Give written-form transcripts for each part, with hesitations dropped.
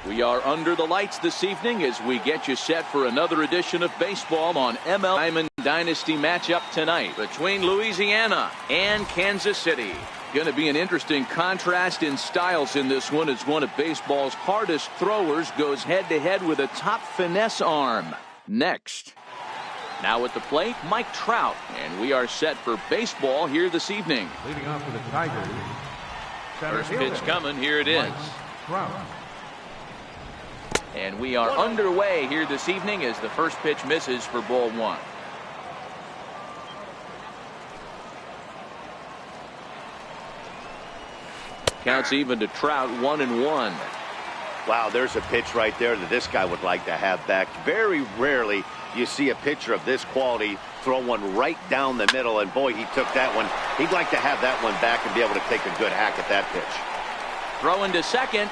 We are under the lights this evening as we get you set for another edition of baseball on ML Diamond Dynasty matchup tonight between Louisiana and Kansas City. Going to be an interesting contrast in styles in this one as one of baseball's hardest throwers goes head-to-head with a top finesse arm. Next. Now at the plate, Mike Trout, and we are set for baseball here this evening. Leading off for the Tigers. First pitch coming, here it is. Trout. And we are underway here this evening as the first pitch misses for ball one. Counts even to Trout, 1-1. Wow, there's a pitch right there that this guy would like to have back. Very rarely you see a pitcher of this quality throw one right down the middle, and boy, he took that one. He'd like to have that one back and be able to take a good hack at that pitch. Throwing to second.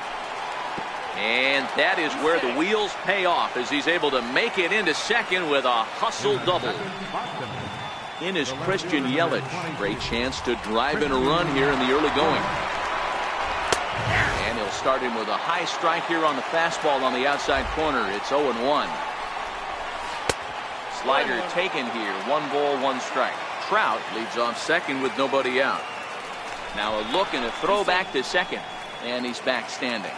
And that is where the wheels pay off as he's able to make it into second with a hustle double. In is Christian Yelich. Great chance to drive in a run here in the early going. And he'll start him with a high strike here on the fastball on the outside corner. It's 0-1. Slider taken here. 1 ball, 1 strike. Trout leads off second with nobody out. Now a look and a throw back to second. And he's back standing.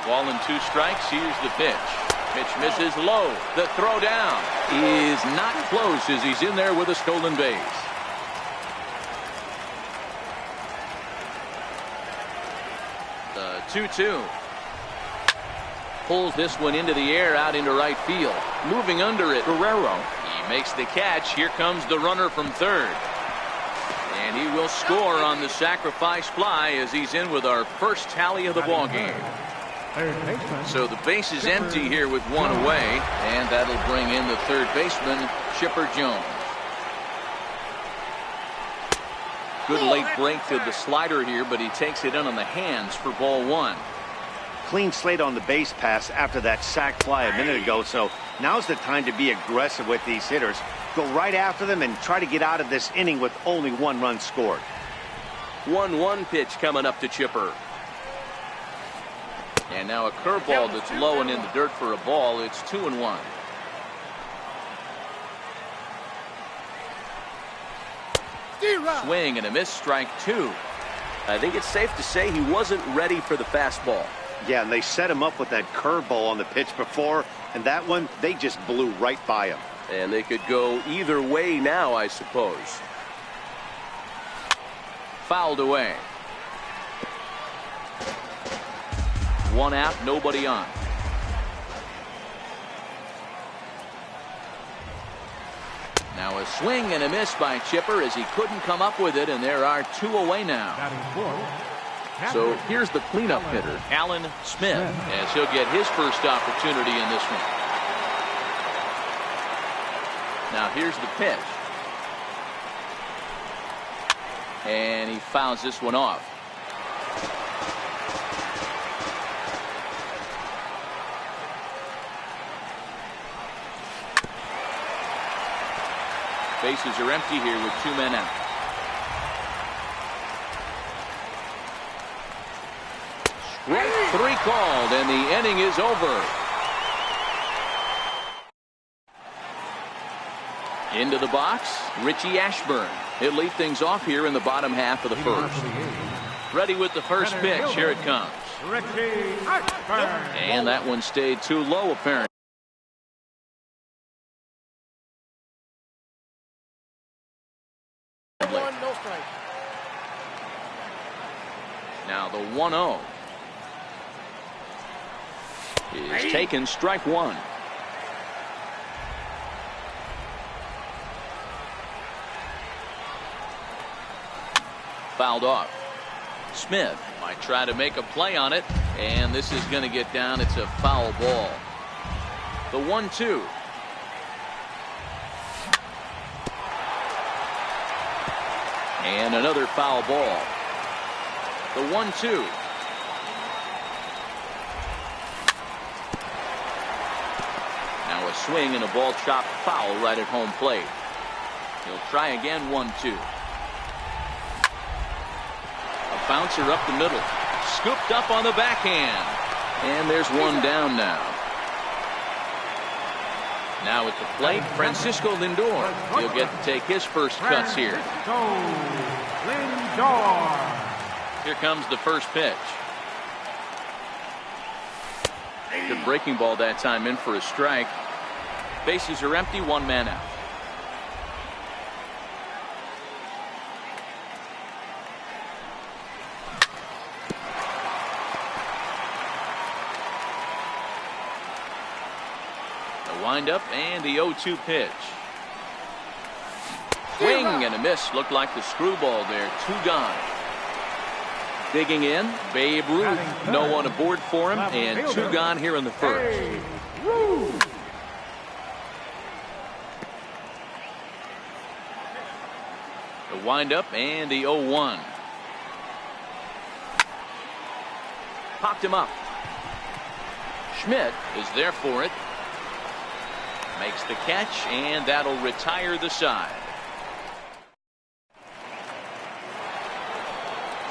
Ball and 2 strikes. Here's the pitch. Pitch misses low. The throw down is not close as he's in there with a stolen base. The 2-2. Pulls this one into the air out into right field. Moving under it, Guerrero. He makes the catch. Here comes the runner from third. And he will score on the sacrifice fly as he's in with our first tally of the ball game. So the base is empty here with 1 away, and that'll bring in the third baseman, Chipper Jones. Good late break to the slider here, but he takes it in on the hands for ball 1. Clean slate on the base pass after that sac fly a minute ago, so now's the time to be aggressive with these hitters. Go right after them and try to get out of this inning with only 1 run scored. 1-1 pitch coming up to Chipper. And now a curveball that's low and in the dirt for a ball. It's 2-1. Swing and a miss, strike two. I think it's safe to say he wasn't ready for the fastball. Yeah, and they set him up with that curveball on the pitch before, and that one, they just blew right by him. And they could go either way now, I suppose. Fouled away. One out, nobody on. Now a swing and a miss by Chipper as he couldn't come up with it, and there are two away now. So here's the cleanup hitter, Alan Smith, as he'll get his first opportunity in this one. Now here's the pitch. And he fouls this one off. Bases are empty here with two men out. Strike three called, and the inning is over. Into the box, Richie Ashburn. He'll lead things off here in the bottom half of the first. Ready with the first pitch. Here it comes. And that one stayed too low, apparently. Now the 1-0 is taken, strike one. Fouled off. Smith might try to make a play on it, and this is going to get down. It's a foul ball. The 1-2. And another foul ball. The 1-2. Now a swing and a ball chopped foul right at home plate. He'll try again. 1-2. A bouncer up the middle. Scooped up on the backhand. And there's one down now. Now at the plate, Francisco Lindor. He'll get to take his first cuts here. Here comes the first pitch. Good breaking ball that time, in for a strike. Bases are empty, one man out. The windup and the 0-2 pitch. Swing and a miss. Looked like the screwball there. Two gone. Digging in, Babe Ruth. No one aboard for him, and two gone here in the first. The windup and the 0-1. Popped him up. Schmidt is there for it. Makes the catch, and that'll retire the side.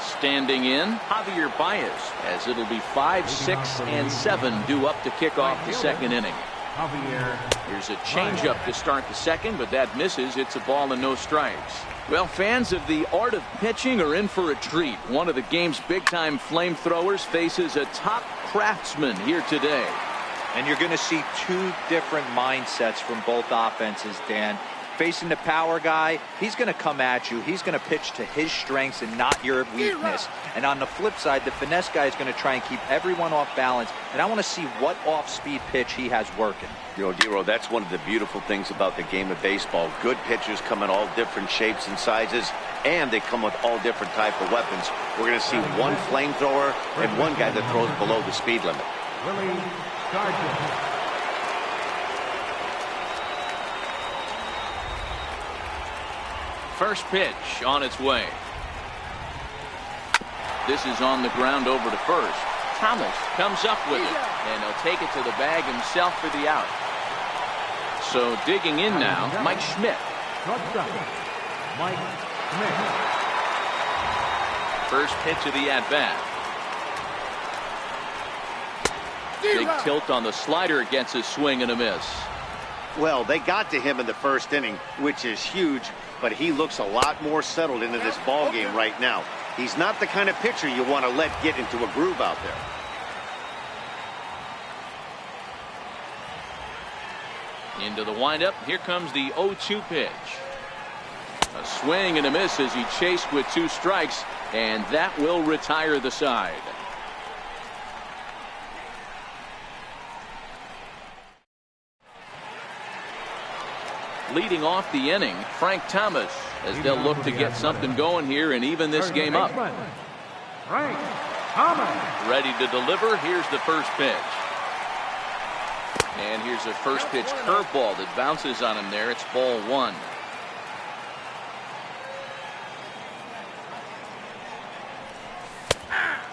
Standing in, Javier Baez, as it'll be 5, 6, and 7 due up to kick off the second inning. Here's a changeup to start the second, but that misses. It's a ball and no strikes. Well, fans of the art of pitching are in for a treat. One of the game's big-time flamethrowers faces a top craftsman here today. And you're going to see two different mindsets from both offenses, Dan. Facing the power guy, he's going to come at you. He's going to pitch to his strengths and not your weakness. And on the flip side, the finesse guy is going to try and keep everyone off balance. And I want to see what off-speed pitch he has working. You know, Dero, that's one of the beautiful things about the game of baseball. Good pitchers come in all different shapes and sizes, and they come with all different type of weapons. We're going to see one flamethrower and one guy that throws below the speed limit. First pitch on its way. This is on the ground over to first. Thomas comes up with it, and he'll take it to the bag himself for the out. So digging in now, Mike Schmidt. First pitch of the at-bat. Big tilt on the slider gets a swing and a miss. Well, they got to him in the first inning, which is huge, but he looks a lot more settled into this ball game right now. He's not the kind of pitcher you want to let get into a groove out there. Into the windup. Here comes the 0-2 pitch. A swing and a miss as he chased with 2 strikes, and that will retire the side. Leading off the inning, Frank Thomas, as they'll look to get something going here and even this game up. Frank Thomas. Ready to deliver. Here's the first pitch. And here's a first pitch curveball that bounces on him there. It's ball 1.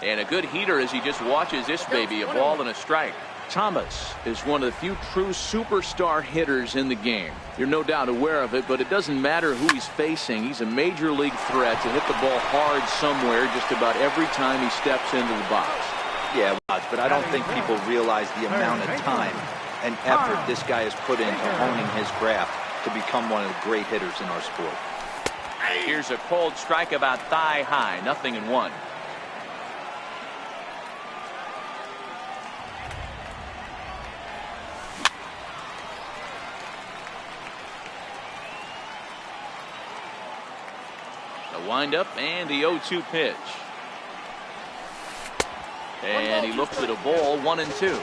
And a good heater as he just watches this baby, a ball and a strike. Thomas is one of the few true superstar hitters in the game. You're no doubt aware of it, but it doesn't matter who he's facing. He's a major league threat to hit the ball hard somewhere just about every time he steps into the box. Yeah, but I don't think people realize the amount of time and effort this guy has put into honing his craft to become one of the great hitters in our sport. Here's a cold strike about thigh high, 0-1. The windup and the 0-2 pitch. And he looks at a ball, 1-2.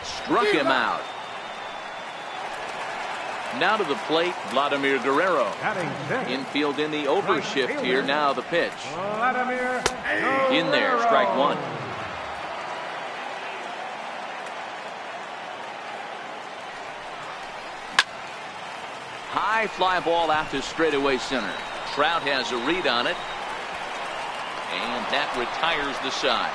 Struck him out. Now to the plate, Vladimir Guerrero. Infield in the overshift here. Now the pitch. In there, strike 1. High fly ball out to straightaway center. Trout has a read on it. And that retires the side.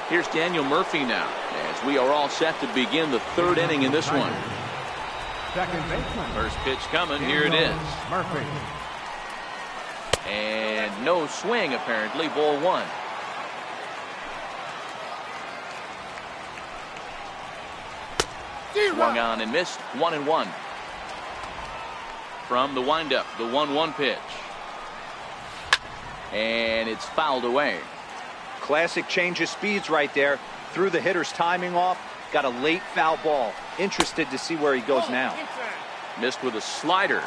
Here's Daniel Murphy now, as we are all set to begin the 3rd inning in this one. Second baseman. First pitch coming. Here it is. Murphy. And no swing, apparently. Ball 1. Swung on and missed. 1-1. From the windup, the 1-1 pitch. And it's fouled away. Classic change of speeds right there. Threw the hitter's timing off. Got a late foul ball. Interested to see where he goes now. Missed with a slider.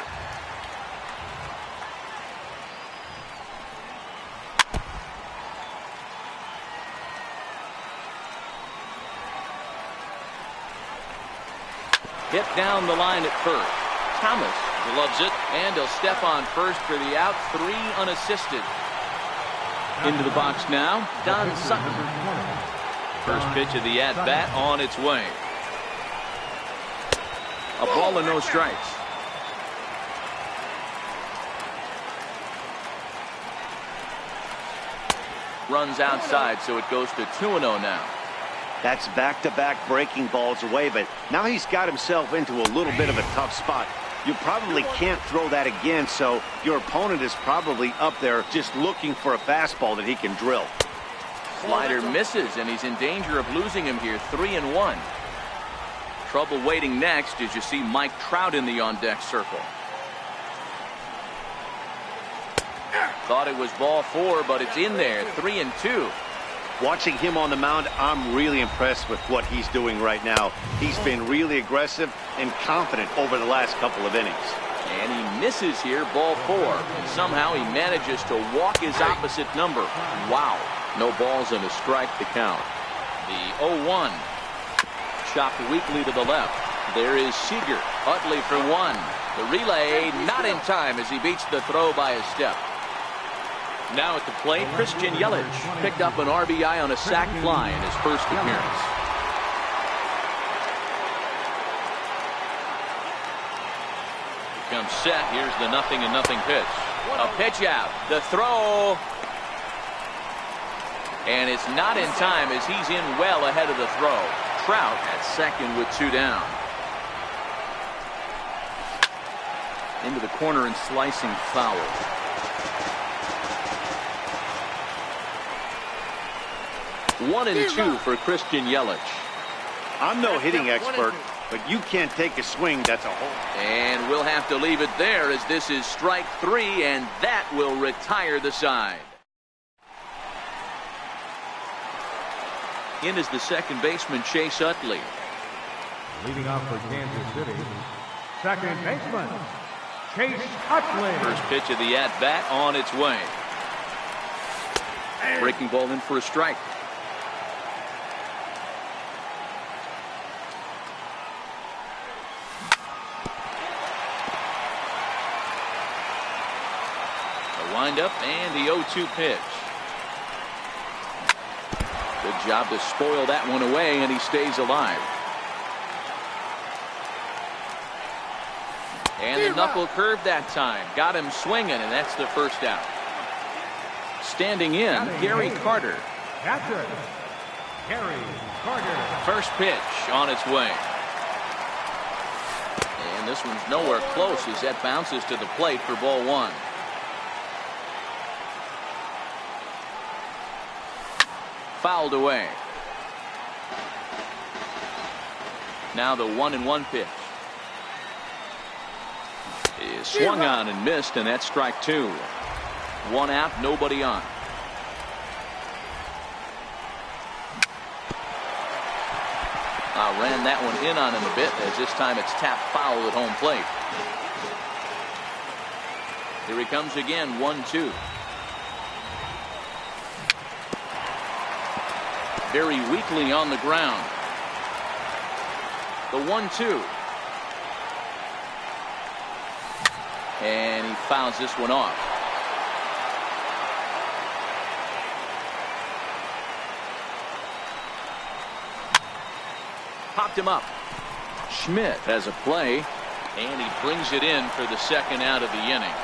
Hit down the line at first. Thomas gloves it, and he'll step on first for the out. 3 unassisted. Into the box now, Don Sutton. First pitch of the at-bat on its way. A ball and no strikes. Runs outside, so it goes to 2-0 now. That's back-to-back breaking balls away, but now he's got himself into a little bit of a tough spot. You probably can't throw that again, so your opponent is probably up there just looking for a fastball that he can drill. Slider misses, and he's in danger of losing him here. 3-1. Trouble waiting next as you see Mike Trout in the on-deck circle. Thought it was ball 4, but it's in there. 3-2. Watching him on the mound, I'm really impressed with what he's doing right now. He's been really aggressive and confident over the last couple of innings. And he misses here, ball 4. And somehow he manages to walk his opposite number. Wow. No balls and a strike to count. The 0-1. Chopped weakly to the left. There is Seager. Utley for 1. The relay not in time as he beats the throw by a step. Now at the plate, Christian Yelich picked up an RBI on a sac fly in his first appearance. Here comes set. Here's the 0-0 pitch. A pitch out. The throw. And it's not in time as he's in well ahead of the throw. Trout at second with 2 down. Into the corner and slicing foul. 1-2 for Christian Yelich. I'm no hitting expert, but you can't take a swing that's a hole. And we'll have to leave it there as this is strike 3, and that will retire the side. In is the second baseman, Chase Utley. Leading off for Kansas City, second baseman, Chase Utley. First pitch of the at-bat on its way. Breaking ball in for a strike. The windup and the 0-2 pitch. Good job to spoil that one away, and he stays alive. And the knuckle curve that time. Got him swinging, and that's the first out. Standing in, Gary Carter. Catcher, Gary Carter. First pitch on its way. And this one's nowhere close as that bounces to the plate for ball 1. Fouled away. Now the 1-1 pitch. Is swung on and missed, and that's strike 2. 1 out, nobody on. Ran that one in on him a bit, as this time it's tapped foul at home plate. Here he comes again, 1-2. Very weakly on the ground. The 1-2. And he fouls this one off. Popped him up. Schmidt has a play, and he brings it in for the second out of the inning.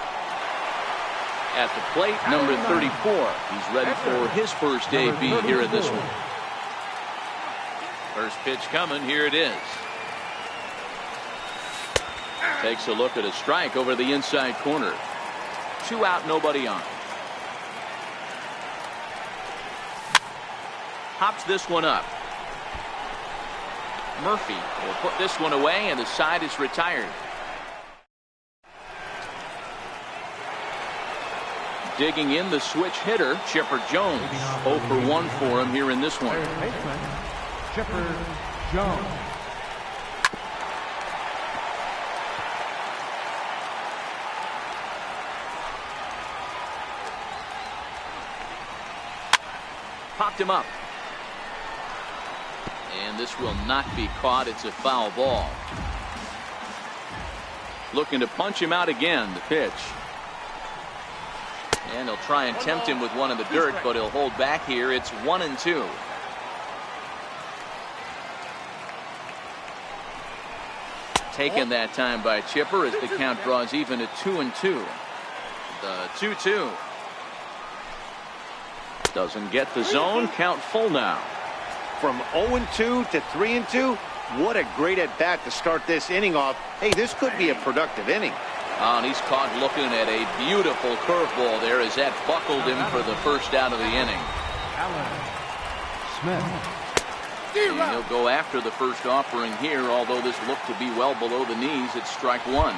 At the plate, number 34. He's ready for his first debut here in this one. First pitch coming. Here it is. Takes a look at a strike over the inside corner. 2 out, nobody on. Hops this one up. Murphy will put this one away, and the side is retired. Digging in, the switch hitter, Chipper Jones. 0 for 1 for him here in this one. Third baseman, Chipper Jones. Popped him up. And this will not be caught. It's a foul ball. Looking to punch him out again. The pitch. And they'll try and tempt him with one in the dirt, but he'll hold back here. It's 1-2. Taken that time by Chipper as the count draws even at 2-2. The 2-2. Doesn't get the zone. Count full now. From 0-2 to 3-2, what a great at-bat to start this inning off. Hey, this could be a productive inning. And he's caught looking at a beautiful curveball there as that buckled him for the first out of the inning. Alan Smith. And he'll go after the first offering here, although this looked to be well below the knees. It's strike 1.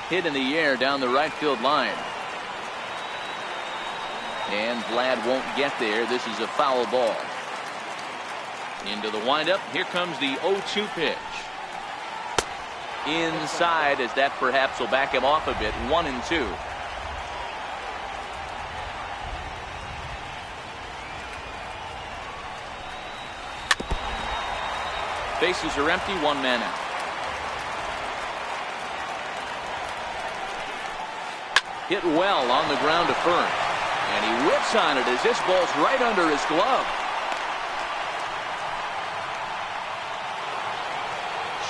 Hit in the air down the right field line. And Vlad won't get there. This is a foul ball. Into the windup. Here comes the 0-2 pitch. Inside, as that perhaps will back him off a bit. 1-2. Bases are empty. 1 man out. Hit well on the ground to first. And he whips on it as this ball's right under his glove.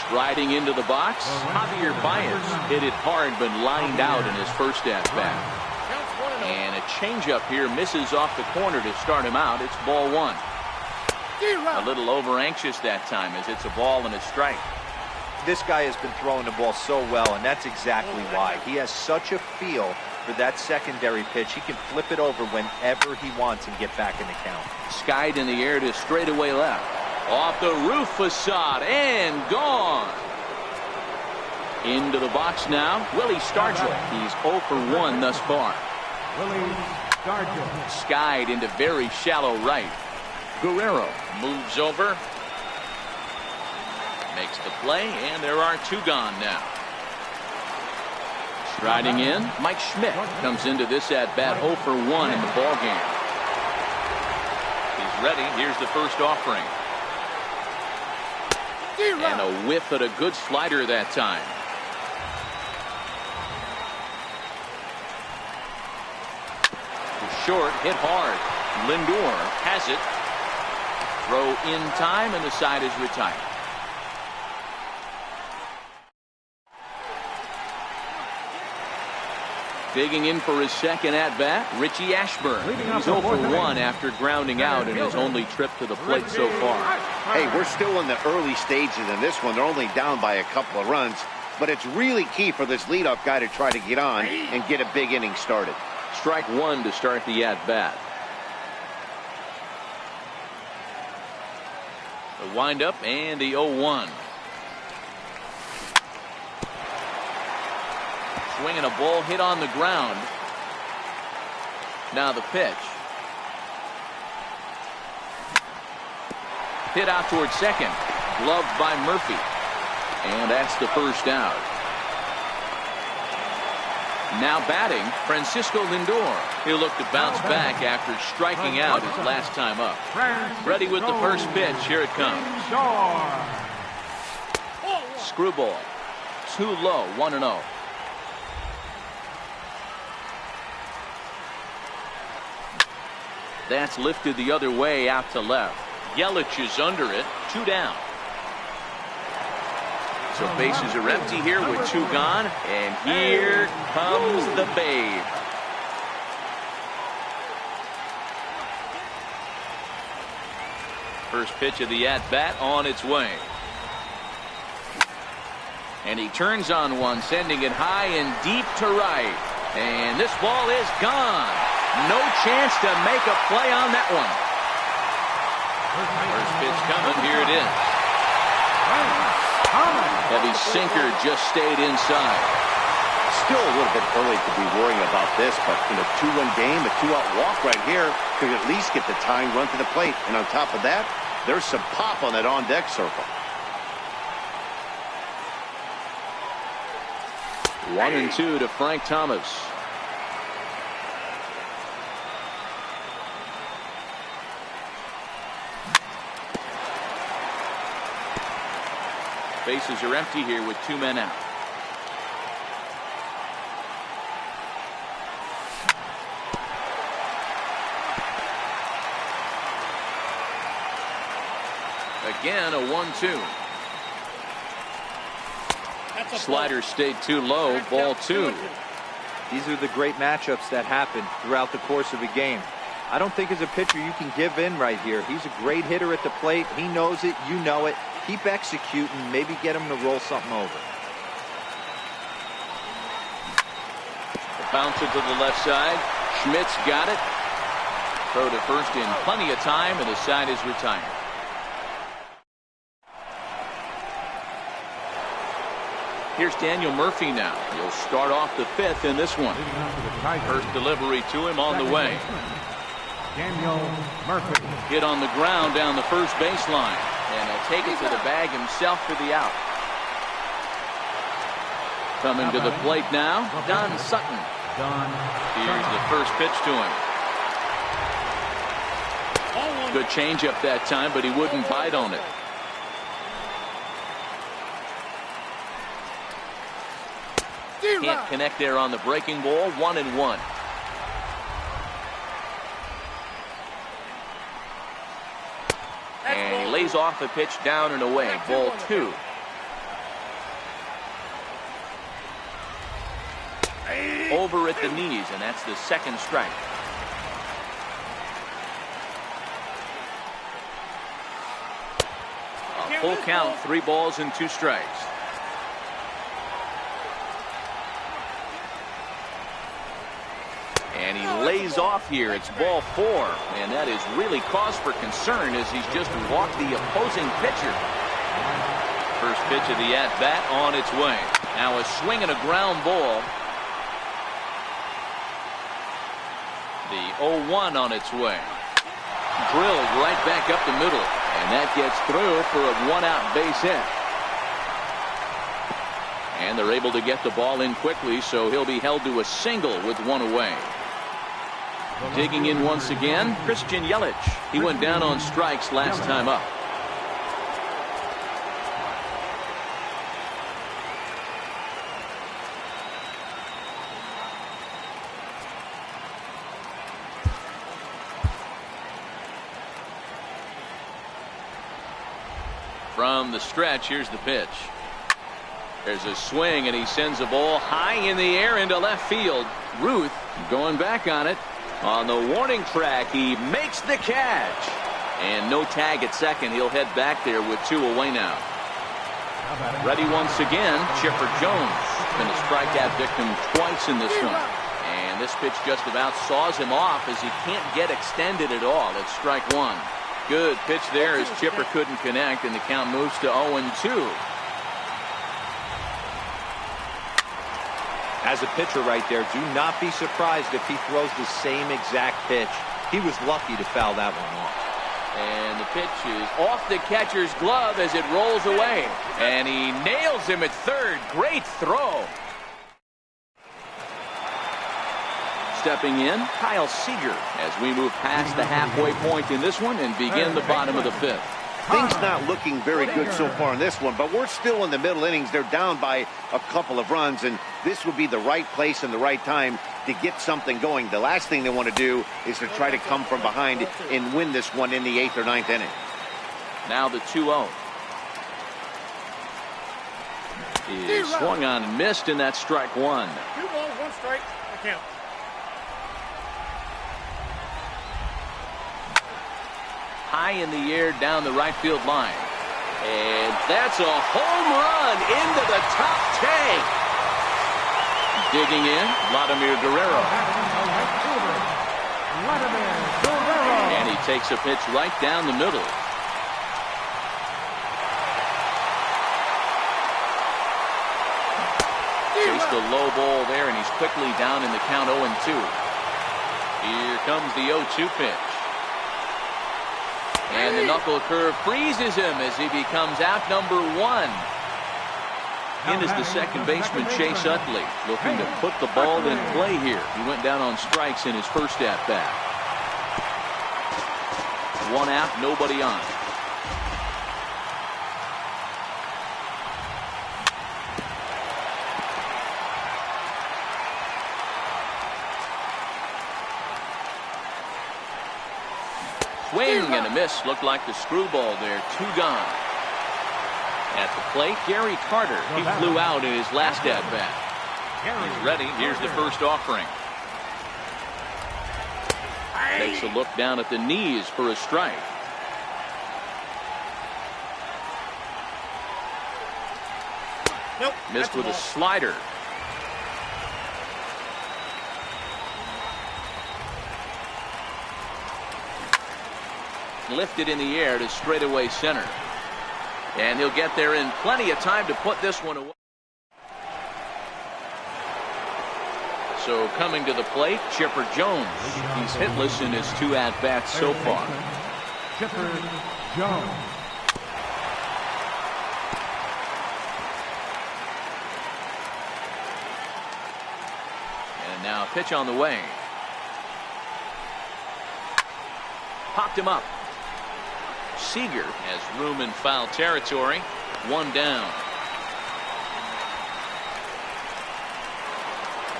Striding into the box, Javier Baez hit it hard but lined out in his first at bat. And a changeup here misses off the corner to start him out. It's ball one. A little over anxious that time as it's a ball and a strike. This guy has been throwing the ball so well, and that's exactly why. He has such a feel for that secondary pitch. He can flip it over whenever he wants and get back in the count. Skied in the air to straightaway left. Off the roof facade and gone. Into the box now, Willie Stargell. He's 0 for 1 thus far. Willie Stargell. Skied into very shallow right. Guerrero moves over. Makes the play, and there are 2 gone now. Striding in, Mike Schmidt comes into this at-bat 0 for 1 in the ballgame. He's ready. Here's the first offering. And a whiff at a good slider that time. Short, hit hard. Lindor has it. Throw in time, and the side is retired. Digging in for his second at-bat, Richie Ashburn. He's 0 for 1 after grounding out in his only trip to the plate so far. Hey, we're still in the early stages in this one. They're only down by a couple of runs, but it's really key for this leadoff guy to try to get on and get a big inning started. Strike one to start the at-bat. The windup and the 0-1. Swinging a ball hit on the ground. Now the pitch. Hit out towards second. Gloved by Murphy. And that's the first out. Now batting, Francisco Lindor. He'll look to bounce back after striking out his last time up. Ready with the first pitch. Here it comes. Screwball. Too low. 1-0. That's lifted the other way out to left. Yelich is under it. 2 down. So bases are empty here with 2 gone. And here comes the Babe. First pitch of the at-bat on its way. And he turns on one, sending it high and deep to right. And this ball is gone. No chance to make a play on that one. First pitch coming. Here it is. Heavy sinker just stayed inside. Still a little bit early to be worrying about this, but in a 2-1 game, a 2-out walk right here could at least get the tying run to the plate. And on top of that, there's some pop on that on-deck circle. 1-2 to Frank Thomas. Bases are empty here with 2 men out. Again, a 1-2. Slider stayed too low. Ball 2. These are the great matchups that happen throughout the course of a game. I don't think as a pitcher you can give in right here. He's a great hitter at the plate. He knows it. You know it. Keep executing. Maybe get him to roll something over. Bounce it to the left side. Schmidt's got it. Throw to first in plenty of time, and the side is retired. Here's Daniel Murphy now. He'll start off the 5th in this one. First delivery to him on the way. Daniel Murphy. Hit on the ground down the first baseline. And he'll take it to the bag himself for the out. Coming to the plate now, Don Sutton. Here's the first pitch to him. Good changeup that time, but he wouldn't bite on it. Can't connect there on the breaking ball. 1-1. And he lays off the pitch down and away. Ball 2. over at the knees, and that's the second strike. A full count, 3 balls and 2 strikes. And he lays off here. It's ball 4. And that is really cause for concern as he's just walked the opposing pitcher. First pitch of the at-bat on its way. Now a swing and a ground ball. The 0-1 on its way. Drilled right back up the middle. And that gets through for a 1-out base hit. And they're able to get the ball in quickly, so he'll be held to a single with 1 away. Digging in once again, Christian Yelich. He went down on strikes last time up. From the stretch, here's the pitch. There's a swing, and he sends a ball high in the air into left field. Ruth going back on it. On the warning track, he makes the catch. And no tag at second. He'll head back there with 2 away now. Ready once again, Chipper Jones. Been a strikeout victim twice in this one. And this pitch just about saws him off as he can't get extended at all. It's strike 1. Good pitch there as Chipper couldn't connect, and the count moves to 0-2. As a pitcher right there, do not be surprised if he throws the same exact pitch. He was lucky to foul that one off. And the pitch is off the catcher's glove as it rolls away. And he nails him at third. Great throw. Stepping in, Kyle Seager, as we move past the halfway point in this one and begin the bottom of the 5th. Things not looking very good so far in this one, but we're still in the middle innings. They're down by a couple of runs, and this would be the right place and the right time to get something going. The last thing they want to do is to try to come from behind and win this one in the 8th or 9th inning. Now the 2-0. He swung on and missed, and that's strike 1. 2 balls, 1 strike, count. High in the air down the right field line. And that's a home run into the top tank. Digging in, Vladimir Guerrero. And he takes a pitch right down the middle. Chased a low ball there, and he's quickly down in the count 0-2. Here comes the 0-2 pitch. And the knuckle curve freezes him as he becomes out number 1. In is the second baseman, Chase Utley, looking to put the ball in play here. He went down on strikes in his first at-bat. 1 out, nobody on. Swing and a miss. Looked like the screwball there. 2 gone. At the plate, Gary Carter. He flew out in his last at-bat. He's ready. Here's the first offering. Takes a look down at the knees for a strike. Nope. Missed with a slider. Lifted in the air to straightaway center. And he'll get there in plenty of time to put this one away. So coming to the plate, Chipper Jones. He's hitless in his 2 at-bats so far. Chipper Jones. And now a pitch on the way. Popped him up. Seager has room in foul territory. 1 down.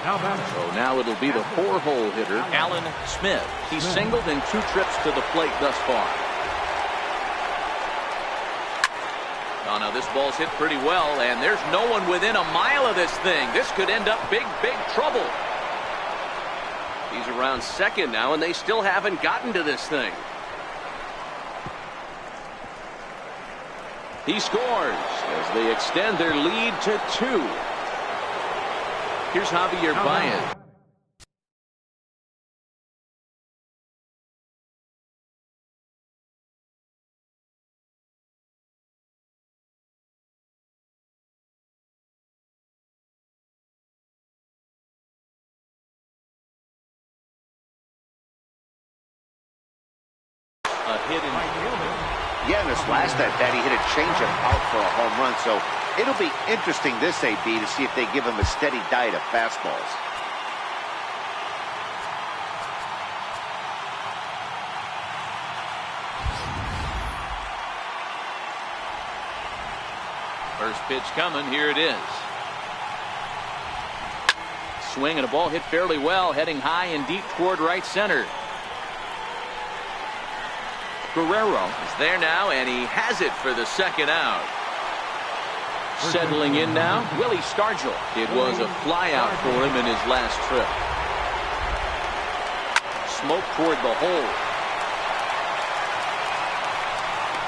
So now it'll be the 4-hole hitter, Alan Smith. He's singled in 2 trips to the plate thus far. Oh, now this ball's hit pretty well, and there's no one within a mile of this thing. This could end up big trouble. He's around second now, and they still haven't gotten to this thing. He scores as they extend their lead to 2. Here's Javier Baez. A hit in. Yeah, in this last at bat, he hit a changeup out for a home run. So it'll be interesting this AB to see if they give him a steady diet of fastballs. First pitch coming. Here it is. Swing and a ball hit fairly well, heading high and deep toward right center. Guerrero is there now, and he has it for the second out. Settling in now, Willie Stargell. It was a fly out for him in his last trip. Smoke toward the hole.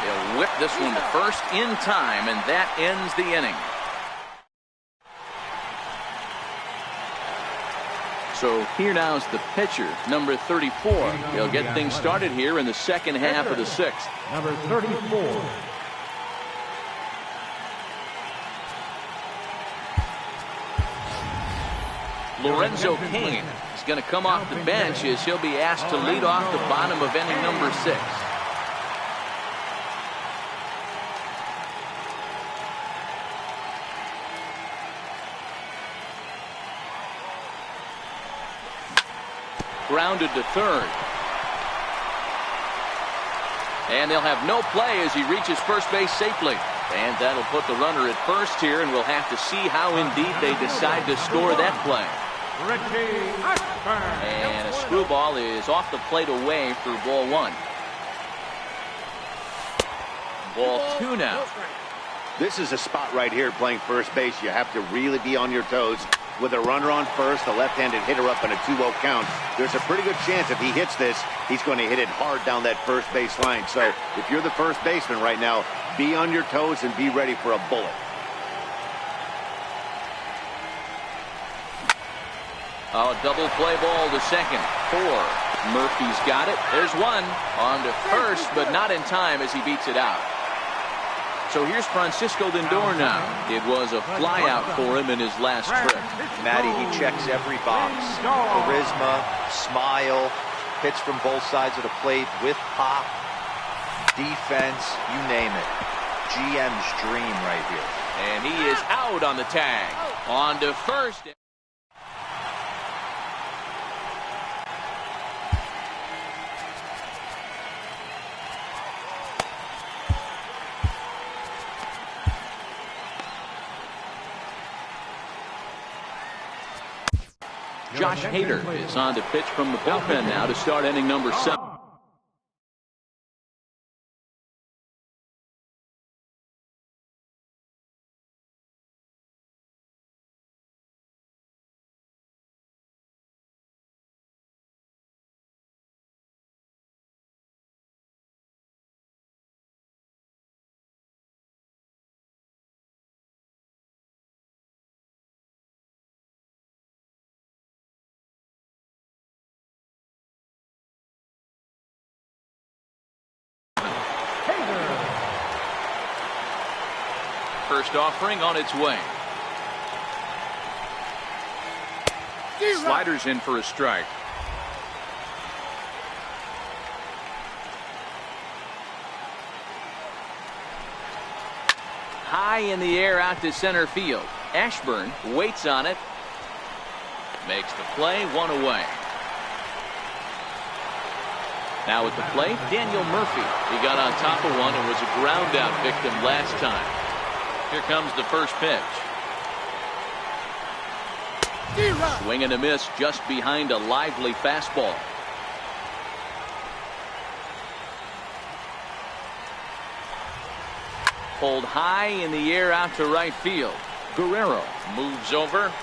They'll whip this one to first in time, and that ends the inning. So here now is the pitcher, number 34. He'll get things started here in the second half of the 6th. Number 34. Lorenzo Cain is going to come off the bench as he'll be asked to lead off the bottom of inning number 6. Grounded to third. And they'll have no play as he reaches first base safely. And that'll put the runner at first here, and we'll have to see how indeed they decide to score that play. And a screwball is off the plate away for ball 1. Ball 2 now. This is a spot right here playing first base. You have to really be on your toes. With a runner on first, a left-handed hitter up in a 2-0 count, there's a pretty good chance if he hits this, he's going to hit it hard down that first base line. So if you're the first baseman right now, be on your toes and be ready for a bullet. Oh, double play ball to second. 4. Murphy's got it. There's 1. On to first, but not in time as he beats it out. So here's Francisco Lindor now. It was a flyout for him in his last trip. Matty, he checks every box. Charisma, smile, hits from both sides of the plate with pop, defense, you name it. GM's dream right here. And he is out on the tag. On to first. Josh Hader is on to pitch from the bullpen now to start inning number 7. First offering on its way. Sliders in for a strike. High in the air out to center field. Ashburn waits on it. Makes the play, 1 away. Now at the plate, Daniel Murphy. He got on top of one and was a ground out victim last time. Here comes the first pitch. Swing and a miss just behind a lively fastball. Pulled high in the air out to right field. Guerrero moves over.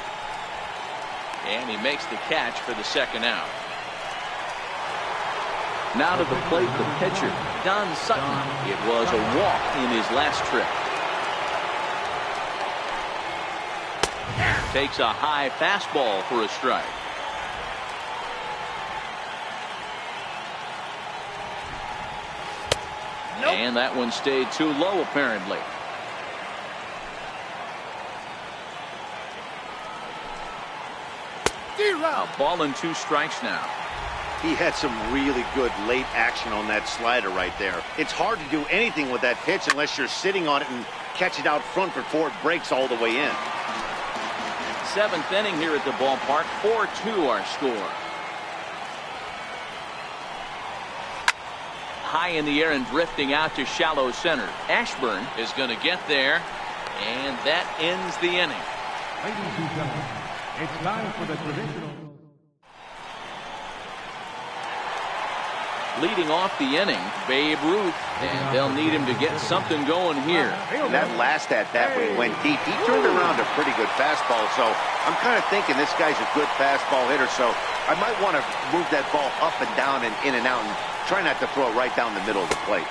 And he makes the catch for the second out. Now to the plate, the pitcher, Don Sutton. It was a walk in his last trip. Takes a high fastball for a strike. Nope. And that one stayed too low, apparently. A ball and 2 strikes now. He had some really good late action on that slider right there. It's hard to do anything with that pitch unless you're sitting on it and catch it out front before it breaks all the way in. 7th inning here at the ballpark. 4-2 our score. High in the air and drifting out to shallow center. Ashburn is going to get there, and that ends the inning. Ladies and gentlemen, it's time for the traditional. Leading off the inning, Babe Ruth, and they'll need him to get something going here. And that last at-bat when he went deep, he turned around a pretty good fastball, so I'm kind of thinking this guy's a good fastball hitter, so I might want to move that ball up and down and in and out and try not to throw it right down the middle of the plate.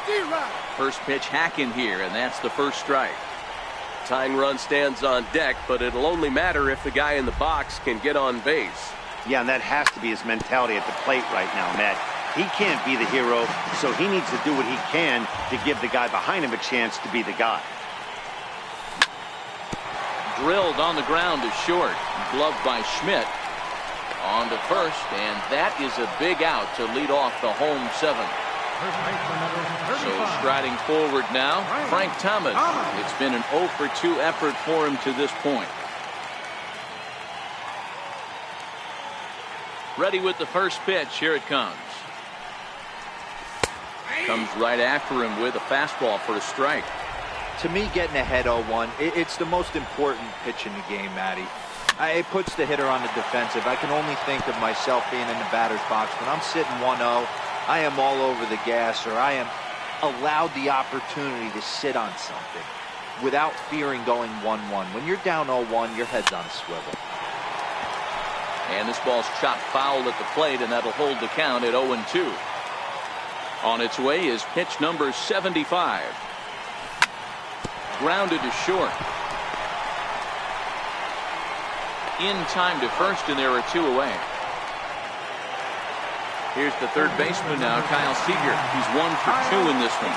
First pitch hacking here, and that's the first strike. Tying run stands on deck, but it'll only matter if the guy in the box can get on base. Yeah, and that has to be his mentality at the plate right now, Matt. He can't be the hero, so he needs to do what he can to give the guy behind him a chance to be the guy. Drilled on the ground to short. Gloved by Schmidt. On to first, and that is a big out to lead off the home 7th. So striding forward now, Frank Thomas. It's been an 0 for 2 effort for him to this point. Ready with the first pitch. Here it comes. Comes right after him with a fastball for a strike. To me, getting ahead 0-1, it's the most important pitch in the game, Matty. It puts the hitter on the defensive. I can only think of myself being in the batter's box. When I'm sitting 1-0, I am all over the gas, or I am allowed the opportunity to sit on something without fearing going 1-1. When you're down 0-1, your head's on a swivel. And this ball's chopped foul at the plate, and that'll hold the count at 0-2. On its way is pitch number 75. Grounded to short. In time to first, and there are 2 away. Here's the third baseman now, Kyle Seager. He's 1 for 2 in this one.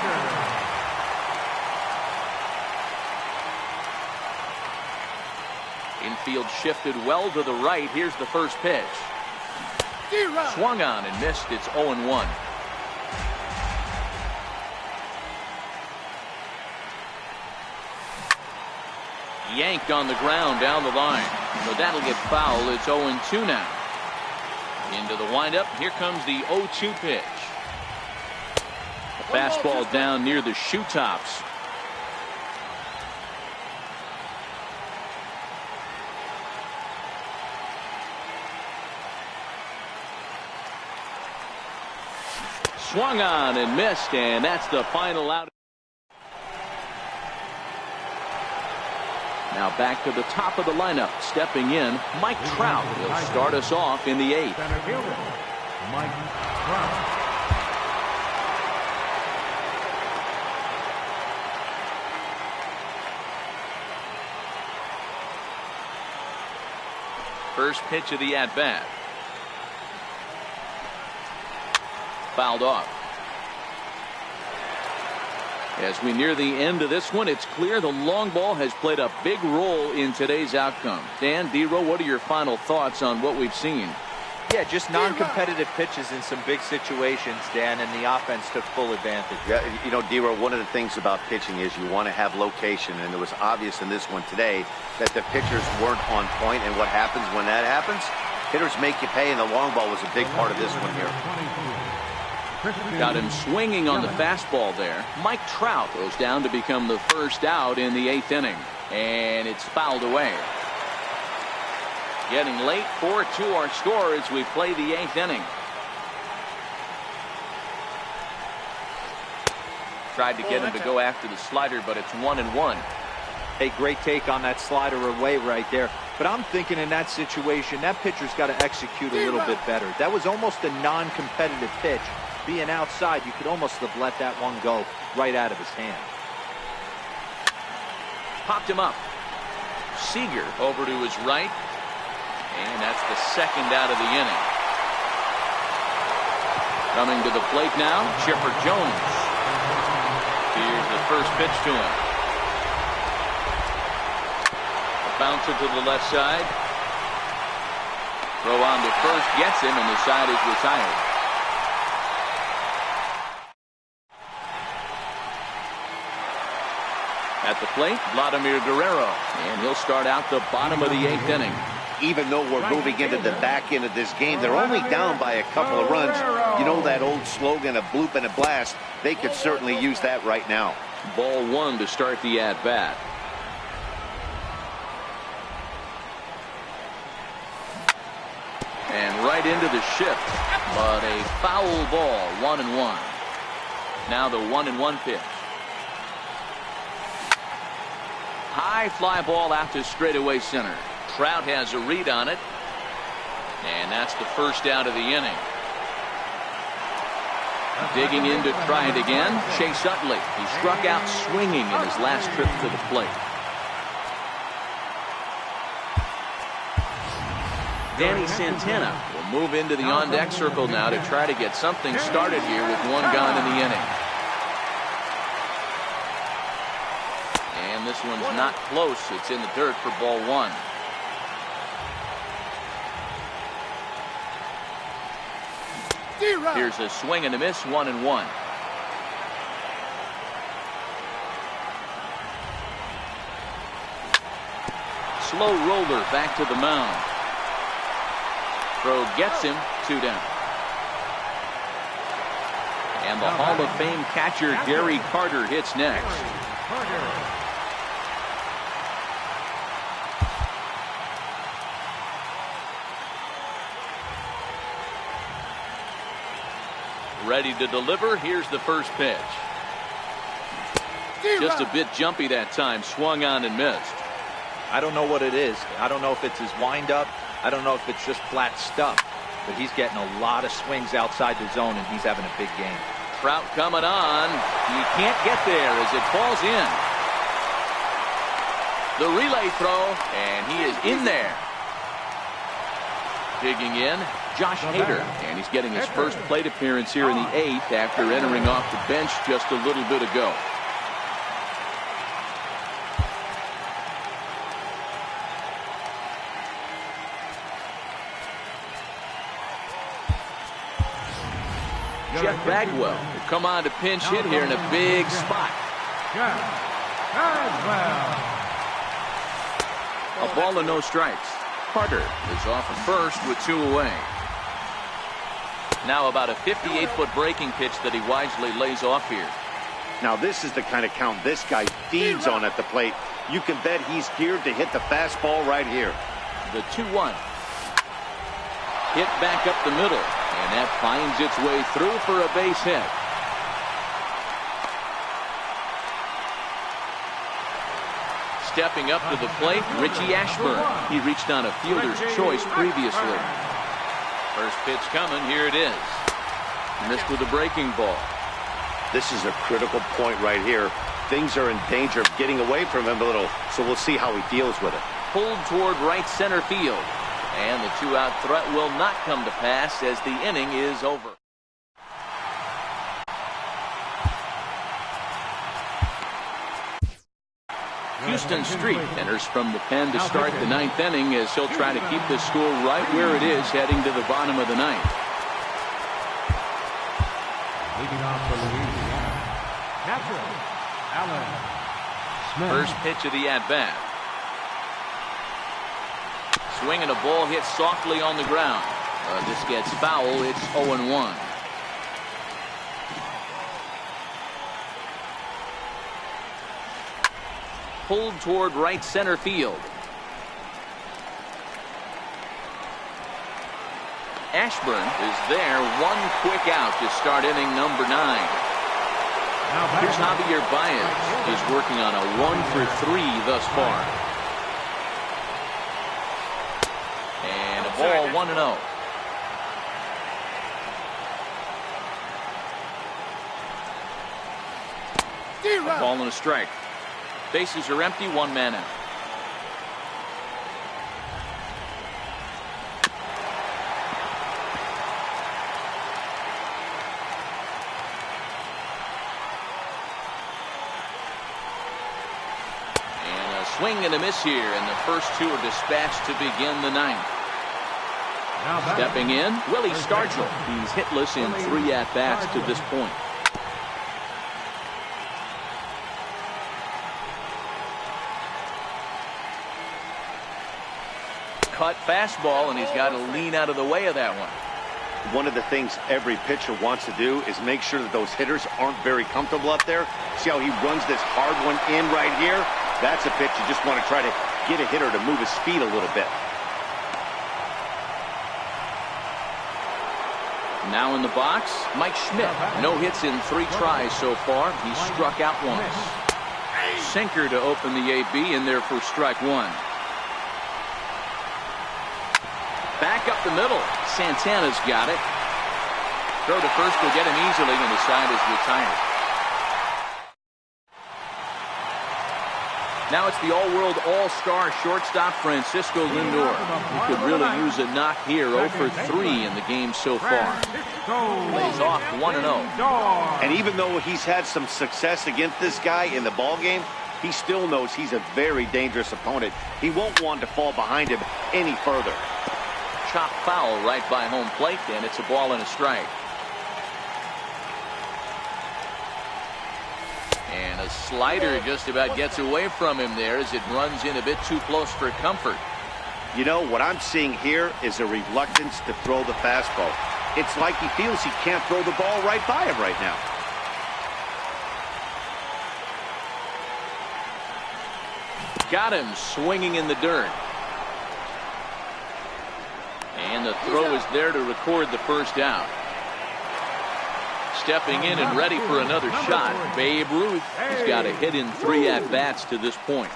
Infield shifted well to the right. Here's the first pitch. Swung on and missed. It's 0-1. Yanked on the ground down the line. So that'll get foul. It's 0-2 now. Into the windup. Here comes the 0-2 pitch. A fastball down near the shoe tops. Swung on and missed, and that's the final out. Now back to the top of the lineup. Stepping in, Mike Trout will start us off in the 8th. Center fielder, Mike Trout. First pitch of the at-bat. Fouled off. As we near the end of this one, it's clear the long ball has played a big role in today's outcome. Dan, Dero, what are your final thoughts on what we've seen? Yeah, just non-competitive pitches in some big situations, Dan, and the offense took full advantage. Yeah, you know, Dero, one of the things about pitching is you want to have location, and it was obvious in this one today that the pitchers weren't on point, and what happens when that happens? Hitters make you pay, and the long ball was a big part of this one here. Got him swinging on the fastball there. Mike Trout goes down to become the first out in the 8th inning. And it's fouled away. Getting late, 4-2 our score as we play the 8th inning. Tried to get him to go after the slider, but it's 1-1. A great take on that slider away right there. But I'm thinking in that situation, that pitcher's got to execute a little bit better. That was almost a non-competitive pitch. Being outside, you could almost have let that one go right out of his hand. Popped him up. Seager over to his right. And that's the second out of the inning. Coming to the plate now, Chipper Jones. Here's the first pitch to him. Bouncer to the left side. Throw on to first, gets him, and the side is retired. At the plate, Vladimir Guerrero, and he'll start out the bottom of the 8th inning. Even though we're moving into the back end of this game, they're only down by a couple of runs. You know that old slogan, a bloop and a blast? They could certainly use that right now. Ball 1 to start the at-bat. And right into the shift, but a foul ball, 1-1. Now the 1-1 pitch. High fly ball out to straightaway center. Trout has a read on it, and that's the first out of the inning. Digging in to try it again, Chase Utley. He struck out swinging in his last trip to the plate. Danny Santana will move into the on-deck circle now to try to get something started here with one gone in the inning. And this one's not close. It's in the dirt for ball 1. Here's a swing and a miss, 1-1. Slow roller back to the mound. Throw gets him, 2 down. And the Hall of Fame catcher Gary Carter hits next. Ready to deliver. Here's the first pitch. Just a bit jumpy that time. Swung on and missed. I don't know what it is. I don't know if it's his windup. I don't know if it's just flat stuff. But he's getting a lot of swings outside the zone, and he's having a big game. Trout coming on. He can't get there as it falls in. The relay throw, and he is in there. Digging in, Josh Hader, and he's getting his first plate appearance here in the 8th after entering off the bench just a little bit ago. Jeff Bagwell will come on to pinch hit here in a big spot. Jeff Bagwell. A ball and no strikes. Carter is off at first with 2 away. Now about a 58-foot breaking pitch that he wisely lays off here. Now this is the kind of count this guy feeds on at the plate. You can bet he's geared to hit the fastball right here. The 2-1. Hit back up the middle, and that finds its way through for a base hit. Stepping up to the plate, Richie Ashburn. He reached on a fielder's choice previously. First pitch coming, here it is. Missed with a breaking ball. This is a critical point right here. Things are in danger of getting away from him a little, so we'll see how he deals with it. Pulled toward right center field. And the 2-out threat will not come to pass as the inning is over. Houston Street enters from the pen to start the 9th inning as he'll try to keep this score right where it is heading to the bottom of the 9th. Leading off for Louisiana, catcher, Alan Smith. First pitch of the at-bat. Swinging a ball hit softly on the ground. This gets foul. It's 0-1. Pulled toward right center field. Ashburn is there. One quick out to start inning number 9. Here's Javier Baez. He's working on a 1-for-3 thus far. And a ball, 1-0. A ball and a strike. Bases are empty, one man out. And a swing and a miss here, and the first two are dispatched to begin the ninth. Stepping in, Willie Stargell. He's hitless in 3 at-bats to this point. Cut fastball, and he's got to lean out of the way of that one. One of the things every pitcher wants to do is make sure that those hitters aren't very comfortable up there. See how he runs this hard one in right here? That's a pitch you just want to try to get a hitter to move his feet a little bit. Now in the box, Mike Schmidt. No hits in 3 tries so far. He's struck out once. Sinker to open the AB in there for strike 1. Back up the middle. Santana's got it. Throw to first will get him easily, and the side is retired. Now it's the all-world all-star shortstop Francisco Lindor. He could really use a knock here. 0 for 3 in the game so far. Plays off 1-0. And even though he's had some success against this guy in the ball game, he still knows he's a very dangerous opponent. He won't want to fall behind him any further. Chop foul right by home plate, and it's a ball and a strike. And a slider just about gets away from him there as it runs in a bit too close for comfort. You know, what I'm seeing here is a reluctance to throw the fastball. It's like he feels he can't throw the ball right by him right now. Got him swinging in the dirt. And the throw is there to record the first out. Stepping in and ready for another shot, Babe Ruth. He's got a hit in 3 at-bats to this point.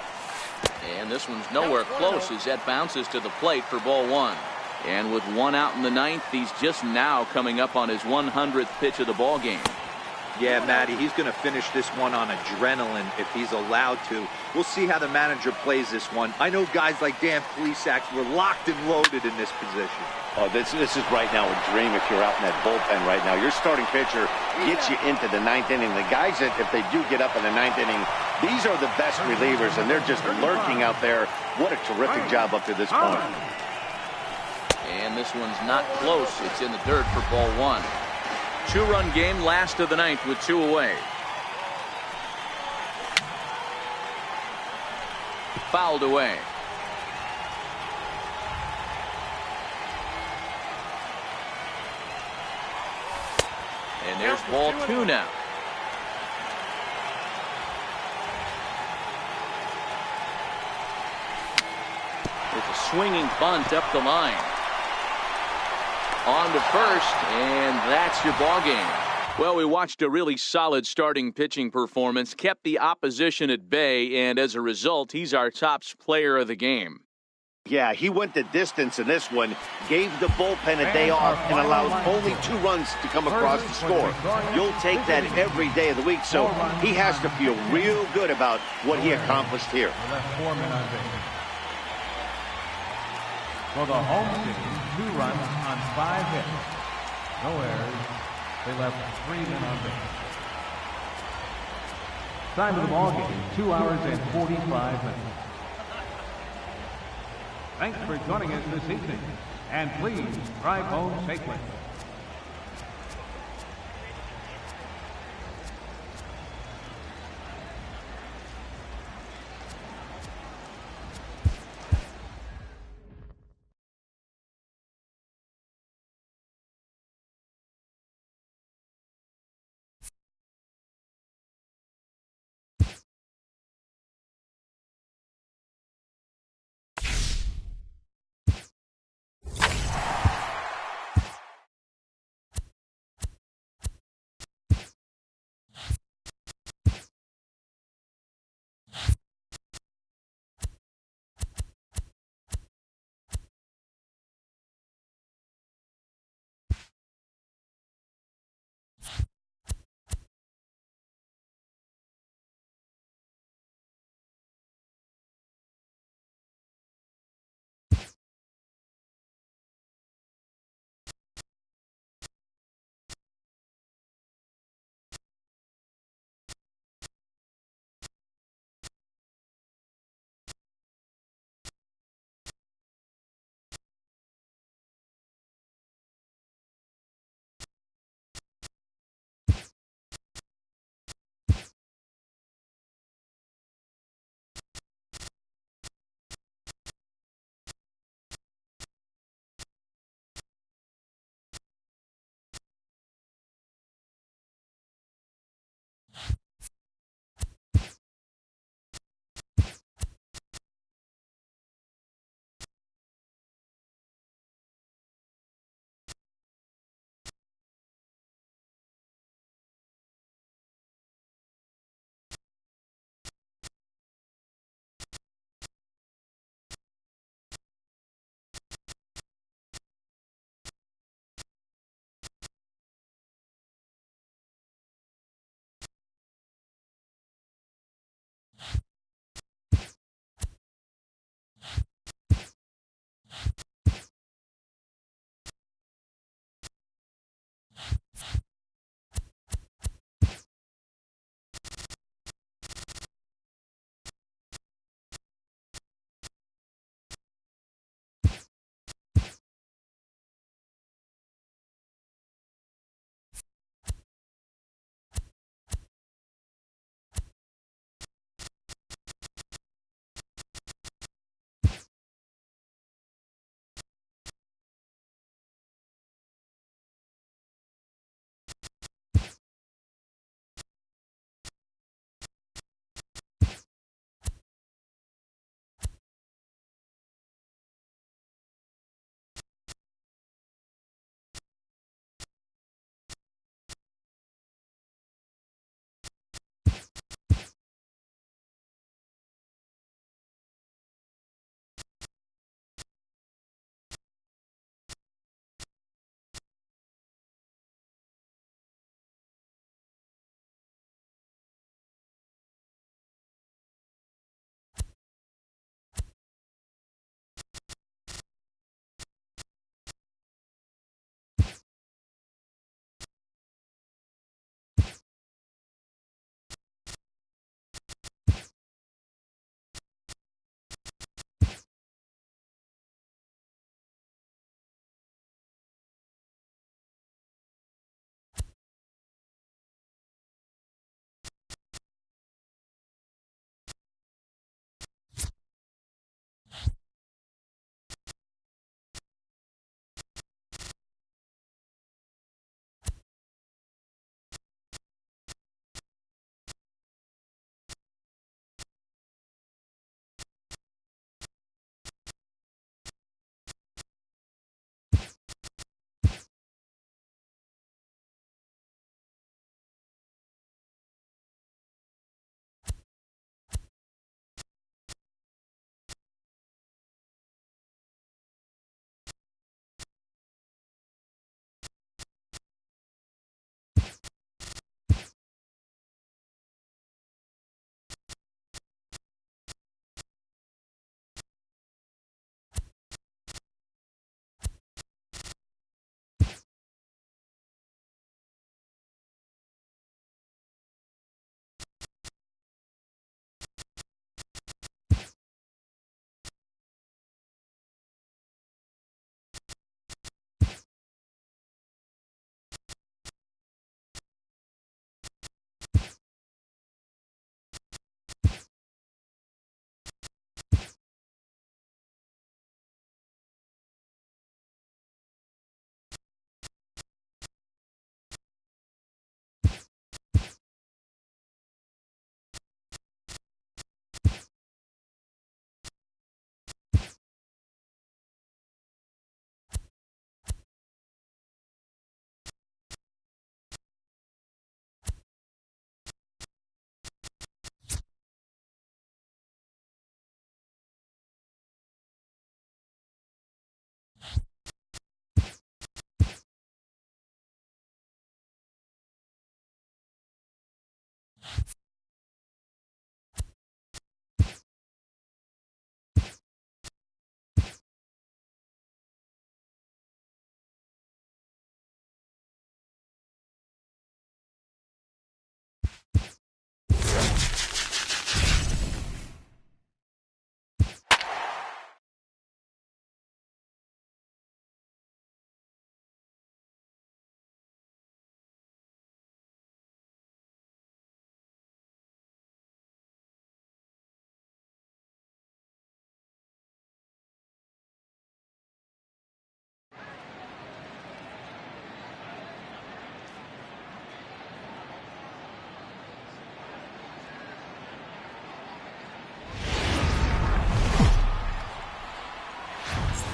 And this one's nowhere close as that bounces to the plate for ball 1. And with 1 out in the 9th, he's just now coming up on his 100th pitch of the ball game. Yeah, Matty, he's going to finish this one on adrenaline if he's allowed to. We'll see how the manager plays this one. I know guys like Dan Plesac were locked and loaded in this position. Oh, this is right now a dream if you're out in that bullpen right now. Your starting pitcher gets you into the 9th inning. The guys that, if they do get up in the 9th inning, these are the best relievers, and they're just lurking out there. What a terrific job up to this point. And this one's not close. It's in the dirt for ball 1. 2-run game, last of the 9th with 2 away. Fouled away. And there's ball 2 now. With a swinging bunt up the line. On to first, and that's your ball game. Well, we watched a really solid starting pitching performance, kept the opposition at bay, and as a result, he's our top player of the game. Yeah, he went the distance in this one, gave the bullpen a day off, and allowed only 2 runs to come across the score. You'll take that every day of the week, so he has to feel real good about what he accomplished here. For the home team, 2 runs on 5 hits. No errors. They left 3 men on base. Time of the ball game, 2 hours and 45 minutes. Thanks for joining us this evening, and please drive home safely.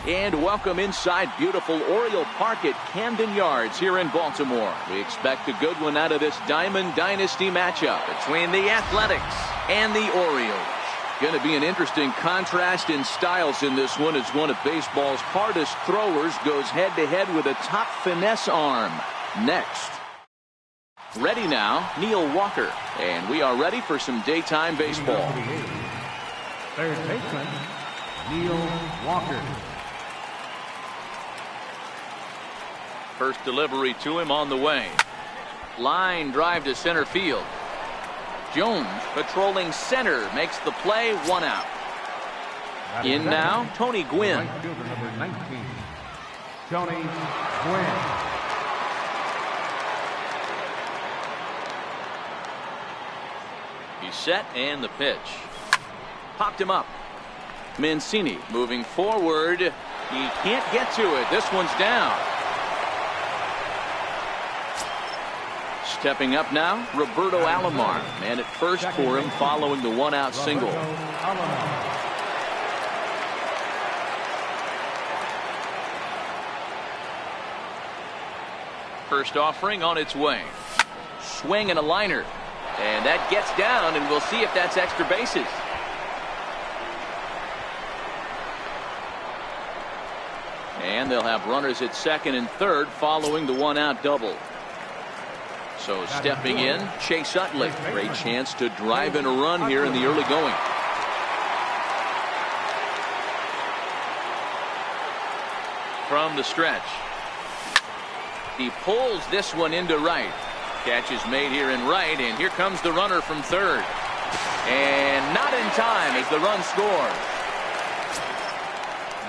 And welcome inside beautiful Oriole Park at Camden Yards here in Baltimore. We expect a good one out of this Diamond Dynasty matchup between the Athletics and the Orioles. Going to be an interesting contrast in styles in this one as one of baseball's hardest throwers goes head-to-head with a top finesse arm. Next. Ready now, Neil Walker. And we are ready for some daytime baseball. Third baseman, Neil Walker. First delivery to him on the way. Line drive to center field. Jones patrolling center makes the play, 1 out. In now, Tony Gwynn. Right fielder number 19, Tony Gwynn. He's set and the pitch. Popped him up. Mancini moving forward. He can't get to it. This one's down. Stepping up now, Roberto Alomar. Man at first for him following the 1-out single. First offering on its way. Swing and a liner. And that gets down, and we'll see if that's extra bases. And they'll have runners at second and third following the 1-out double. So stepping in, Chase Utley. Great chance to drive in a run here in the early going. From the stretch. He pulls this one into right. Catch is made here in right, and here comes the runner from third. And not in time as the run scores.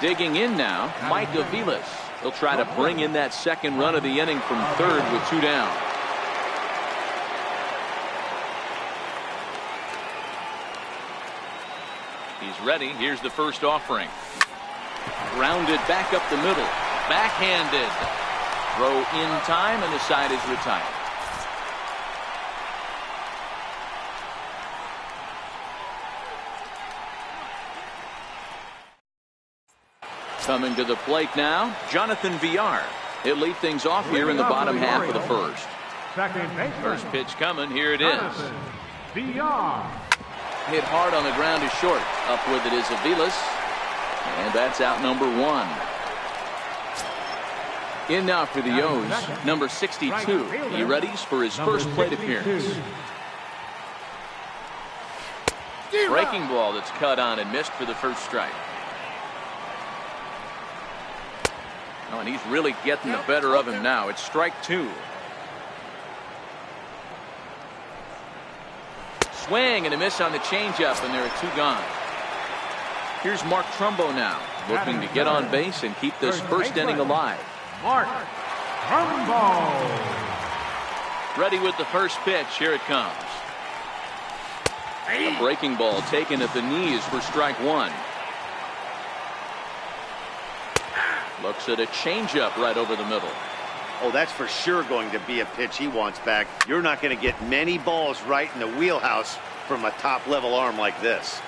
Digging in now, Mike Aviles. He'll try to bring in that second run of the inning from third with 2 down. He's ready. Here's the first offering. Grounded back up the middle. Backhanded. Throw in time, and the side is retired. Coming to the plate now, Jonathan Villar. He'll lead things off here in the bottom half of the first. First pitch coming. Here it is. Villar. Hit hard on the ground is short. Up with it is Aviles. And that's out number 1. In now for the O's, number 62. He readies for his first plate appearance. Breaking ball that's cut on and missed for the first strike. Oh, and he's really getting the better of him now. It's strike 2. Swing and a miss on the changeup, and there are 2 gone. Here's Mark Trumbo now, looking to get on base and keep this first inning alive. Mark Trumbo. Ready with the first pitch. Here it comes. A breaking ball taken at the knees for strike 1. Looks at a changeup right over the middle. Oh, that's for sure going to be a pitch he wants back. You're not going to get many balls right in the wheelhouse from a top-level arm like this.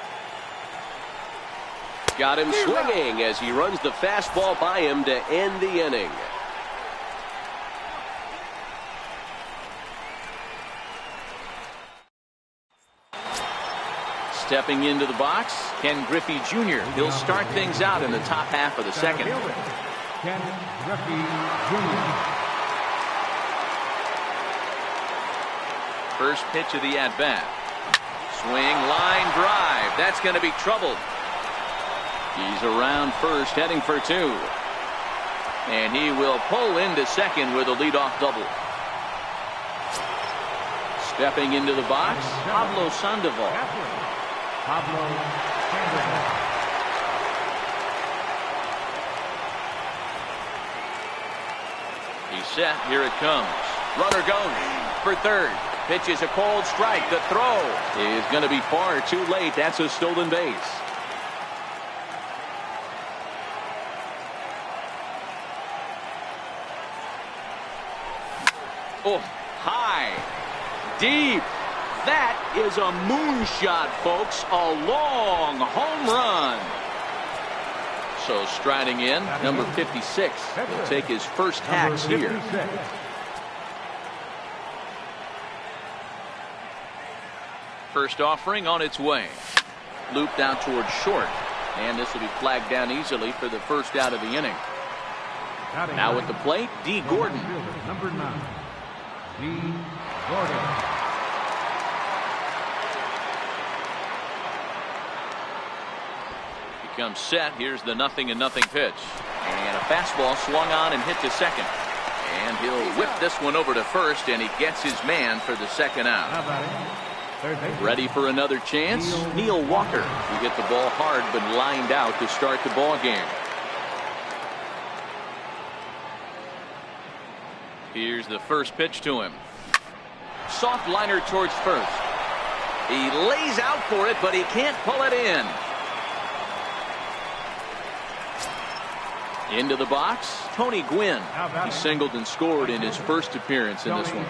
Got him swinging as he runs the fastball by him to end the inning. Stepping into the box, Ken Griffey Jr. He'll start things out in the top half of the second. Ken Griffey Jr. First pitch of the at-bat. Swing, line drive. That's going to be trouble. He's around first, heading for 2. And he will pull into second with a leadoff double. Stepping into the box, Pablo Sandoval. Pablo Sandoval. He's set. Here it comes. Runner goes for third. Pitch is a cold strike. The throw is going to be far too late. That's a stolen base. Oh, high, deep. That is a moonshot, folks. A long home run. So striding in, number 56 will take his first hacks here. First offering on its way. Looped out towards short. And this will be flagged down easily for the first out of the inning. Now at the plate, D. Gordon. Number 9, D. Gordon. Comes set. Here's the 0-0 pitch. And a fastball swung on and hit to second. And he'll whip this one over to first, and he gets his man for the second out. Ready for another chance? Neil Walker. He hit the ball hard but lined out to start the ball game. Here's the first pitch to him. Soft liner towards first. He lays out for it, but he can't pull it in. Into the box, Tony Gwynn. He singled and scored in his first appearance in this one.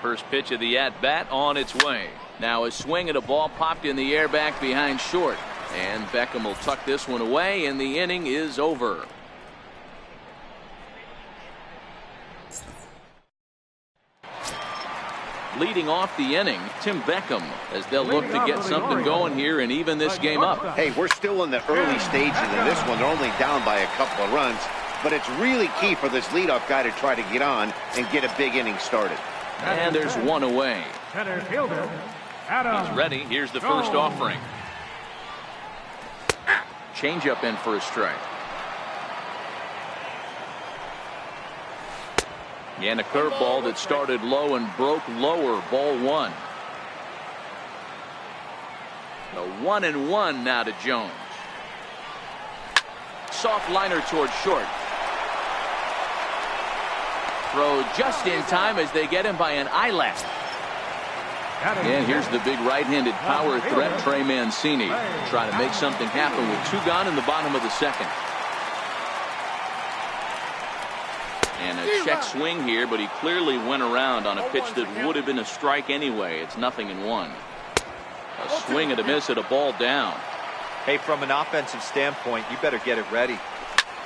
First pitch of the at-bat on its way. Now a swing at a ball popped in the air back behind short. And Beckham will tuck this one away, and the inning is over. Leading off the inning, Tim Beckham, as they'll look to get something going here and even this game up. Hey, we're still in the early stages of this one. They're only down by a couple of runs, but it's really key for this leadoff guy to try to get on and get a big inning started. And there's one away. Center fielder, Adam. He's ready. Here's the first offering. Changeup in for a strike. And a curveball that started low and broke lower. Ball one. The 1-1 now to Jones. Soft liner towards short. Throw just in time as they get him by an eyelash. And here's the big right-handed power threat, Trey Mancini. Trying to make something happen with 2 gone in the bottom of the second. And a check swing here, but he clearly went around on a pitch that would have been a strike anyway. It's 0-1. A swing and a miss at a ball down. Hey, from an offensive standpoint, you better get it ready.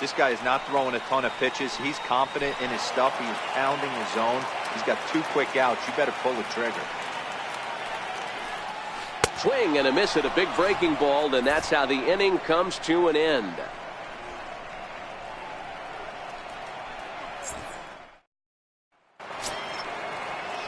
This guy is not throwing a ton of pitches. He's confident in his stuff. He is pounding his zone. He's got 2 quick outs. You better pull the trigger. Swing and a miss at a big breaking ball, and that's how the inning comes to an end.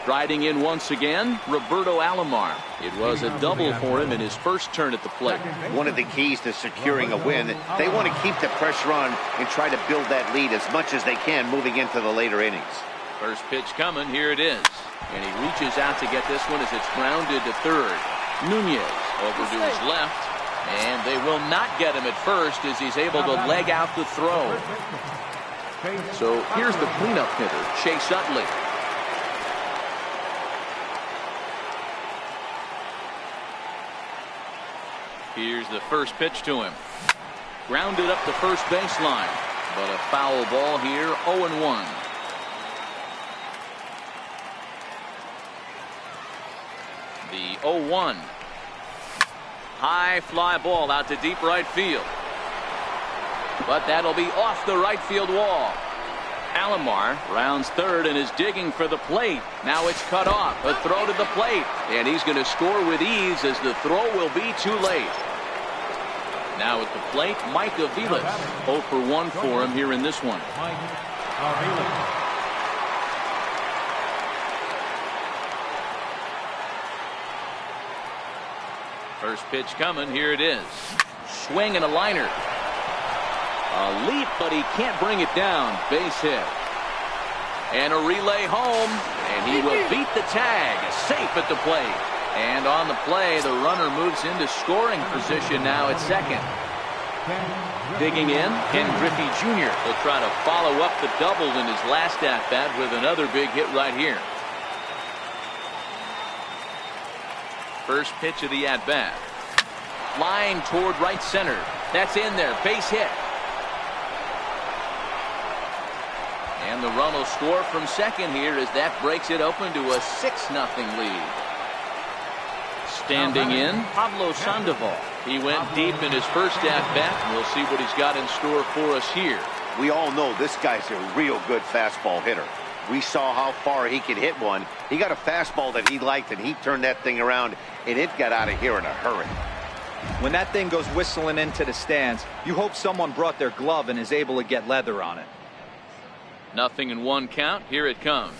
Striding in once again, Roberto Alomar. It was a double for him in his first turn at the plate. One of the keys to securing a win, they want to keep the pressure on and try to build that lead as much as they can moving into the later innings. First pitch coming, here it is. And he reaches out to get this one as it's grounded to third. Nunez over to his left. And they will not get him at first as he's able to leg out the throw. So here's the cleanup hitter, Chase Utley. Here's the first pitch to him. Grounded up the first baseline. But a foul ball here, 0-1. The 0-1. High fly ball out to deep right field. But that'll be off the right field wall. Alomar rounds third and is digging for the plate. Now it's cut off. A throw to the plate. And he's going to score with ease as the throw will be too late. Now at the plate, Mike Aviles. 0 for 1 for him here in this one. Mike Aviles. First pitch coming. Here it is. Swing and a liner. A leap, but he can't bring it down. Base hit. And a relay home. And he will beat the tag. Safe at the plate. And on the play, the runner moves into scoring position now at second. Digging in, Ken Griffey Jr. will try to follow up the double in his last at-bat with another big hit right here. First pitch of the at-bat. Flying toward right center. That's in there. Base hit. And And the run will score from second here as that breaks it open to a 6-0 lead. Standing in, Pablo Sandoval. He went deep in his first at-bat. We'll see what he's got in store for us here. We all know this guy's a real good fastball hitter. We saw how far he could hit one. He got a fastball that he liked, and he turned that thing around, and it got out of here in a hurry. When that thing goes whistling into the stands, you hope someone brought their glove and is able to get leather on it. 0-1 count. Here it comes.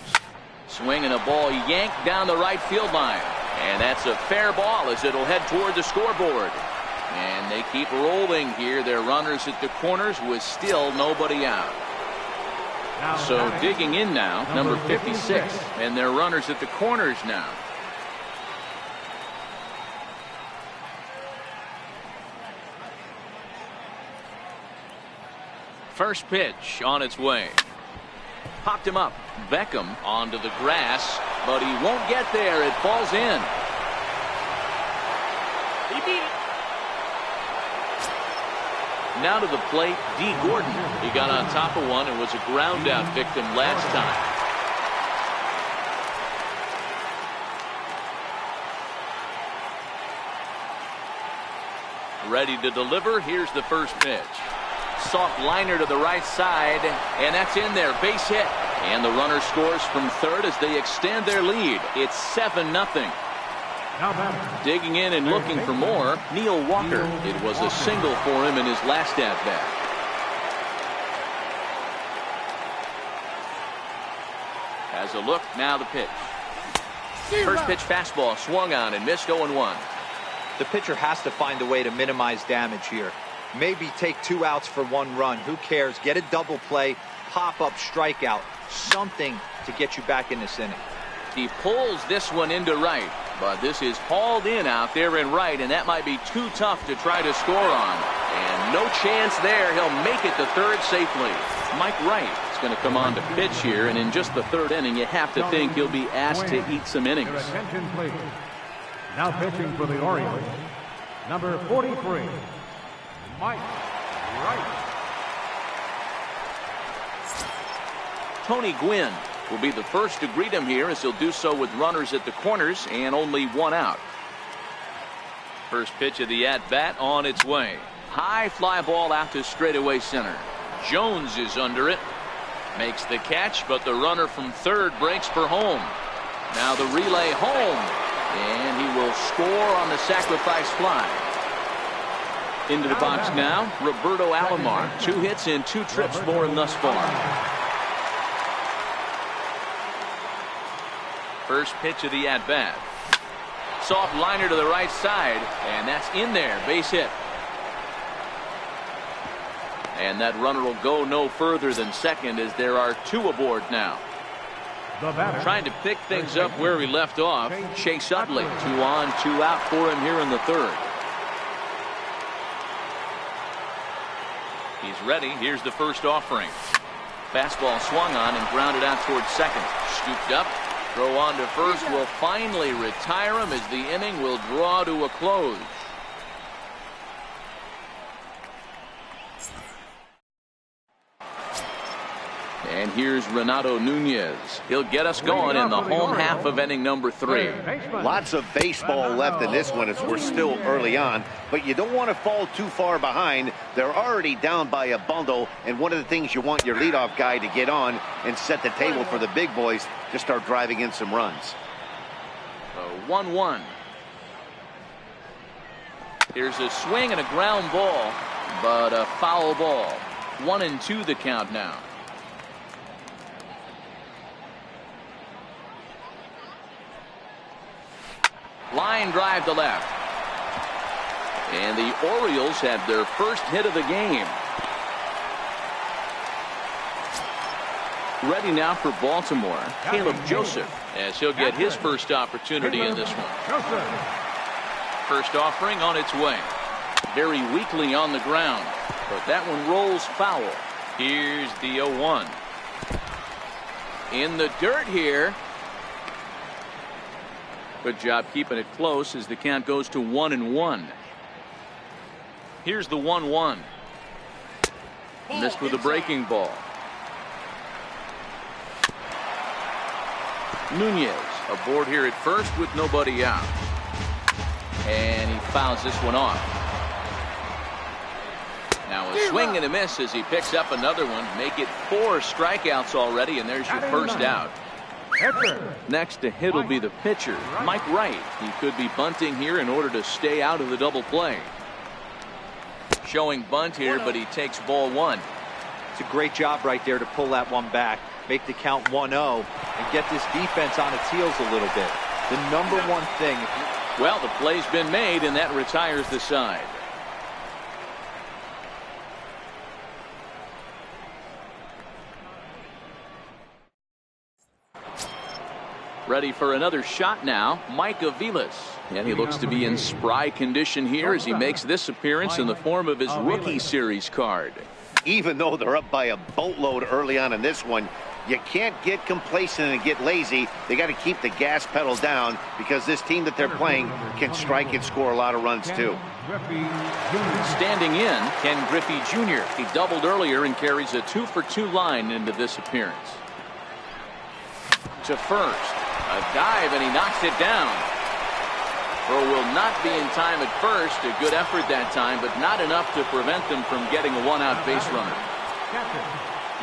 Swinging a ball yanked down the right field line. And that's a fair ball as it'll head toward the scoreboard. And they keep rolling here. Their runners at the corners with still nobody out. So digging in now, number 56. And their runners at the corners now. First pitch on its way. Popped him up. Beckham onto the grass, but he won't get there. It falls in. He beat it. Now to the plate, D. Gordon. He got on top of one and was a ground out victim last time. Ready to deliver. Here's the first pitch. Soft liner to the right side, and that's in there. Base hit. And the runner scores from third as they extend their lead. It's 7-0. Digging in and looking for more, Neil Walker. It was a single for him in his last at-bat. As a look, now the pitch. First pitch fastball swung on and missed 0-1. The pitcher has to find a way to minimize damage here. Maybe take 2 outs for 1 run. Who cares? Get a double play, pop up, strikeout, something to get you back in this inning. He pulls this one into right, but this is hauled in out there in right, and that might be too tough to try to score on. And no chance there. He'll make it to third safely. Mike Wright is going to come on to pitch here, and in just the 3rd inning, you have to think he'll be asked to eat some innings. Attention, please. Now pitching for the Orioles, number 43. Mike Wright. Tony Gwynn will be the first to greet him here as he'll do so with runners at the corners and only 1 out. First pitch of the at-bat on its way. High fly ball out to straightaway center. Jones is under it. Makes the catch, but the runner from third breaks for home. Now the relay home. And he will score on the sacrifice fly. Into the box now, Roberto Alomar. 2 hits and 2 trips for him thus far. First pitch of the at-bat. Soft liner to the right side, and that's in there. Base hit. And that runner will go no further than second as there are 2 aboard now. Trying to pick things up where he left off. Chase Utley. 2 on, 2 out for him here in the 3rd. He's ready. Here's the first offering. Fastball swung on and grounded out towards second. Scooped up. Throw on to first will finally retire him as the inning will draw to a close. And here's Renato Nunez. He'll get us going in the home half of inning number 3. Lots of baseball left in this one as we're still early on, but you don't want to fall too far behind. They're already down by a bundle, and one of the things you want your leadoff guy to get on and set the table for the big boys to start driving in some runs. 1-1. Here's a swing and a ground ball, but a foul ball. 1-2 the count now. Line drive to left. And the Orioles have their first hit of the game. Ready now for Baltimore, Caleb Joseph, as he'll get his first opportunity in this one. First offering on its way. Very weakly on the ground, but that one rolls foul. Here's the 0-1. In the dirt here. Good job keeping it close as the count goes to 1-1. Here's the 1-1. Missed with a breaking ball. Nunez aboard here at first with nobody out. And he fouls this one off. Now a swing and a miss as he picks up another one. Make it 4 strikeouts already, and there's your first out. Next to hit will be the pitcher, Mike Wright. He could be bunting here in order to stay out of the double play. Showing bunt here, but he takes ball 1. It's a great job right there to pull that one back, make the count 1-0, and get this defense on its heels a little bit. The number one thing. Well, the play's been made, and that retires the side. Ready for another shot now, Mike Aviles. And he looks to be in spry condition here as he makes this appearance in the form of his rookie series card. Even though they're up by a boatload early on in this one, you can't get complacent and get lazy. They got to keep the gas pedal down because this team that they're playing can strike and score a lot of runs too. Standing in, Ken Griffey Jr. He doubled earlier and carries a 2-for-2 line into this appearance. To first. A dive, and he knocks it down. Throw will not be in time at first. A good effort that time, but not enough to prevent them from getting a 1-out base runner.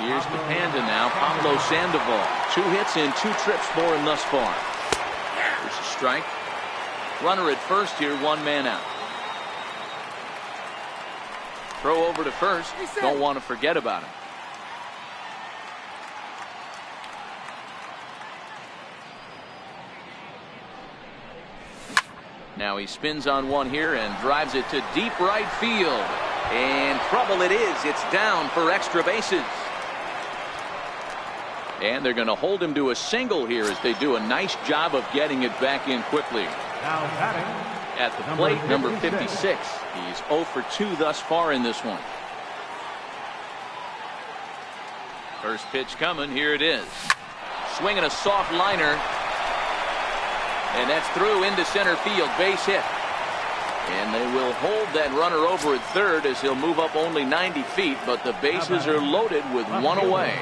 Here's the Panda now, Pablo Sandoval. 2 hits and 2 trips for him thus far. There's a strike. Runner at first here, 1 man out. Throw over to first. Don't want to forget about him. Now he spins on one here and drives it to deep right field. And trouble it is. It's down for extra bases. And they're going to hold him to a single here as they do a nice job of getting it back in quickly. Now batting at the plate, number 56. He's 0 for 2 thus far in this one. First pitch coming. Here it is. Swinging a soft liner. And that's through into center field. Base hit. And they will hold that runner over at third as he'll move up only 90 feet. But the bases are loaded with 1 away.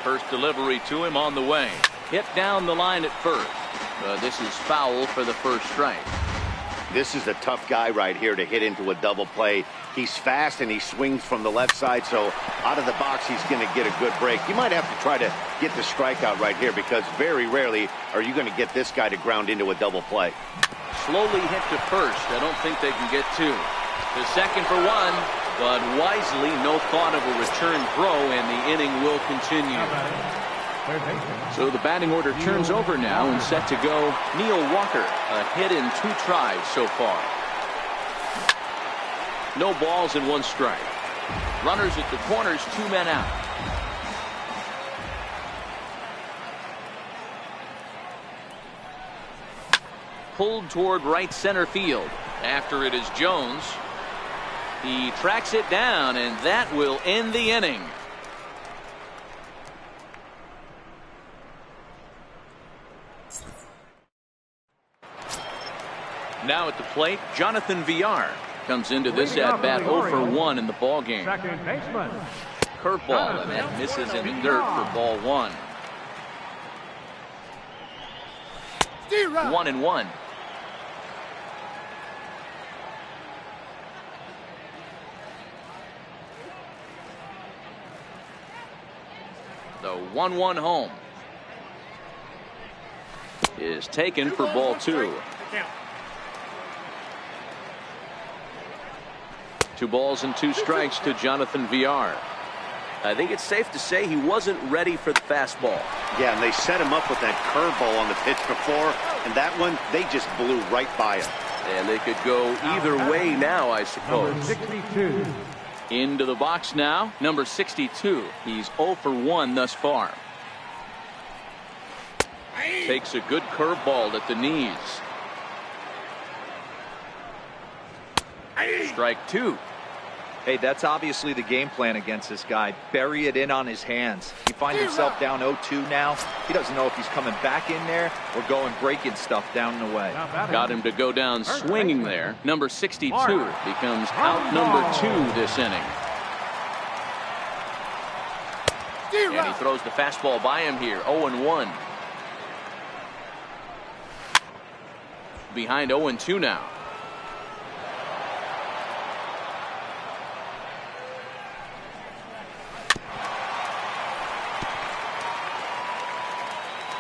First delivery to him on the way. Hit down the line at first. This is foul for the first strike. This is a tough guy right here to hit into a double play. He's fast and he swings from the left side, so out of the box he's going to get a good break. You might have to try to get the strikeout right here because very rarely are you going to get this guy to ground into a double play. Slowly hit to first. I don't think they can get 2. The second for 1, but wisely no thought of a return throw, and the inning will continue. So the batting order turns over now and set to go Neil Walker. A hit in 2 tries so far. No balls and 1 strike. Runners at the corners, 2 men out. Pulled toward right center field. After it is Jones. He tracks it down, and that will end the inning. Now at the plate, Jonathan Villar comes into this at bat 0 for 1 in the ball game. Second baseman. Curveball, and that misses in the dirt for ball 1. 1-1. The 1-1 home is taken for ball 2. 2 balls and 2 strikes to Jonathan Villar. I think it's safe to say he wasn't ready for the fastball. Yeah, and they set him up with that curveball on the pitch before, and that one, they just blew right by him. And they could go either way now, I suppose. Number 62. Into the box now, number 62. He's 0 for 1 thus far. Takes a good curveball at the knees. Strike 2. Hey, that's obviously the game plan against this guy. Bury it in on his hands. He finds himself down 0-2 now. He doesn't know if he's coming back in there or going breaking stuff down and away. Got him to go down swinging there. Number 62 becomes out number 2 this inning. And he throws the fastball by him here. 0-1. Behind 0-2 now.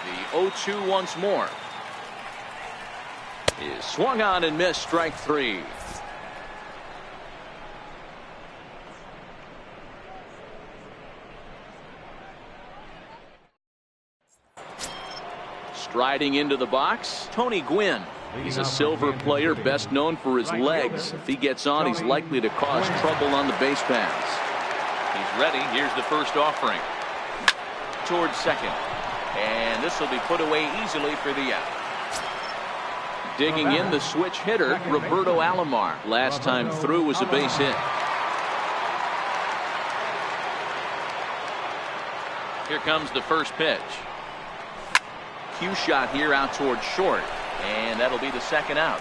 The 0-2 once more. Is swung on and missed. Strike 3. Striding into the box, Tony Gwynn. He's a silver player, best known for his legs. If he gets on, he's likely to cause trouble on the base paths. He's ready. Here's the first offering. Towards second. And this will be put away easily for the out. Digging in, the switch hitter, Roberto Alomar. Last time through was a base hit. Here comes the first pitch. Cue shot here out towards short. And that'll be the second out.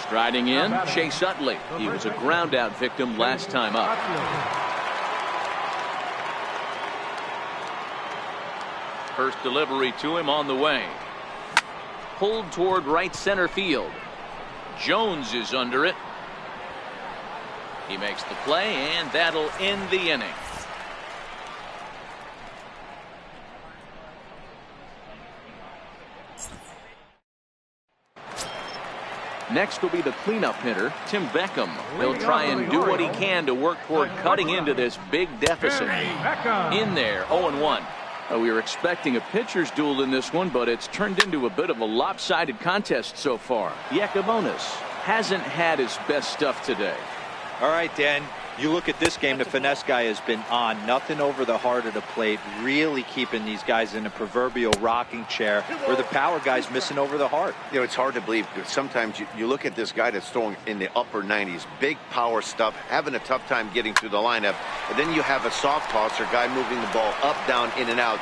Striding in, Chase Utley. He was a ground out victim last time up. First delivery to him on the way. Pulled toward right center field. Jones is under it. He makes the play, and that'll end the inning. Next will be the cleanup hitter, Tim Beckham. He'll try and do what he can to work toward cutting into this big deficit. In there, 0-1. We were expecting a pitcher's duel in this one, but it's turned into a bit of a lopsided contest so far. Yakibonis hasn't had his best stuff today. All right, Dan, you look at this game, the finesse guy has been on. Nothing over the heart of the plate, really keeping these guys in a proverbial rocking chair, where the power guy's missing over the heart. You know, it's hard to believe. Sometimes you look at this guy that's throwing in the upper 90s, big power stuff, having a tough time getting through the lineup, and then you have a soft tosser guy moving the ball up, down, in and out.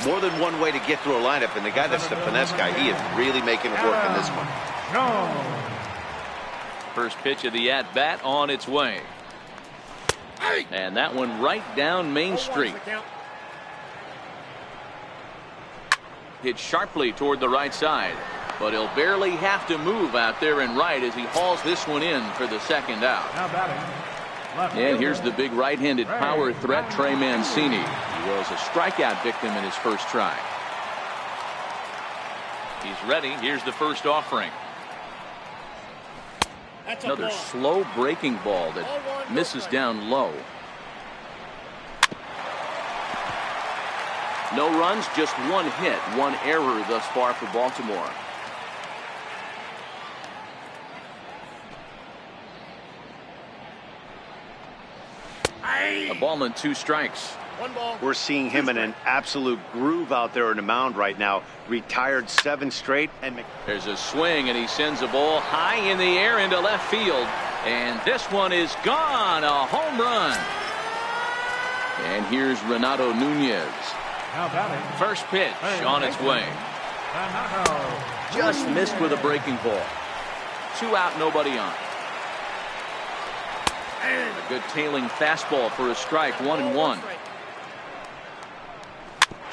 More than one way to get through a lineup, and the guy that's the finesse guy, he is really making it work in this one. First pitch of the at-bat on its way. And that one right down Main Street. Hit sharply toward the right side, but he'll barely have to move out there and right as he hauls this one in for the second out. And here's the big right-handed power threat, Trey Mancini. He was a strikeout victim in his first try. He's ready. Here's the first offering. Another slow breaking ball that misses down low. No runs, just one hit, one error thus far for Baltimore. A ball and 2 strikes. We're seeing him in an absolute groove out there on the mound right now. Retired 7 straight. And there's a swing, and he sends a ball high in the air into left field. And this one is gone. A home run. And here's Renato Nunez. First pitch on its way. Just missed with a breaking ball. 2 out, nobody on. A good tailing fastball for a strike. 1-1.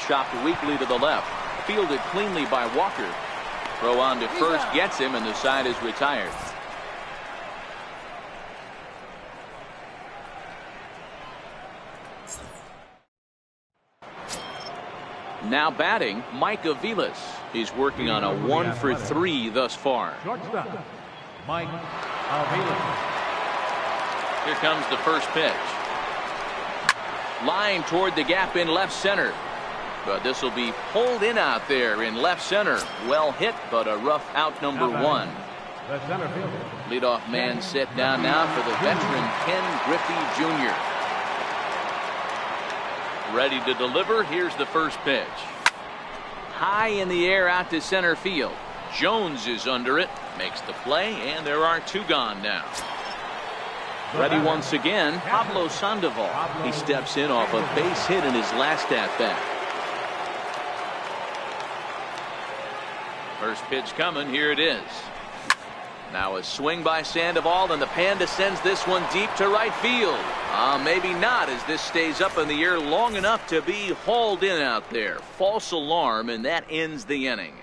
Chopped weakly to the left. Fielded cleanly by Walker. Throw on to first gets him, and the side is retired. Now batting, Mike Aviles. He's working on a 1-for-3 thus far. Shortstop, Mike Aviles. Here comes the first pitch. Line toward the gap in left center. But this will be pulled in out there in left center. Well hit, but a rough out, number 1. The center fielder. Leadoff man set down now for the veteran Ken Griffey Jr. Ready to deliver. Here's the first pitch. High in the air out to center field. Jones is under it. Makes the play, and there are 2 gone now. Ready once again, Pablo Sandoval. He steps in off a base hit in his last at-bat. First pitch coming. Here it is. Now a swing by Sandoval, and the Panda sends this one deep to right field. Maybe not, as this stays up in the air long enough to be hauled in out there. False alarm, and that ends the inning.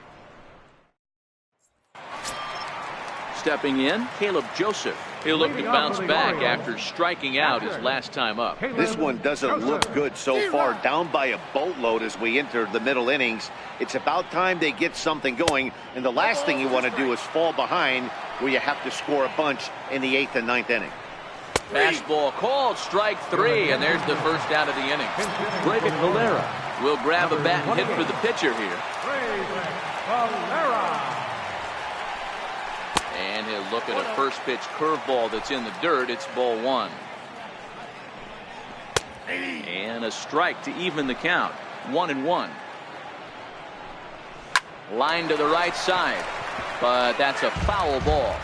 Stepping in, Caleb Joseph. He'll look to bounce back after striking out his last time up. This one doesn't look good so far, down by a boatload as we enter the middle innings. It's about time they get something going, and the last thing you want to do is fall behind where you have to score a bunch in the 8th and 9th inning. Fastball called, strike 3, and there's the first out of the inning. Greg Valera will grab a bat and hit for the pitcher here. And he'll look at a first pitch curveball that's in the dirt. It's ball 1. And a strike to even the count. 1-1. Line to the right side, but that's a foul ball.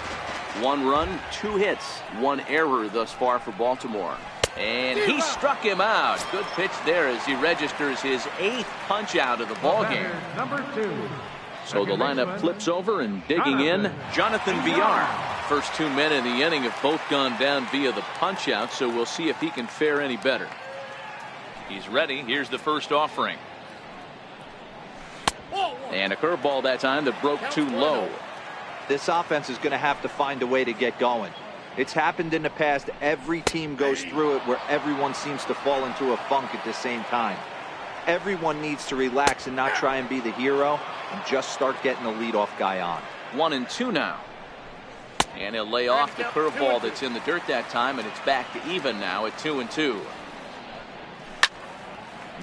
1 run, 2 hits, 1 error thus far for Baltimore. And he struck him out. Good pitch there as he registers his 8th punch out of the ball game. Number 2. So the lineup flips over, and digging in, Jonathan Villar. First 2 men in the inning have both gone down via the punch out, so we'll see if he can fare any better. He's ready. Here's the first offering. And a curveball that time that broke too low. This offense is going to have to find a way to get going. It's happened in the past. Every team goes through it where everyone seems to fall into a funk at the same time. Everyone needs to relax and not try and be the hero and just start getting the leadoff guy on. 1-2 now. And he'll lay off the curveball that's in the dirt that time, and it's back to even now at 2-2.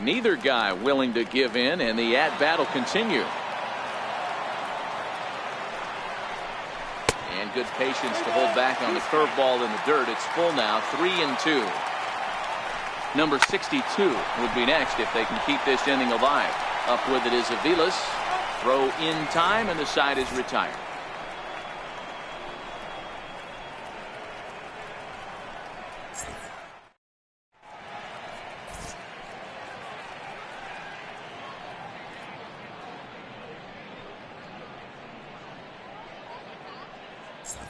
Neither guy willing to give in, and the at-bat will continue. And good patience to hold back on the curveball in the dirt. It's full now, 3-2. Number 62 would be next if they can keep this inning alive. Up with it is Aviles. Throw in time, and the side is retired.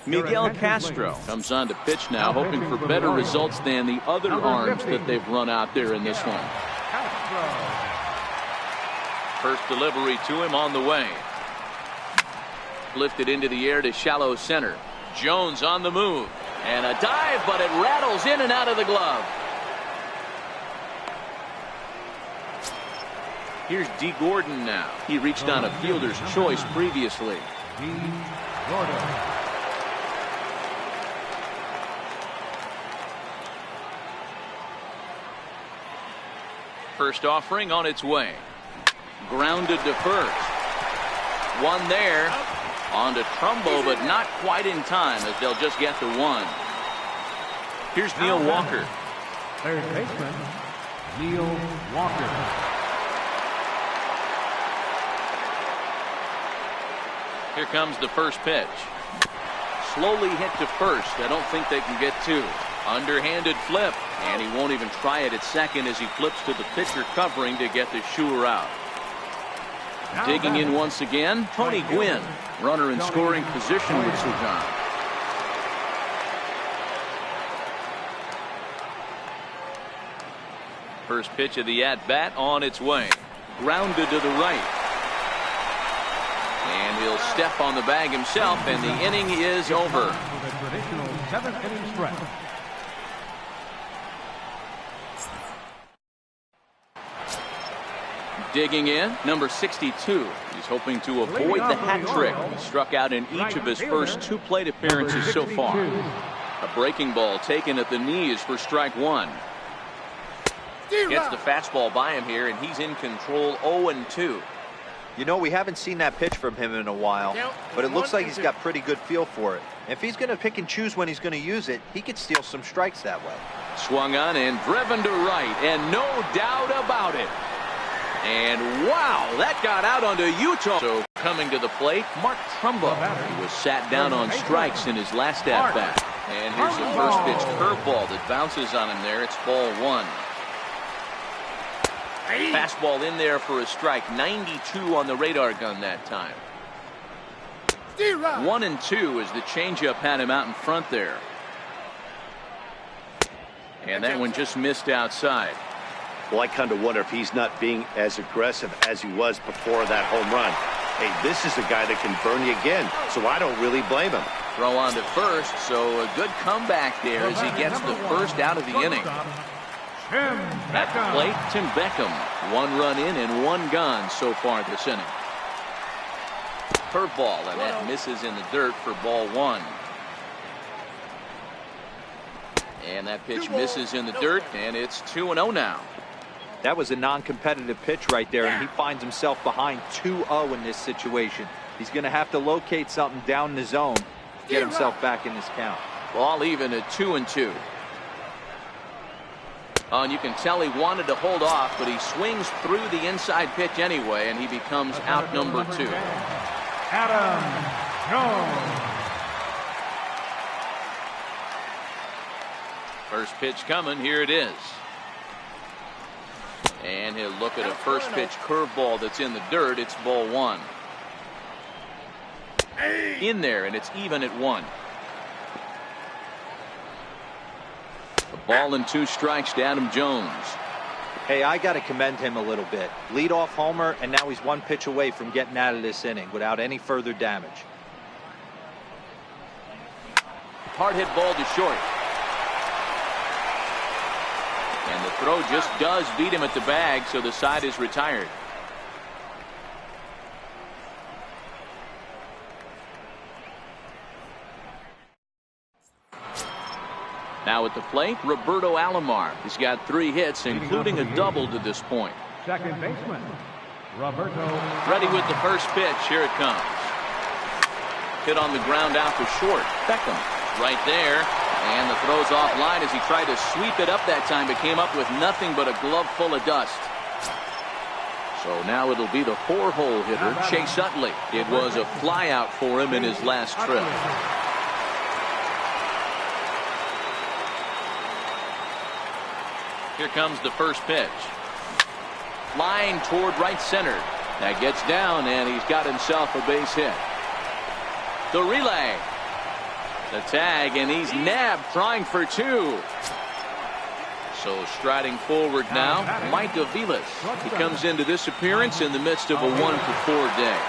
Miguel Castro comes on to pitch now, hoping for better results than the other arms that they've run out there in this one. First delivery to him on the way. Lifted into the air to shallow center. Jones on the move. And a dive, but it rattles in and out of the glove. Here's D. Gordon now. He reached on a fielder's choice previously. D. Gordon. First offering on its way. Grounded to first. One there. On to Trumbo, but not quite in time as they'll just get the 1. Here's Neil Walker. Third baseman, Neil Walker. Here comes the first pitch. Slowly hit to first. I don't think they can get 2. Underhanded flip, and he won't even try it at second as he flips to the pitcher covering to get the shooter out. Digging in once again, Tony Gwynn. Runner in scoring position with Sujan. First pitch of the at-bat on its way. Grounded to the right. And he'll step on the bag himself, and the inning is over. With a traditional 7th inning stretch. Digging in, number 62. He's hoping to avoid the hat trick. He struck out in each of his first 2 plate appearances so far. A breaking ball taken at the knees for strike 1. Gets the fastball by him here, and he's in control. 0-2. You know, we haven't seen that pitch from him in a while, but it looks like he's got pretty good feel for it. If he's going to pick and choose when he's going to use it, he could steal some strikes that way. Swung on and driven to right, and no doubt about it. And wow, that got out onto Utah. So coming to the plate, Mark Trumbo. He was sat down on strikes in his last at-bat. And here's the first pitch curveball that bounces on him there. It's ball 1. Fastball in there for a strike. 92 on the radar gun that time. 1-2 as the changeup had him out in front there. And that one just missed outside. Well, I kind of wonder if he's not being as aggressive as he was before that home run. Hey, this is a guy that can burn you again, so I don't really blame him. Throw on to first, so a good comeback there as he gets the first out of the inning. At the plate, Tim Beckham. 1 run in and 1 gone so far this inning. Curveball, and that misses in the dirt for ball 1. And that pitch misses in the dirt, and it's 2-0 now. That was a non-competitive pitch right there, and he finds himself behind 2-0 in this situation. He's going to have to locate something down the zone to get himself back in this count. Ball even at 2-2. Oh, and you can tell he wanted to hold off, but he swings through the inside pitch anyway, and he becomes out number 2. Adam Jones. First pitch coming. Here it is. And he'll look at a first pitch curveball that's in the dirt. It's ball 1. In there, and it's even at 1. A ball and 2 strikes to Adam Jones. Hey, I got to commend him a little bit. Leadoff homer, and now he's 1 pitch away from getting out of this inning without any further damage. Hard hit ball to short. And the throw just does beat him at the bag, so the side is retired. Now at the plate, Roberto Alomar. He's got 3 hits, including a double to this point. Second baseman, Roberto. Ready with the first pitch. Here it comes. Hit on the ground out to short. Beckham right there. And the throw's offline as he tried to sweep it up that time, but came up with nothing but a glove full of dust. So now it'll be the 4-hole hitter, Chase Utley. It was a flyout for him in his last trip. Here comes the first pitch. Flying toward right center. That gets down, and he's got himself a base hit. The relay. The tag, and he's nabbed, trying for 2. So striding forward now, Mike Aviles. He comes into this appearance in the midst of a 1-for-4 day.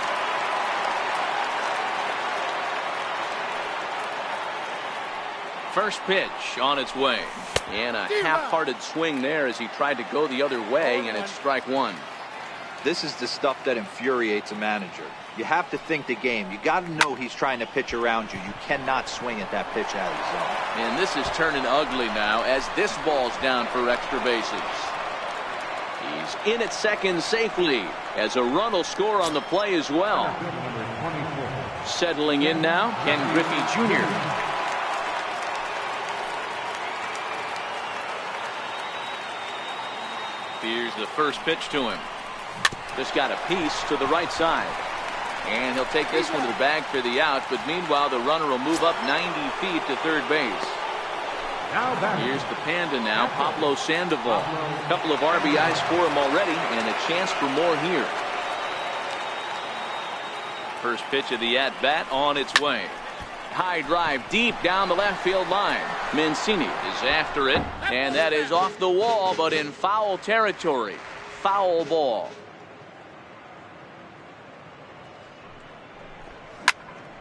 First pitch on its way. And a half-hearted swing there as he tried to go the other way, and it's strike 1. This is the stuff that infuriates a manager. You have to think the game. You got to know he's trying to pitch around you. You cannot swing at that pitch out of the zone. And this is turning ugly now as this ball's down for extra bases. He's in at second safely as a run will score on the play as well. Settling in now, Ken Griffey Jr. Here's the first pitch to him. Just got a piece to the right side. And he'll take this one to the bag for the out, but meanwhile the runner will move up 90 feet to third base. Here's the Panda now, Pablo Sandoval. A couple of RBIs for him already, and a chance for more here. First pitch of the at-bat on its way. High drive deep down the left field line. Mancini is after it, and that is off the wall, but in foul territory. Foul ball.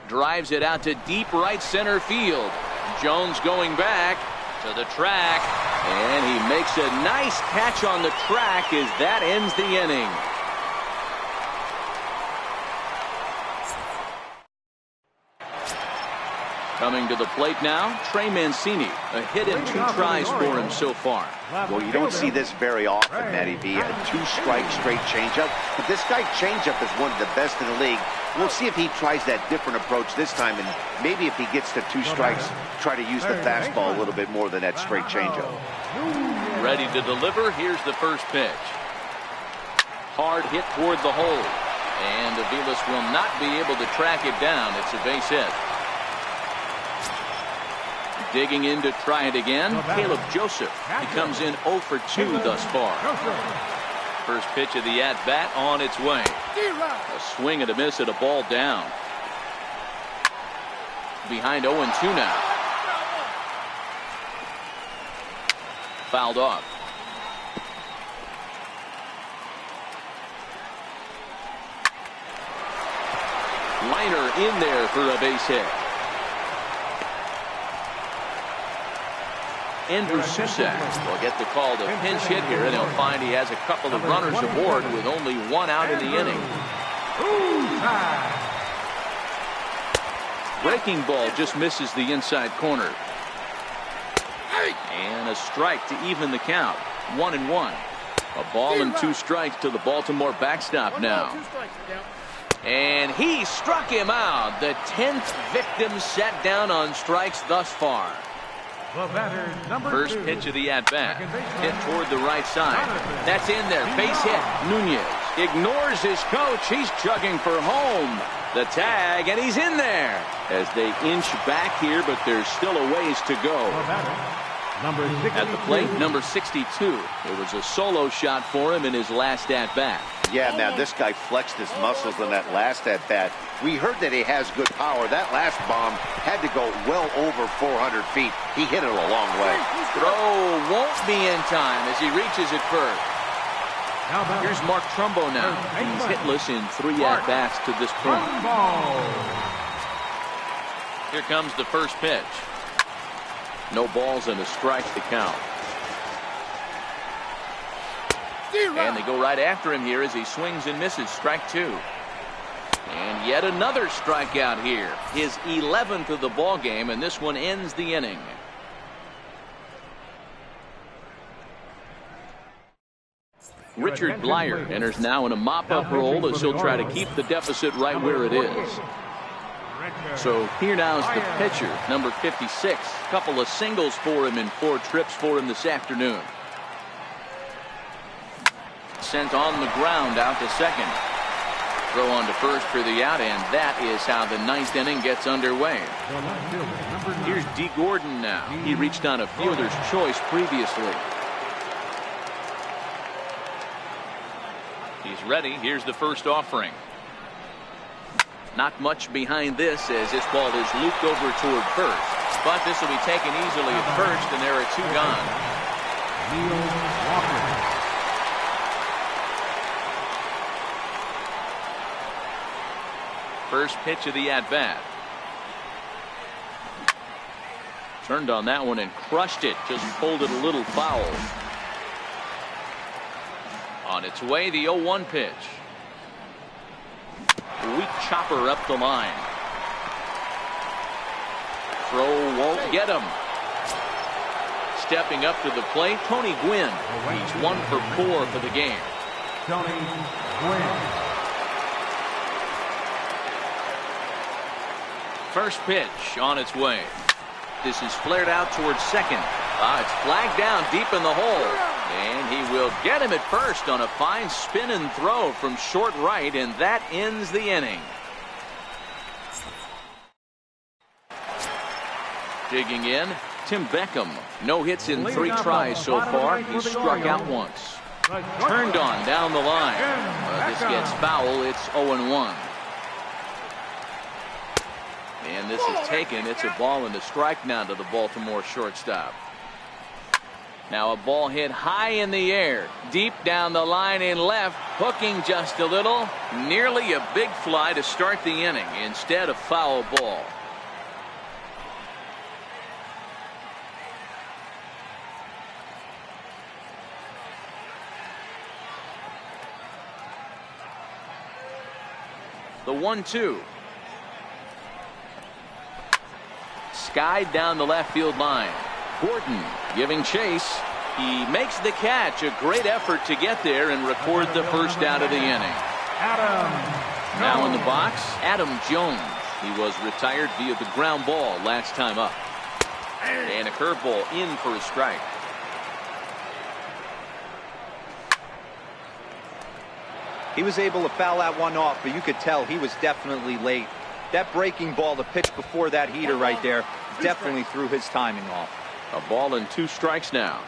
Drives it out to deep right center field. Jones going back to the track, and he makes a nice catch on the track as that ends the inning. Coming to the plate now, Trey Mancini. A hit and 2 tries for him so far. Well, you don't see this very often, Matty V. A 2-strike straight changeup. But this guy changeup is one of the best in the league. We'll see if he tries that different approach this time, and maybe if he gets to 2 strikes, try to use the fastball a little bit more than that straight changeup. Ready to deliver. Here's the first pitch. Hard hit toward the hole. And Aviles will not be able to track it down. It's a base hit. Digging in to try it again, Caleb Joseph. He comes in 0 for 2 thus far. First pitch of the at-bat on its way. A swing and a miss at a ball down. behind 0-2 now. Fouled off. Liner in there for a base hit. Andrew Susac will get the call to pinch hit here, and he'll find he has a couple of runners aboard with only one out in the inning. Breaking ball just misses the inside corner. And a strike to even the count. 1-1. A ball and 2 strikes to the Baltimore backstop now. And he struck him out. The 10th victim set down on strikes thus far. First pitch of the at-bat. Hit toward the right side. That's in there. Base hit. Nunez ignores his coach. He's chugging for home. The tag, and he's in there as they inch back here, but there's still a ways to go. At the plate, number 62. It was a solo shot for him in his last at-bat. Yeah, now this guy flexed his muscles in that last at-bat. We heard that he has good power. That last bomb had to go well over 400 feet. He hit it a long way. Throw won't be in time as he reaches it first. Here's Mark Trumbo now. He's hitless in 3 at-bats to this point. Here comes the first pitch. No balls and a strike to count. And they go right after him here as he swings and misses. Strike 2. And yet another strikeout here. His 11th of the ball game, and this one ends the inning. Richard Bleier enters now in a mop-up role as he'll try to keep the deficit right where it is. So here now is the pitcher, number 56. Couple of singles for him in 4 trips for him this afternoon. Sent on the ground out to second. Throw on to first for the out, and that is how the 9th inning gets underway. Here's D. Gordon now. He reached on a fielder's choice previously. He's ready. Here's the first offering. Not much behind this as this ball is looped over toward first. But this will be taken easily at first, and there are 2 gone. First pitch of the at-bat. Turned on that one and crushed it. Just pulled it a little foul. On its way, the 0-1 pitch. Weak chopper up the line. Throw won't get him. Stepping up to the plate, Tony Gwynn. He's 1 for 4 for the game. Tony Gwynn. First pitch on its way. This is flared out towards second. It's flagged down deep in the hole. And he will get him at first on a fine spin and throw from short right, and that ends the inning. Digging in, Tim Beckham. No hits in 3 tries so far. He struck out once. Turned on down the line. This gets foul. It's 0-1. And this is taken. It's a ball and a strike now to the Baltimore shortstop. Now a ball hit high in the air, deep down the line in left, hooking just a little. Nearly a big fly to start the inning. Instead, a foul ball. The 1-2. Skied down the left field line. Gordon giving chase. He makes the catch. A great effort to get there and record the first out of the inning. Now in the box, Adam Jones. He was retired via the ground ball last time up. And a curveball in for a strike. He was able to foul that one off, but you could tell he was definitely late. That breaking ball, the pitch before that heater right there, definitely threw his timing off. A ball and 2 strikes now.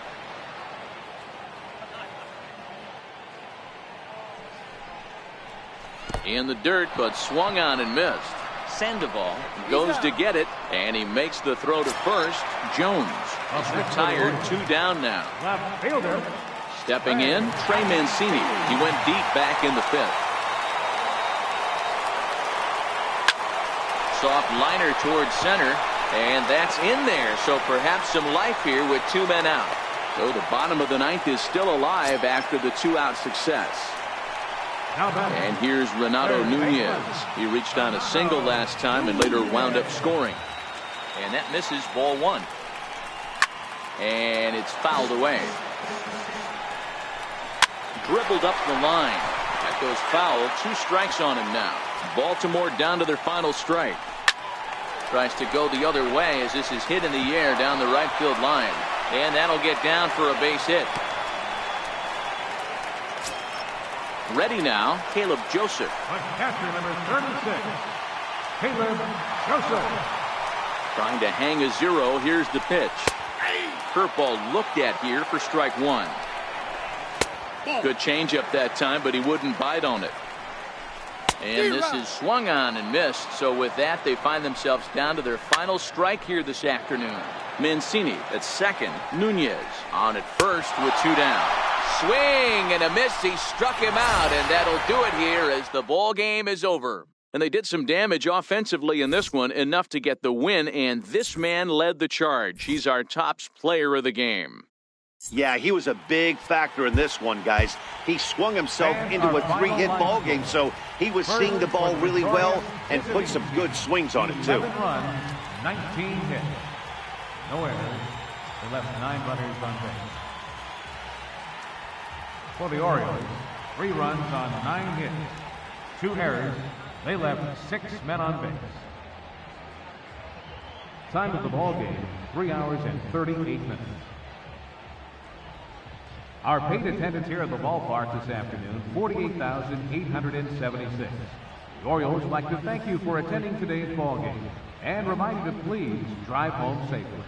In the dirt, but swung on and missed. Sandoval goes to get it, and he makes the throw to first. Jones is retired. 2 down now. Left fielder. Stepping in, Trey Mancini. He went deep back in the 5th. Soft liner towards center, and that's in there. So perhaps some life here with 2 men out. So the bottom of the 9th is still alive after the 2-out success. And here's Renato Nunez. He reached on a single last time and later wound up scoring. And that misses, ball 1. And it's fouled away. Dribbled up the line. That goes foul. 2 strikes on him now. Baltimore down to their final strike. Tries to go the other way as this is hit in the air down the right field line. And that'll get down for a base hit. Ready now, Caleb Joseph. Catcher number 36, Caleb Joseph. Trying to hang a 0. Here's the pitch. Curveball looked at here for strike 1. Good changeup that time, but he wouldn't bite on it. And this is swung on and missed. So with that, they find themselves down to their final strike here this afternoon. Mancini at second. Nunez on at first with 2 down. Swing and a miss. He struck him out, and that'll do it here as the ball game is over. And they did some damage offensively in this one, enough to get the win, and this man led the charge. He's our top player of the game. Yeah, he was a big factor in this one, guys. He swung himself into a 3-hit ball game, so he was seeing the ball really well and put some good swings on it, too. 11 runs, 19 hits. No errors. They left 9 runners on base. For the Orioles, 3 runs on 9 hits. 2 errors. They left 6 men on base. Time of the ball game, 3 hours and 38 minutes. Our paid attendance here at the ballpark this afternoon, 48,876. The Orioles would like to thank you for attending today's ball game and remind you to please drive home safely.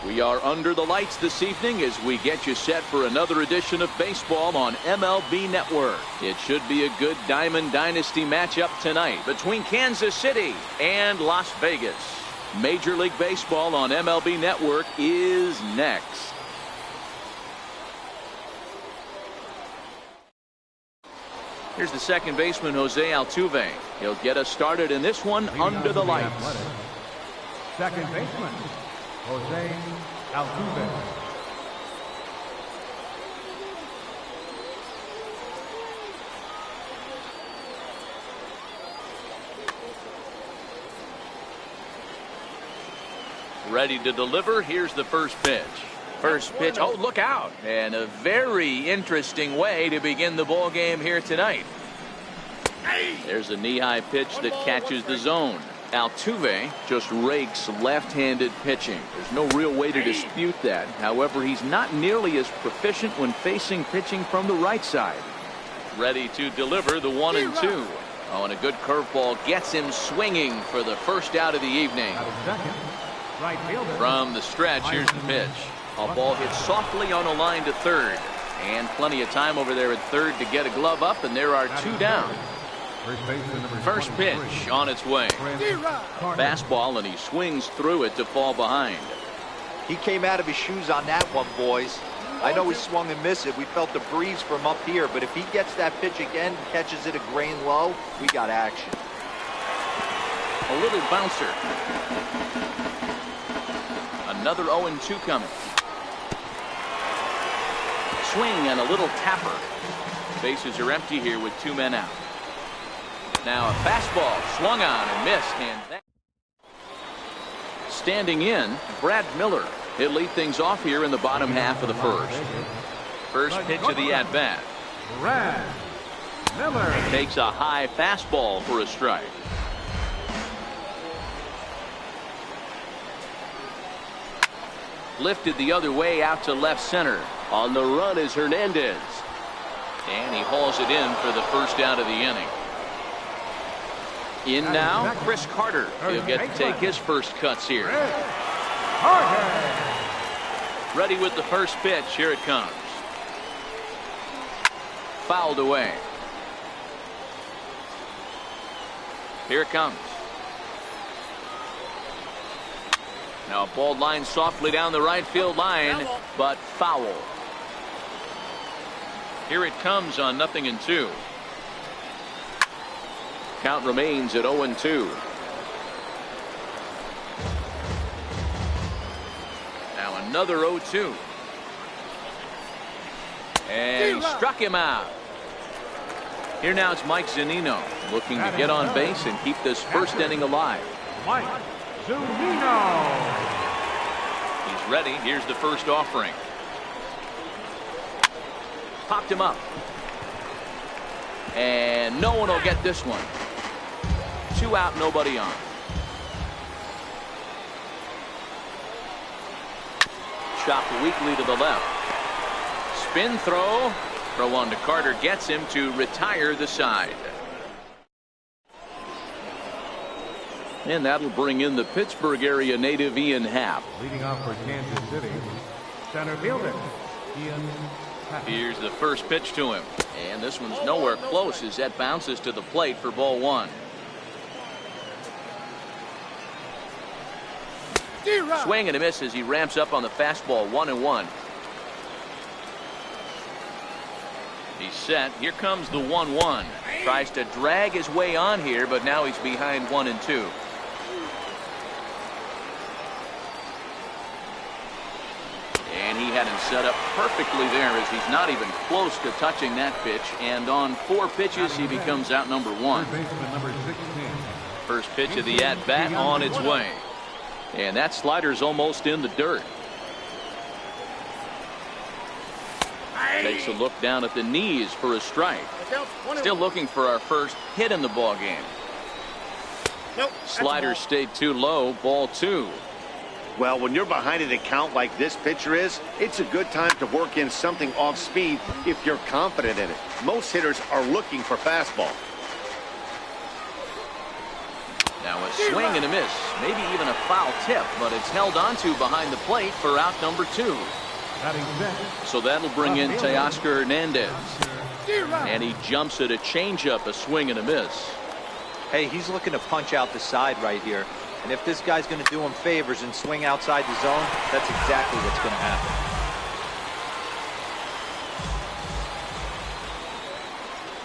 We are under the lights this evening as we get you set for another edition of baseball on MLB Network. It should be a good Diamond Dynasty matchup tonight between Kansas City and Las Vegas. Major League Baseball on MLB Network is next. Here's the second baseman, Jose Altuve. He'll get us started in this one under the lights. Second baseman, Jose Altuve. Ready to deliver. Here's the first pitch. First pitch. Oh, look out. And a very interesting way to begin the ball game here tonight. There's a knee-high pitch that catches the zone. Altuve just rakes left-handed pitching. There's no real way to dispute that. However, he's not nearly as proficient when facing pitching from the right side. Ready to deliver the 1-2. Oh, and a good curveball gets him swinging for the first out of the evening. From the stretch, here's the pitch. A ball hit softly on a line to third. And plenty of time over there at third to get a glove up, and there are two down. First pitch on its way. Fastball, and he swings through it to fall behind. He came out of his shoes on that one, boys. I know he swung and missed it. We felt the breeze from up here, but if he gets that pitch again, catches it a grain low, we got action. A little bouncer. Another 0-2 coming. Swing and a little tapper. Bases are empty here with two men out. Now a fastball swung on and missed. And that... Standing in, Brad Miller. He'll lead things off here in the bottom half of the first. First pitch of the at-bat. Brad Miller takes a high fastball for a strike. Lifted the other way out to left center. On the run is Hernandez. And he hauls it in for the first out of the inning. In now, Chris Carter. He'll get to take his first cuts here. Ready with the first pitch. Here it comes. Fouled away. Here it comes. Now a ball line softly down the right field line, but foul. Here it comes on 0-2. Count remains at 0-2. Now another 0-2. And he struck him out. Here now it's Mike Zunino looking to get on base and keep this first inning alive. Mike Zunino. He's ready. Here's the first offering. Popped him up. And no one will get this one. 2 out, nobody on. Chopped weakly to the left. Spin throw. Throw on to Carter gets him to retire the side. And that'll bring in the Pittsburgh area native Ian Happ. Leading off for Kansas City, center fielder Ian Happ. Here's the first pitch to him. And this one's nowhere close as that bounces to the plate for ball one. Swing and a miss as he ramps up on the fastball. 1-1. He's set. Here comes the 1-1. Tries to drag his way on here, but now he's behind 1-2. And he had him set up perfectly there as he's not even close to touching that pitch. And on 4 pitches, he becomes out number 1. First pitch of the at-bat on its way. And that slider's almost in the dirt. Takes a look down at the knees for a strike. Still looking for our first hit in the ball game. Slider stayed too low. Ball 2. Well, when you're behind an account like this pitcher is, it's a good time to work in something off speed if you're confident in it. Most hitters are looking for fastball. Now A swing and a miss. Maybe even a foul tip, but it's held onto behind the plate for out number 2. So that'll bring in Teoscar Hernandez. And he jumps at a changeup, a swing and a miss. Hey, he's looking to punch out the side right here. And if this guy's going to do him favors and swing outside the zone, that's exactly what's going to happen.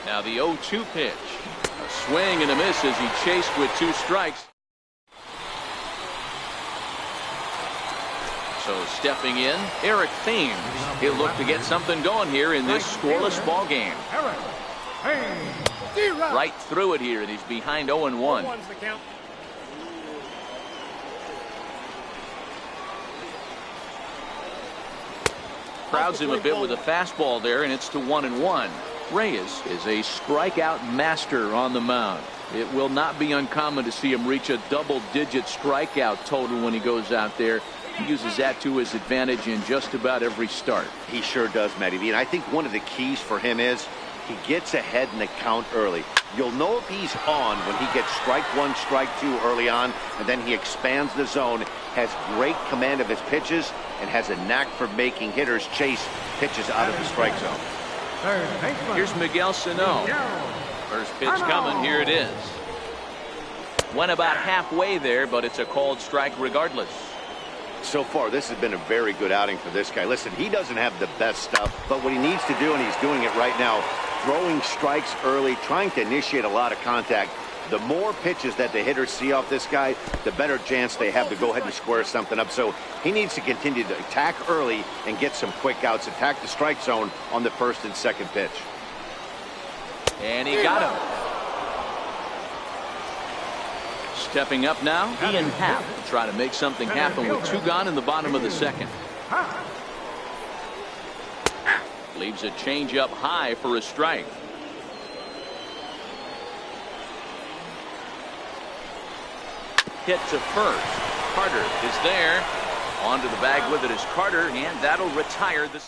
Now the 0-2 pitch. A swing and a miss as he chased with 2 strikes. So stepping in, Eric Thames. He'll look to get something going here in this scoreless ball game. Right through it here, and he's behind 0-1. Crowds him a bit with a fastball there, and it's to 1-1. Reyes is a strikeout master on the mound. It will not be uncommon to see him reach a double-digit strikeout total when he goes out there. He uses that to his advantage in just about every start. He sure does, Matty V. And I think one of the keys for him is he gets ahead in the count early. You'll know if he's on when he gets strike 1, strike 2 early on, and then he expands the zone, has great command of his pitches, and has a knack for making hitters chase pitches out of the strike zone. Here's Miguel Sano. First pitch coming. Here it is. Went about halfway there, but it's a called strike regardless. So far, this has been a very good outing for this guy. Listen, he doesn't have the best stuff, but what he needs to do, and he's doing it right now, throwing strikes early, trying to initiate a lot of contact. The more pitches that the hitters see off this guy, the better chance they have to go ahead and square something up. So he needs to continue to attack early and get some quick outs, attack the strike zone on the first and second pitch. And he got him. Stepping up now, Ian Happ will try to make something happen with 2 gone in the bottom of the second. Leaves a changeup high for a strike. Hit to first. Carter is there. Onto the bag with it is Carter, and that'll retire the.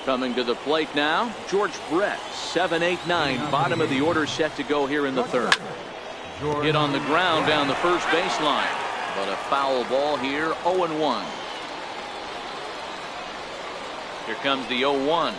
Coming to the plate now, George Brett, 7-8-9, bottom of the order set to go here in the third. Hit on the ground down the first baseline, but a foul ball here, 0-1. Here comes the 0-1.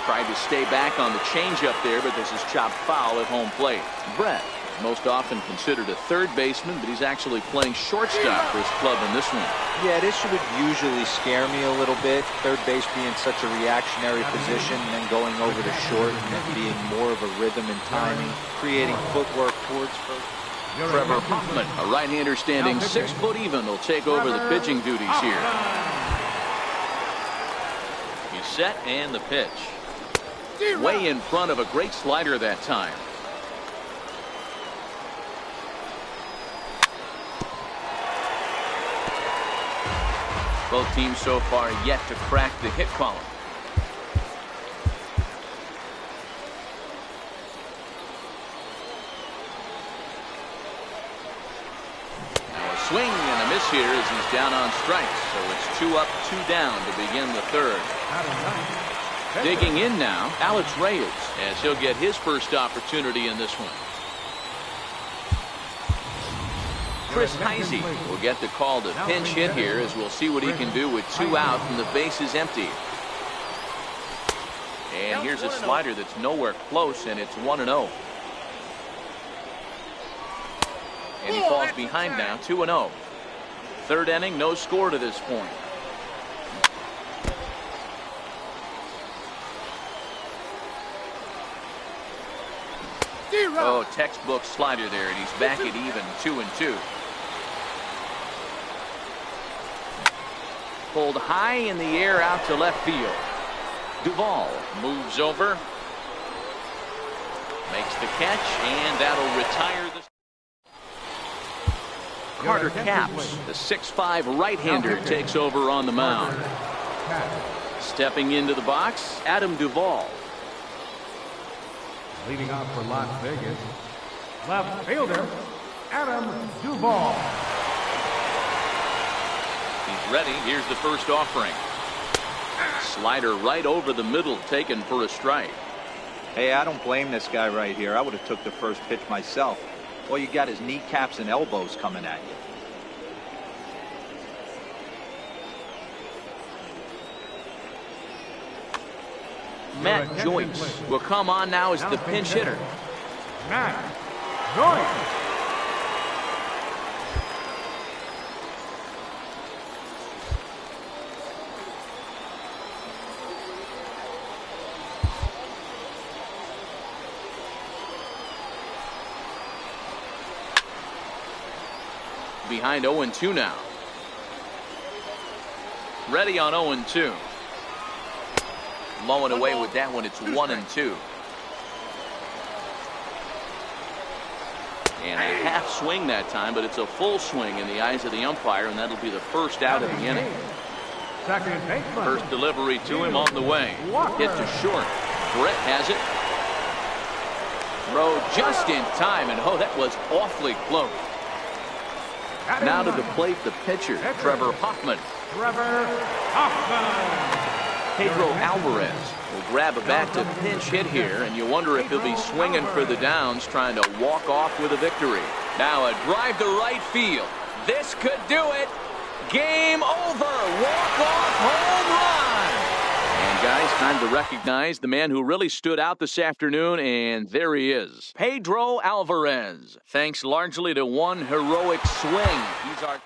Tried to stay back on the changeup there, but this is chopped foul at home plate. Brett, most often considered a third baseman, but he's actually playing shortstop for his club in this one. Yeah, this would usually scare me a little bit. Third base being such a reactionary position, and then going over to short and it being more of a rhythm and timing, creating footwork towards first. Trevor Hoffman, a right-hander standing 6 foot even, will take over the pitching duties here. He's set and the pitch. Way in front of a great slider that time. Both teams so far yet to crack the hit column. Now a swing and a miss here as he's down on strikes. So it's 2 up, 2 down to begin the third. Digging in now, Alex Reyes, as he'll get his first opportunity in this one. Chris Heisey will get the call to pinch hit here, as we'll see what he can do with 2 out and the base is empty. And here's a slider that's nowhere close, and it's 1-0. And he falls behind now, 2-0. Third inning, no score to this point. Oh, textbook slider there, and he's back at even, 2-2. Pulled high in the air out to left field. Duvall moves over, makes the catch, and that'll retire the. Carter Capps, the 6'5" right-hander, takes over on the mound. Stepping into the box, Adam Duvall. Leading off for Las Vegas, left fielder, Adam Duvall. He's ready. Here's the first offering. Slider right over the middle, taken for a strike. Hey, I don't blame this guy right here. I would have took the first pitch myself. All you got is kneecaps and elbows coming at you. Matt Joyce will come on now as the pinch hitter. Matt Joyce. Behind 0-2 now. Ready on 0-2. Low and away with that one. It's 1-2. And a half swing that time, but it's a full swing in the eyes of the umpire, and that'll be the first out of the inning. Second baseman. First delivery to him on the way. Hit to short. Brett has it. Throw just in time, and oh, that was awfully close. Now to the plate, the pitcher, Trevor Hoffman. Trevor Hoffman. Pedro Alvarez will grab a bat to pinch hit here, and you wonder if he'll be swinging for the downs, trying to walk off with a victory. Now a drive to right field. This could do it. Game over. Walk-off home run. And guys, time to recognize the man who really stood out this afternoon, and there he is. Pedro Alvarez. Thanks largely to one heroic swing. He's our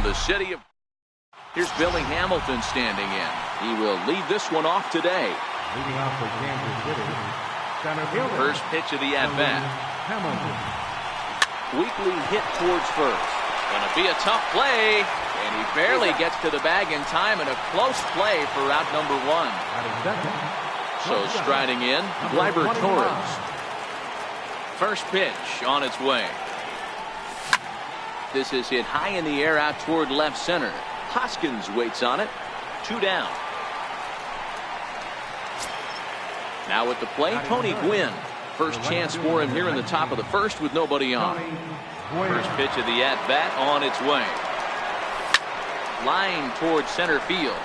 from the city of... Here's Billy Hamilton standing in. He will lead this one off today. Leading off for Kansas City, center fielder. First pitch of the at-bat. Hamilton. Weekly hit towards first. Gonna be a tough play, and he barely gets to the bag in time, and a close play for out number one. So striding in, Gleyber Torres. First pitch on its way. This is hit high in the air out toward left center. Hoskins waits on it. 2 down. Now at the plate, Tony Gwynn. First chance for him here in the top of the first with nobody on. First pitch of the at-bat on its way. Line towards center field.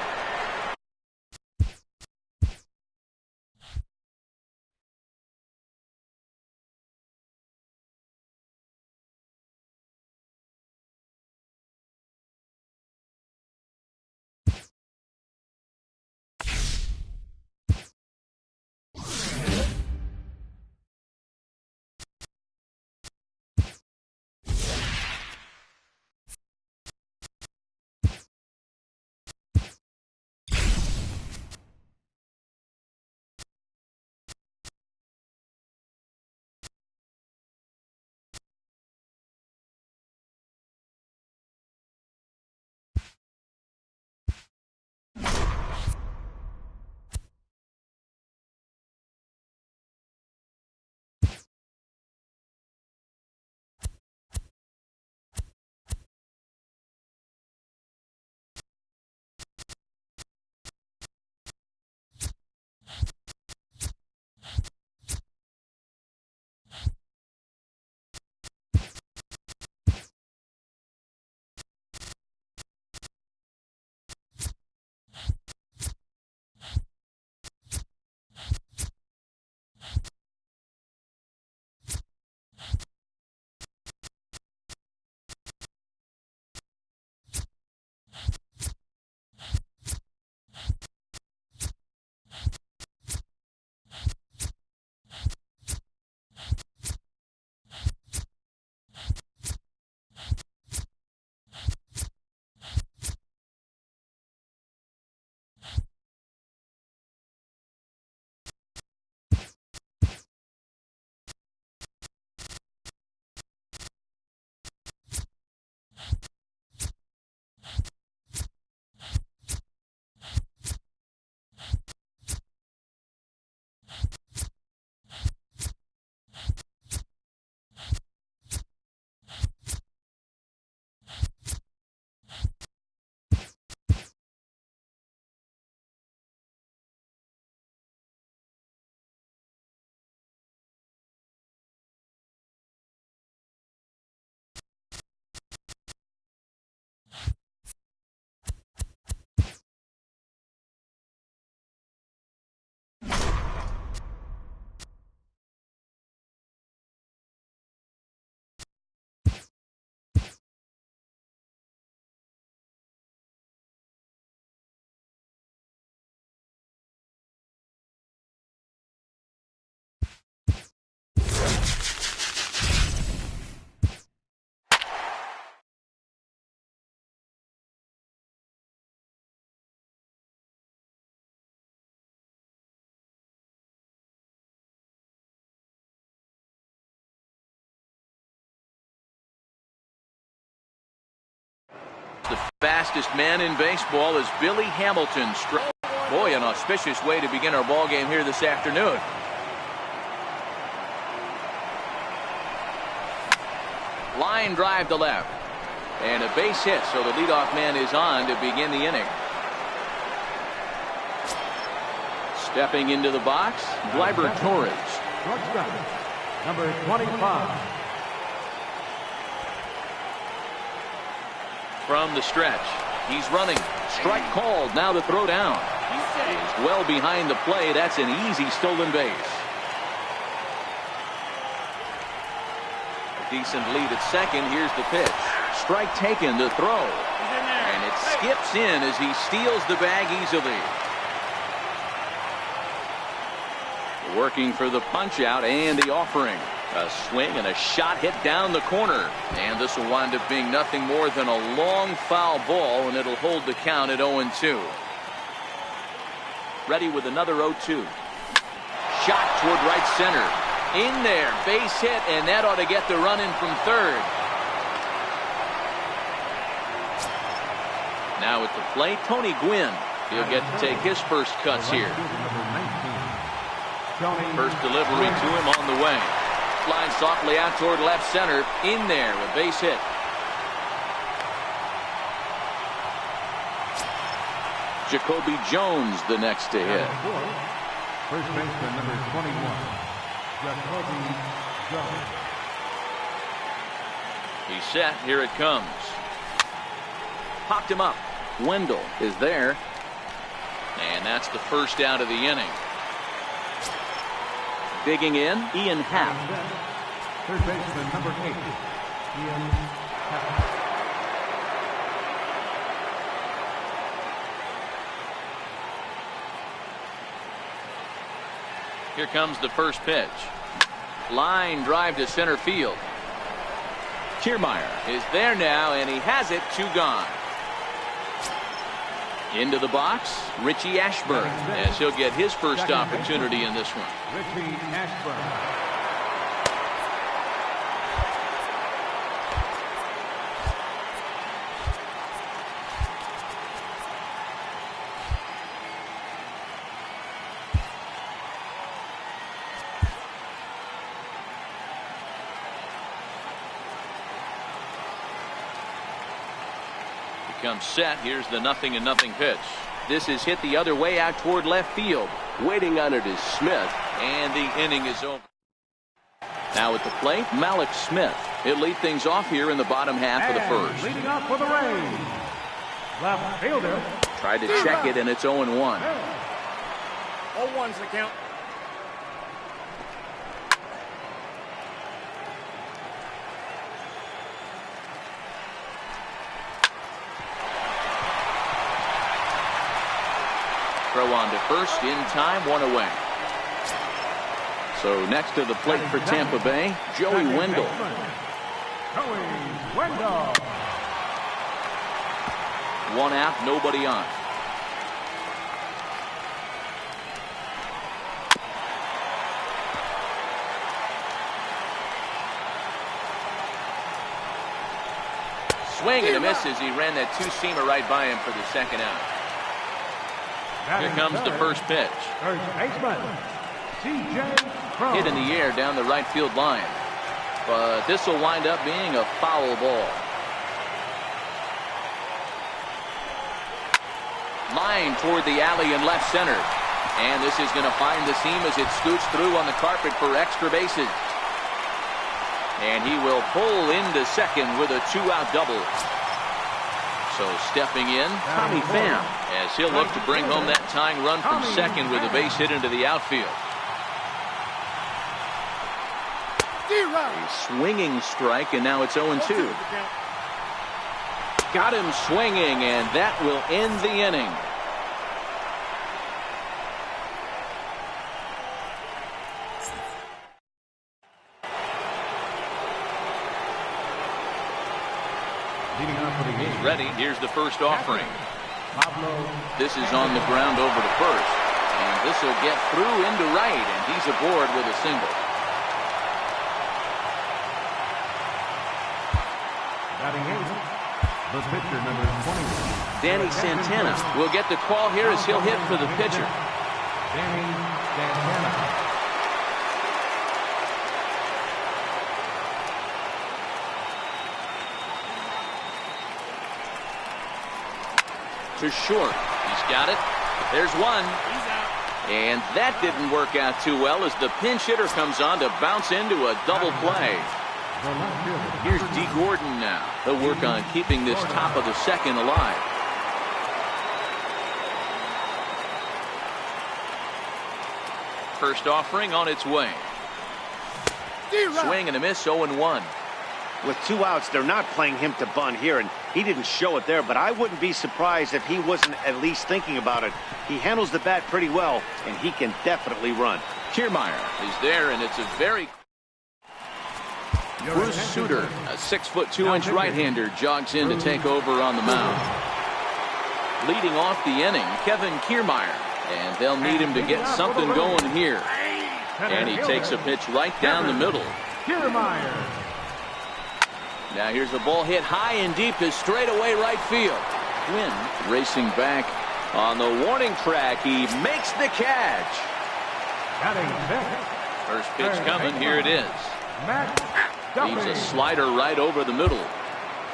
The fastest man in baseball is Billy Hamilton. Boy, an auspicious way to begin our ball game here this afternoon. Line drive to left. And a base hit, so the leadoff man is on to begin the inning. Stepping into the box, Gleyber Torres. Number 25. From the stretch, he's running. Strike called. Now the throw down. He's well behind the play. That's an easy stolen base. A decent lead at second. Here's the pitch. Strike taken. The throw. And it skips in as he steals the bag easily. Working for the punch out and the offering. A swing and a shot hit down the corner. And this will wind up being nothing more than a long foul ball, and it'll hold the count at 0-2. Ready with another 0-2. Shot toward right center. In there, base hit, and that ought to get the run in from third. Now at the plate, Tony Gwynn. He'll get to take his first cuts here. First delivery to him on the way. Flying softly out toward left center. In there, a base hit. Jacoby Jones the next to hit. First baseman number 21, Jacoby Jones. He's set. Here it comes. Popped him up. Wendell is there. And that's the first out of the inning. Digging in, Ian Happ. Third baseman number 8, Ian Happ. Here comes the first pitch. Line drive to center field. Kiermaier is there now, and he has it. 2 gone. Into the box, Richie Ashburn, as he'll get his first opportunity in this one. Richie Ashburn. Comes set. Here's the 0-0 pitch. This is hit the other way out toward left field. Waiting on it is Smith. And the inning is over. Now at the plate, Mallex Smith. He'll lead things off here in the bottom half of the first. Leading off for the Rays, left fielder. Tried to check it, and it's 0-1. 0-1's the count. Throw on to first in time, 1 away. So next to the plate for Tampa Bay, Joey Wendell. Joey Wendell. 1 out, nobody on. Swing and a miss as he ran that 2-seamer right by him for the second out. Here comes the first pitch. First baseman, C.J. Cron. Hit in the air down the right field line. But this will wind up being a foul ball. Line toward the alley in left center. And this is going to find the seam as it scoots through on the carpet for extra bases. And he will pull into second with a 2-out double. So stepping in, Tommy Pham, as he'll look to bring home that tying run from second with a base hit into the outfield. A swinging strike, and now it's 0-2. Got him swinging, and that will end the inning. Ready. Here's the first offering. This is on the ground over to first. And this will get through into right, and he's aboard with a single. Batting eighth, the pitcher number 21. Danny Santana will get the call here as he'll hit for the pitcher. Danny Santana. To short. He's got it. There's one. He's out. And that didn't work out too well as the pinch hitter comes on to bounce into a double play. Here's Dee Gordon now. He'll work on keeping this top of the second alive. First offering on its way. Swing and a miss, 0-1. With 2 outs, they're not playing him to bunt here, and he didn't show it there, but I wouldn't be surprised if he wasn't at least thinking about it. He handles the bat pretty well, and he can definitely run. Kiermaier is there, and it's a very... Bruce Sutter, a 6'2" right-hander, jogs in to take over on the mound. Leading off the inning, Kevin Kiermaier, and they'll need him to get something going here. And he takes a pitch right down the middle. Kiermaier. Now here's a ball hit high and deep to straightaway right field. Quinn racing back on the warning track. He makes the catch. Batting fifth. First pitch coming. Here it is. Matt Leaves a slider right over the middle.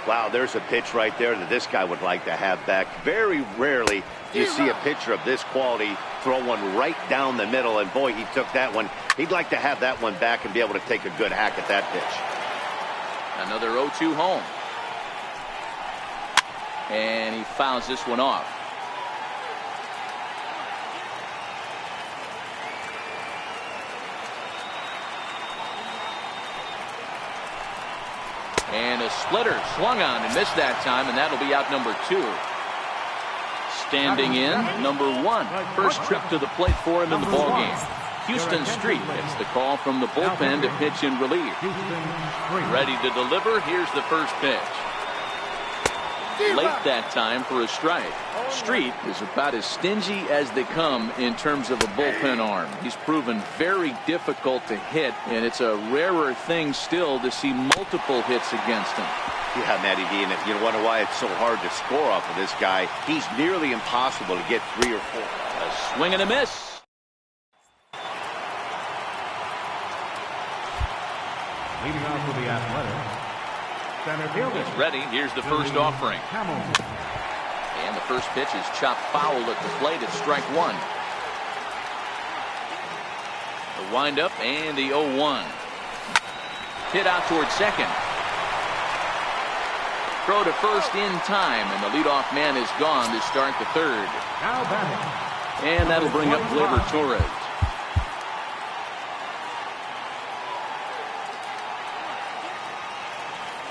Wow, there's a pitch right there that this guy would like to have back. Very rarely do you see a pitcher of this quality throw one right down the middle, and boy, he took that one. He'd like to have that one back and be able to take a good hack at that pitch. Another 0-2 home. And he fouls this one off. And a splitter swung on and missed that time, and that'll be out number 2. Standing in, number 1. First trip to the plate for him in the ballgame. Houston Street gets the call from the bullpen to pitch in relief. Ready to deliver. Here's the first pitch. Late that time for a strike. Street is about as stingy as they come in terms of a bullpen arm. He's proven very difficult to hit, and it's a rarer thing still to see multiple hits against him. Yeah, Matty D, and if you wonder why it's so hard to score off of this guy, he's nearly impossible to get 3 or 4. A swing and a miss. Leading off with the Athletics. Center fielder. He's ready. Here's the first offering. Hamilton. And the first pitch is chopped foul at the plate. It's strike 1. The windup and the 0-1. Hit out towards second. Throw to first in time, and the leadoff man is gone to start the third. Now batting. And that'll bring up Gleyber Torres.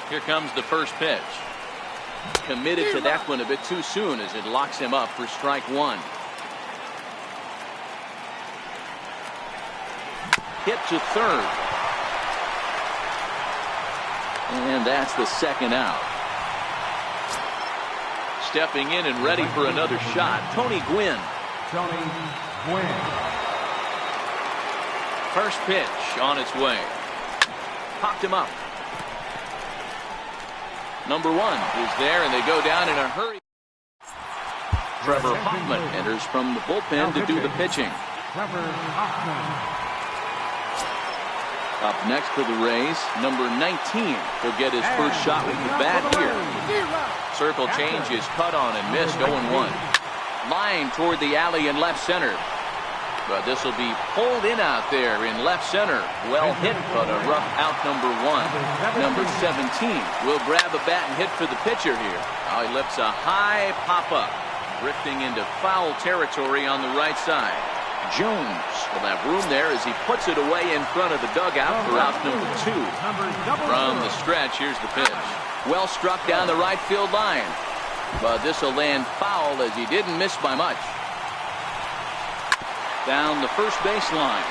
Here comes the first pitch. Committed to that one a bit too soon as it locks him up for strike 1. Hit to third. And that's the second out. Stepping in and ready for another shot, Tony Gwynn. Tony Gwynn. First pitch on its way. Popped him up. Number 1 is there, and they go down in a hurry. Trevor Hoffman enters from the bullpen to do the pitching. Trevor Hoffman. Up next for the Rays, number 19. He'll get his first shot with the bat here. Circle change is cut on and missed. 0-1. Line toward the alley in left center. But this will be pulled in out there in left center. Well hit, but a rough out number 1. Number 17 will grab a bat and hit for the pitcher here. Now he lifts a high pop-up, drifting into foul territory on the right side. Jones will have room there as he puts it away in front of the dugout for out number 2. From the stretch, here's the pitch. Well struck down the right field line. But this will land foul as he didn't miss by much. Down the first baseline.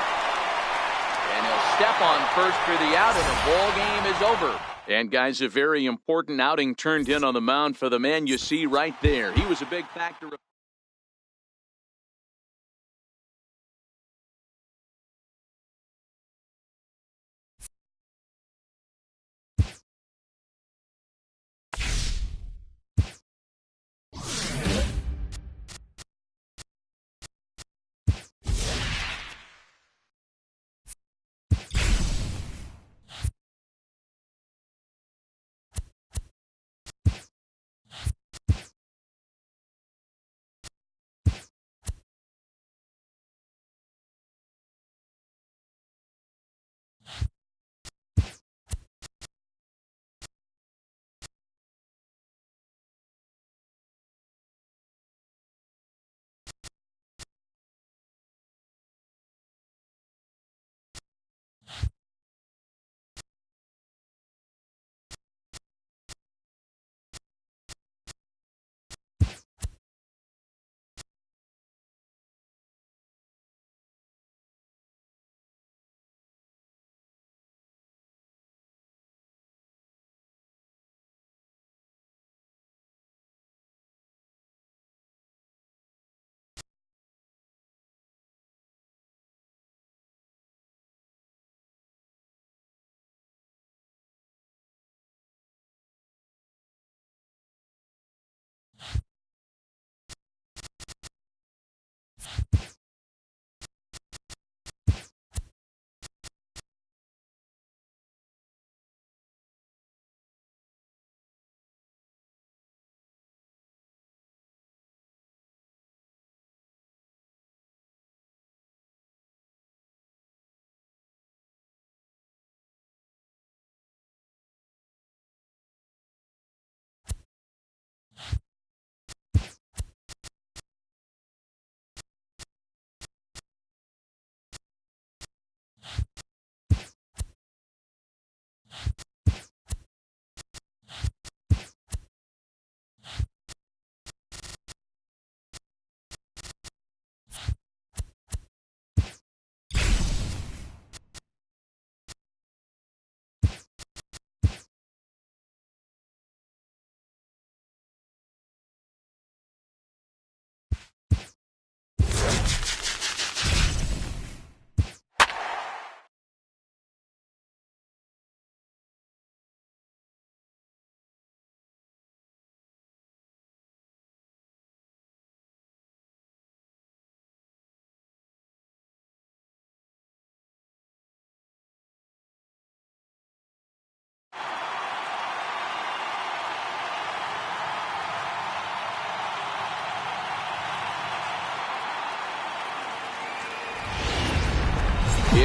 And he'll step on first for the out, and the ball game is over. And guys, a very important outing turned in on the mound for the man you see right there. He was a big factor.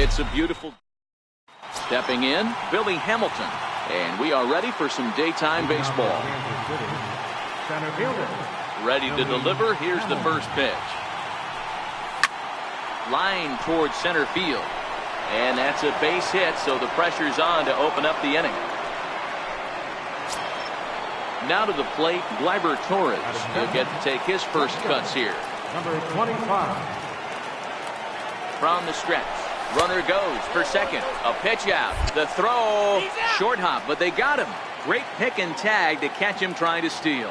It's a beautiful stepping in, Billy Hamilton. And we are ready for some daytime baseball. Center fielder. Ready to deliver. Here's the first pitch. Line towards center field. And that's a base hit, so the pressure's on to open up the inning. Now to the plate, Gleyber Torres. He'll get to take his first cuts here. Number 25. From the stretch. Runner goes for second. A pitch out. The throw. Short hop, but they got him. Great pick and tag to catch him trying to steal.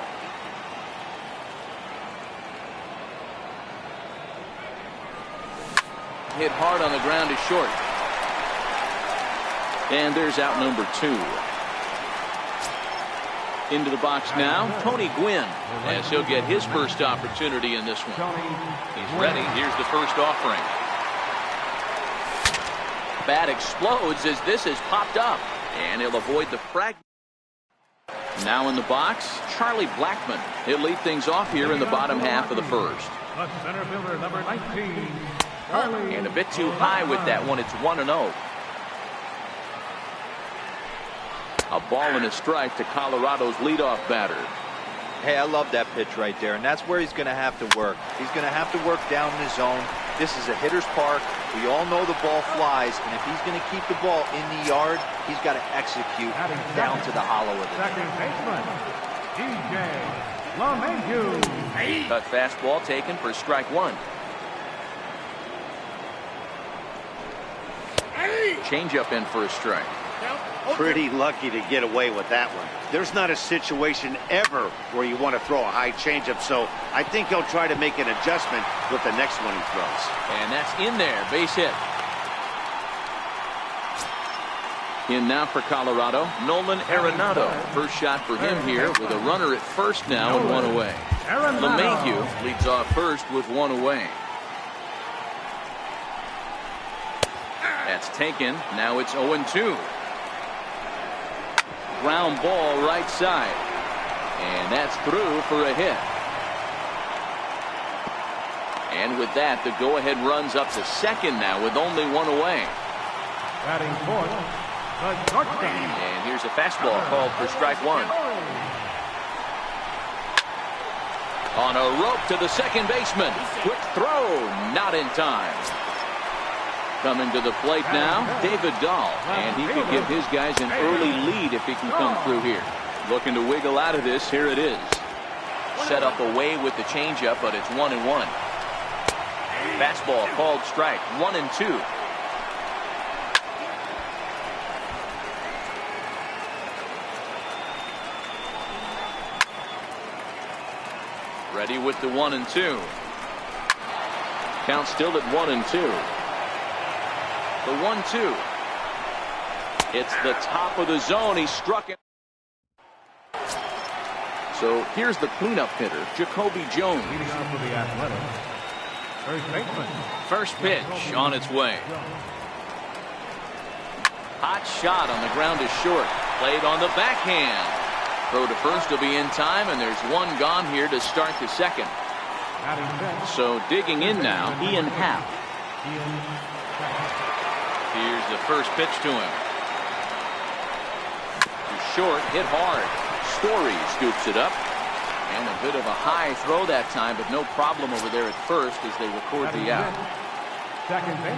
Hit hard on the ground is short. And there's out number 2. Into the box now, Tony Gwynn, as he'll get his first opportunity in this one. He's ready. Here's the first offering. Bat explodes as this has popped up, and he'll avoid the frag. Now in the box, Charlie Blackmon. He'll lead things off here in the bottom half of the first. The center fielder, number 19. Charlie. And a bit too high with that one. It's 1-0. A ball and a strike to Colorado's leadoff batter. Hey, I love that pitch right there, and that's where he's going to have to work. He's going to have to work down in the zone. This is a hitter's park. We all know the ball flies, and if he's going to keep the ball in the yard, he's got to execute down to the hollow of it. Second baseman, DJ LeMahieu. Cut fastball taken for strike 1. Changeup in for a strike. Pretty lucky to get away with that one. There's not a situation ever where you want to throw a high changeup, so I think he'll try to make an adjustment with the next one he throws. And that's in there, base hit. In now for Colorado, Nolan Arenado. First shot for him here with a runner at first now and 1 away. LeMahieu leads off first with 1 away. That's taken. Now it's 0-2. Ground ball right side. And that's through for a hit. And with that, the go-ahead runs up to second now with only 1 away. Batting fourth, the shortstop. And here's a fastball called for strike 1. On a rope to the second baseman. Quick throw, not in time. Coming to the plate now, David Dahl, and he could give his guys an early lead if he can come through here. Looking to wiggle out of this. Here it is. Set up away with the changeup, but it's 1-1. Fastball called strike. 1-2. Ready with the 1-2. Count still at 1-2. The 1-2. It's the top of the zone. He struck it. So here's the cleanup hitter, Jacoby Jones. Leading off for the Athletics, first baseman. First pitch on its way. Hot shot on the ground is short. Played on the backhand. Throw to first will be in time, and there's 1 gone here to start the second. So digging in now, Ian Happ. Here's the first pitch to him. Too short, hit hard. Story scoops it up. And a bit of a high throw that time, but no problem over there at first as they record the out.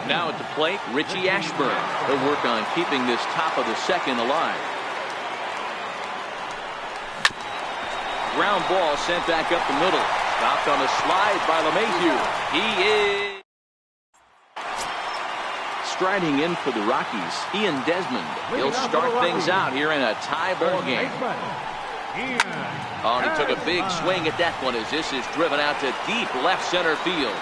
Now at the plate, Richie Ashburn. He'll work on keeping this top of the second alive. Ground ball sent back up the middle. Stopped on a slide by LeMahieu. He is striding in for the Rockies, Ian Desmond. He'll start things out here in a tie ball game. Oh, and he took a big swing at that one as this is driven out to deep left center field.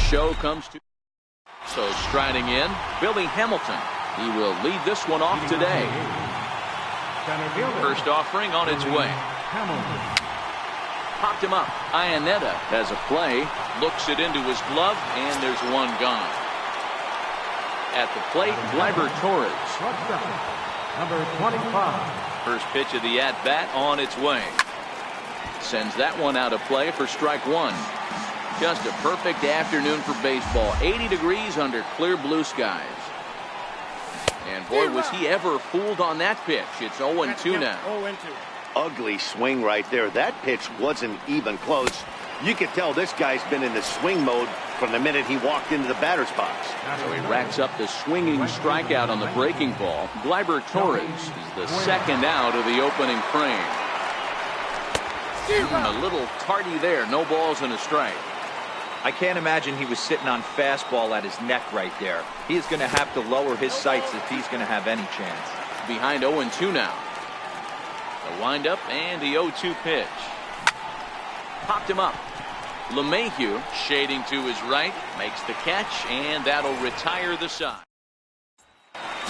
show comes to. So striding in, Billy Hamilton. He will lead this one off today. First offering on its way. Popped him up. Iannetta has a play. Looks it into his glove, and there's one gone. At the plate, Gleyber Torres. Number 25. First pitch of the at-bat on its way. Sends that one out of play for strike one. Just a perfect afternoon for baseball. 80 degrees under clear blue skies. And boy, was he ever fooled on that pitch. It's 0-2 now. 0-2. Ugly swing right there. That pitch wasn't even close. You could tell this guy's been in the swing mode from the minute he walked into the batter's box. So he racks up the swinging strikeout on the breaking ball. Gleyber Torres is the second out of the opening frame. A little tardy there. No balls and a strike. I can't imagine he was sitting on fastball at his neck right there. He is going to have to lower his sights if he's going to have any chance. Behind 0-2 now. The windup and the 0-2 pitch. Popped him up. LeMahieu shading to his right, makes the catch, and that'll retire the side.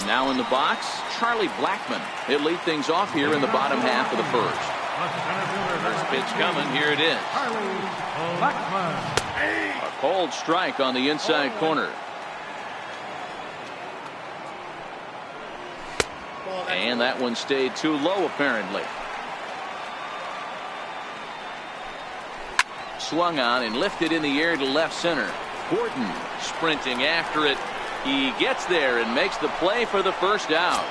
Now in the box, Charlie Blackmon. He'll lead things off here in the bottom half of the first. First pitch coming. Here it is. A cold strike on the inside corner. And that one stayed too low, apparently. Swung on and lifted in the air to left center. Gordon sprinting after it. He gets there and makes the play for the first out.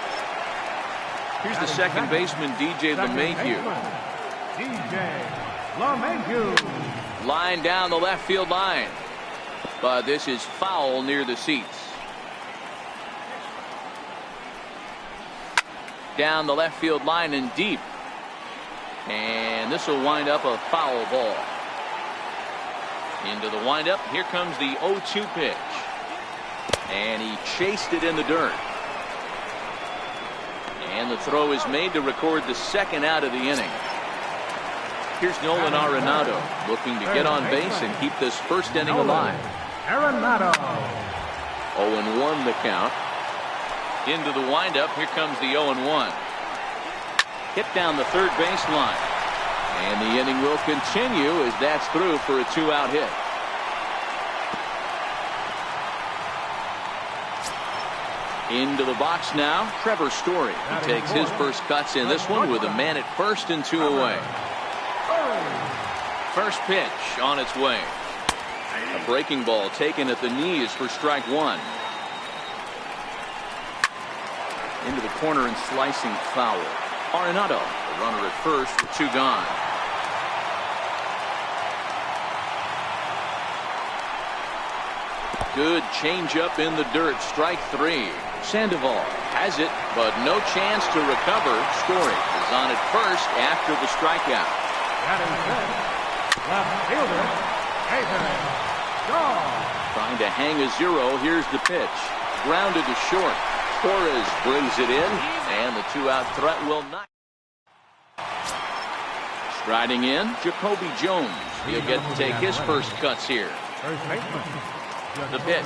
Here's the second baseman, DJ LeMahieu. Line down the left field line. But this is foul near the seats. Down the left field line and deep. And this will wind up a foul ball. Into the windup. Here comes the 0-2 pitch. And he chased it in the dirt. And the throw is made to record the second out of the inning. Here's Nolan Arenado looking to get on base and keep this first inning alive. Arenado. 0-1 the count. Into the windup. Here comes the 0-1. Hit down the third baseline. And the inning will continue as that's through for a 2-out hit. Into the box now, Trevor Story. He takes his first cuts in this one with a man at first and 2 away. First pitch on its way. A breaking ball taken at the knees for strike one. Into the corner and slicing foul. Arenado, the runner at first with 2 gone. Good changeup in the dirt. Strike 3. Sandoval has it, but no chance to recover. Story is on at first after the strikeout. Left fielder, Trying to hang a 0. Here's the pitch. Grounded to short. Torres brings it in, and the 2-out threat will not. Striding in, Jacoby Jones. He'll get to take his first cuts here. The pitch.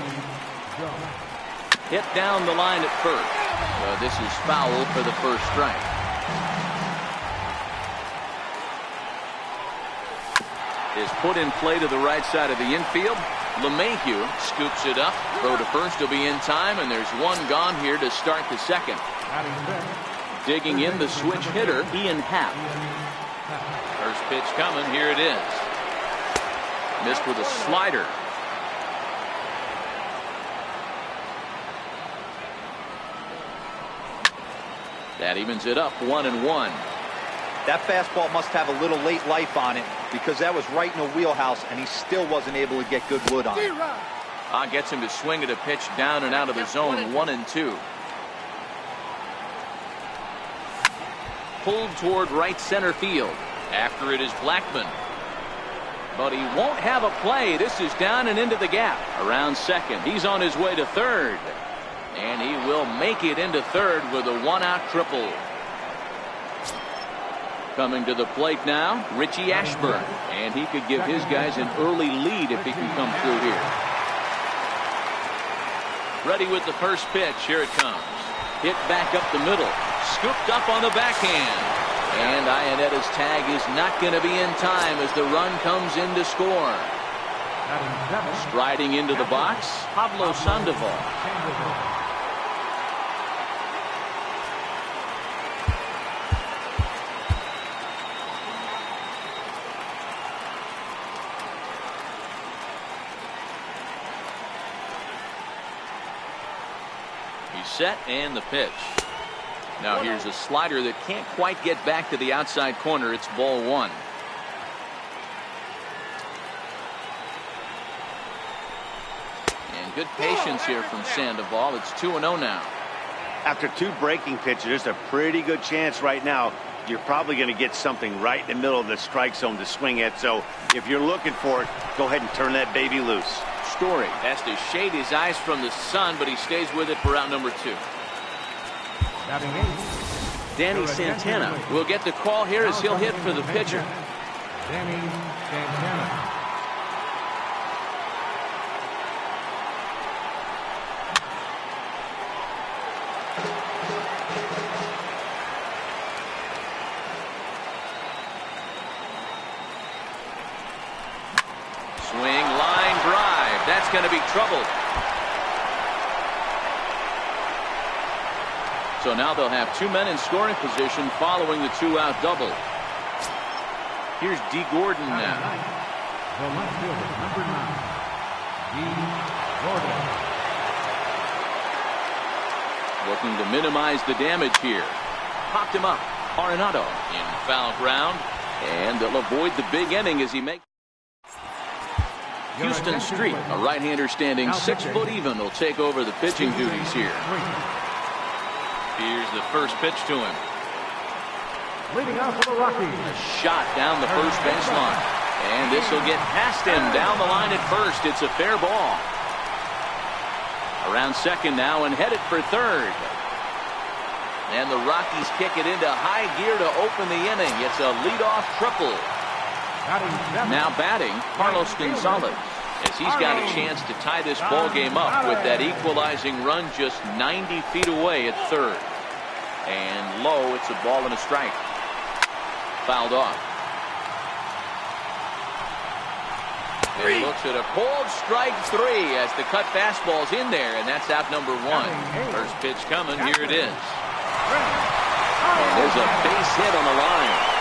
Hit down the line at first. This is foul for the first strike. Is put in play to the right side of the infield. LeMahieu scoops it up. Throw to first will be in time, and there's one gone here to start the second. Digging in the switch hitter, Ian Happ. First pitch coming. Here it is. Missed with a slider. That evens it up 1-1. That fastball must have a little late life on it because that was right in the wheelhouse and he still wasn't able to get good wood on it. Gets him to swing at a pitch down and out of the zone. 1-2. Pulled toward right center field. After it is Blackmon. But he won't have a play. This is down and into the gap. Around second. He's on his way to third. And he will make it into third with a 1-out triple. Coming to the plate now, Richie Ashburn. And he could give his guys an early lead if he can come through here. Ready with the first pitch. Here it comes. Hit back up the middle. Scooped up on the backhand. And Ionetta's tag is not going to be in time as the run comes in to score. Striding into the box, Pablo Sandoval. He's set and the pitch. Now here's a slider that can't quite get back to the outside corner. It's ball one. And good patience here from Sandoval. It's 2-0 now. After two breaking pitches, there's a pretty good chance right now you're probably going to get something right in the middle of the strike zone to swing at. So if you're looking for it, go ahead and turn that baby loose. Story has to shade his eyes from the sun, but he stays with it for out number 2. Danny Santana will get the call here as he'll hit for the pitcher. Danny Santana. Swing, line drive. That's going to be trouble. So now they'll have 2 men in scoring position following the 2-out double. Here's D. Gordon now. The left fielder, number 9, D. Gordon. Looking to minimize the damage here. Popped him up. Arenado in foul ground. And they'll avoid the big inning as he makes. Houston Street, a right-hander standing 6 foot even, will take over the pitching duties here. Here's the first pitch to him. Leading off for the Rockies. A shot down the first baseline. And this will get past him down the line at first. It's a fair ball. Around second now and headed for third. And the Rockies kick it into high gear to open the inning. It's a leadoff triple. Now batting, Carlos Gonzalez, as he's got a chance to tie this ball game up with that equalizing run just 90 feet away at third. And low, it's a ball and a strike. Fouled off. And he looks at a cold strike 3 as the cut fastball's in there, and that's out number 1. First pitch coming, here it is. And there's a base hit on the line.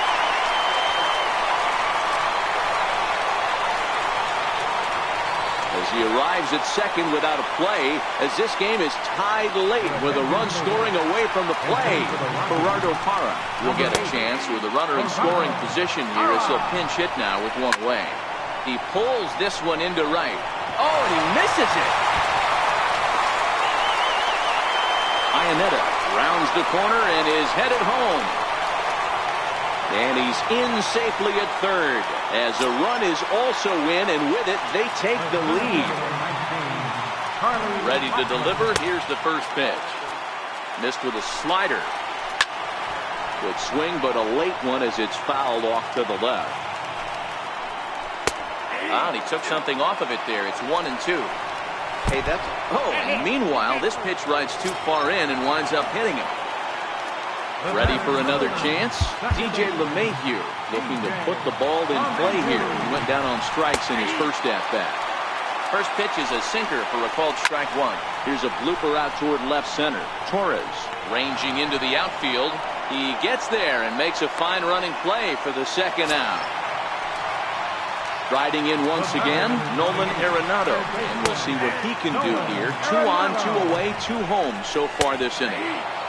As he arrives at second without a play, as this game is tied late with a run scoring away from the play. Gerardo Parra will get a chance with a runner in scoring position here as he'll pinch hit now with 1 away. He pulls this one into right. Oh, and he misses it. Ionetta rounds the corner and is headed home. And he's in safely at third as a run is also in, and with it they take the lead. Ready to deliver. Here's the first pitch. Missed with a slider. Good swing, but a late one as it's fouled off to the left. Ah, and he took something off of it there. It's 1-2. Hey, that's... Oh, and meanwhile, this pitch rides too far in and winds up hitting him. Ready for another chance? DJ LeMahieu looking to put the ball in play here. He went down on strikes in his first at-bat. First pitch is a sinker for a called strike 1. Here's a blooper out toward left center. Torres ranging into the outfield. He gets there and makes a fine running play for the second out. Riding in once again, Nolan Arenado. And we'll see what he can do here. 2 on, 2 away, 2 home so far this inning.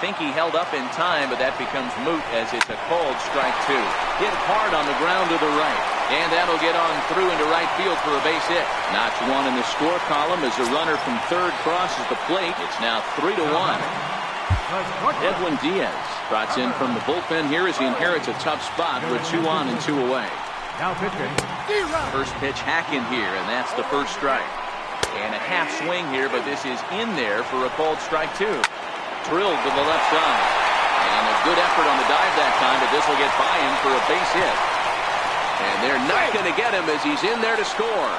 Think he held up in time, but that becomes moot as it's a called strike 2. Hit hard on the ground to the right. And that'll get on through into right field for a base hit. Notch 1 in the score column as a runner from third crosses the plate. It's now 3-1. Edwin Diaz trots in from the bullpen here as he inherits a tough spot with 2 on and 2 away. Now pitching. First pitch hack in here, and that's the first strike. And a half swing here, but this is in there for a called strike 2. Drilled to the left side. And a good effort on the dive that time, but this will get by him for a base hit. And they're not going to get him as he's in there to score.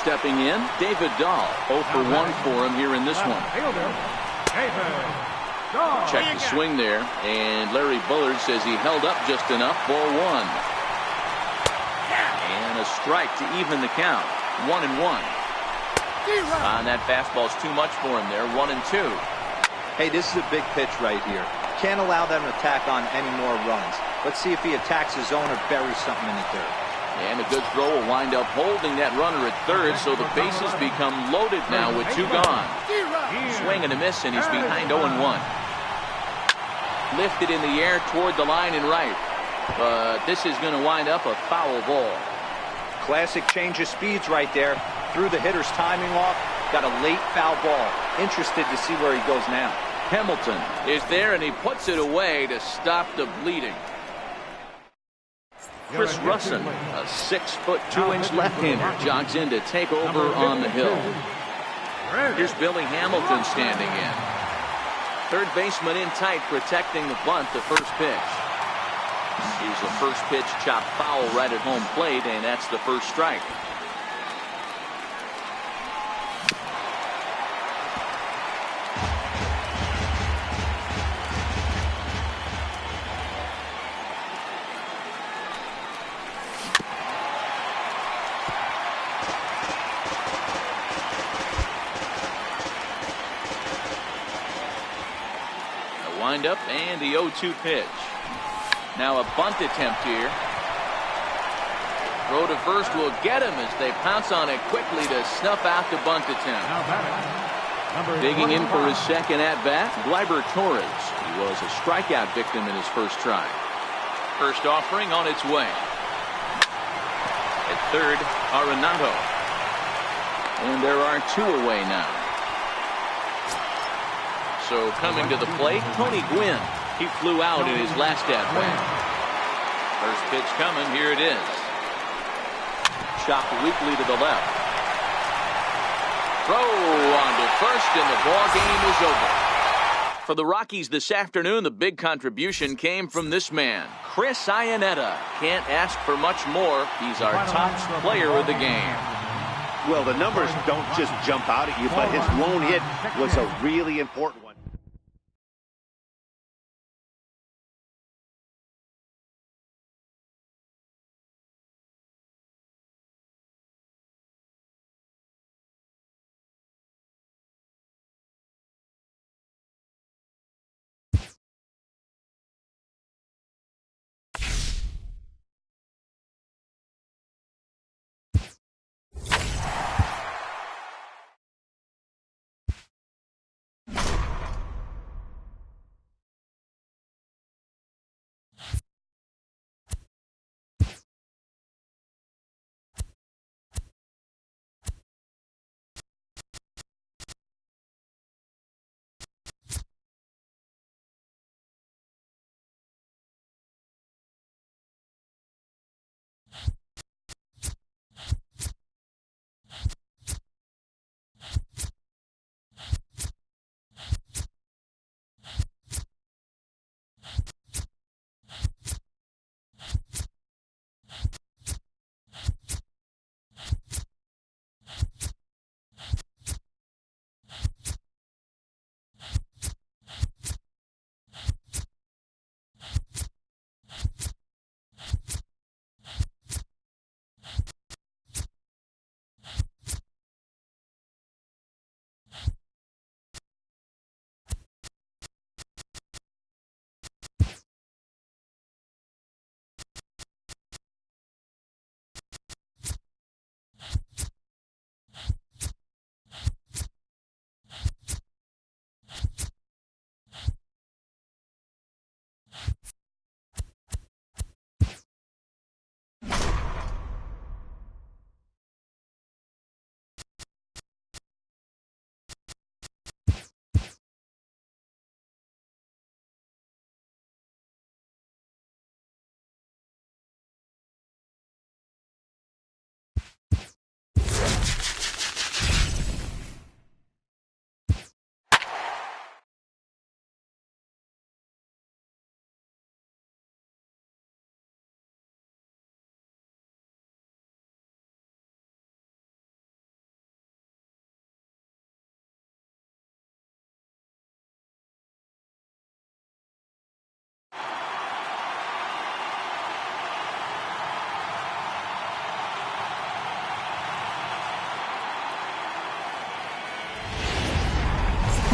Stepping in, David Dahl. 0 for 1 for him here in this one. Fielder, David Dahl. Check the swing there, and Larry Bullard says he held up just enough. Ball 1. And a strike to even the count. 1-1. And that fastball's too much for him there. 1-2. Hey, this is a big pitch right here. Can't allow them to tack on any more runs. Let's see if he attacks his zone or buries something in the dirt. And a good throw will wind up holding that runner at third, so the bases become loaded now with 2 gone. Swing and a miss, and he's behind 0-1. Lifted in the air toward the line and right. But this is going to wind up a foul ball. Classic change of speeds right there. Threw the hitter's timing off. Got a late foul ball. Interested to see where he goes now. Hamilton is there, and he puts it away to stop the bleeding. Chris Russin, a 6'2" left-hander, jogs in to take over on the hill. Here's Billy Hamilton standing in. Third baseman in tight, protecting the bunt, the first pitch. Here's the first pitch, chopped foul right at home plate, and that's the first strike. Wind up and the 0-2 pitch. Now a bunt attempt here. Throw to first will get him as they pounce on it quickly to snuff out the bunt attempt. Digging in for his second at-bat, Gleyber Torres. He was a strikeout victim in his first try. First offering on its way. At third, Arenado. And there are 2 away now. So coming to the plate, Tony Gwynn. He flew out in his last at-bat. First pitch coming, here it is. Chopped weakly to the left. Throw on to first, and the ball game is over. For the Rockies this afternoon, the big contribution came from this man, Chris Iannetta. Can't ask for much more. He's our top player of the game. Well, the numbers don't just jump out at you, but his lone hit was a really important one.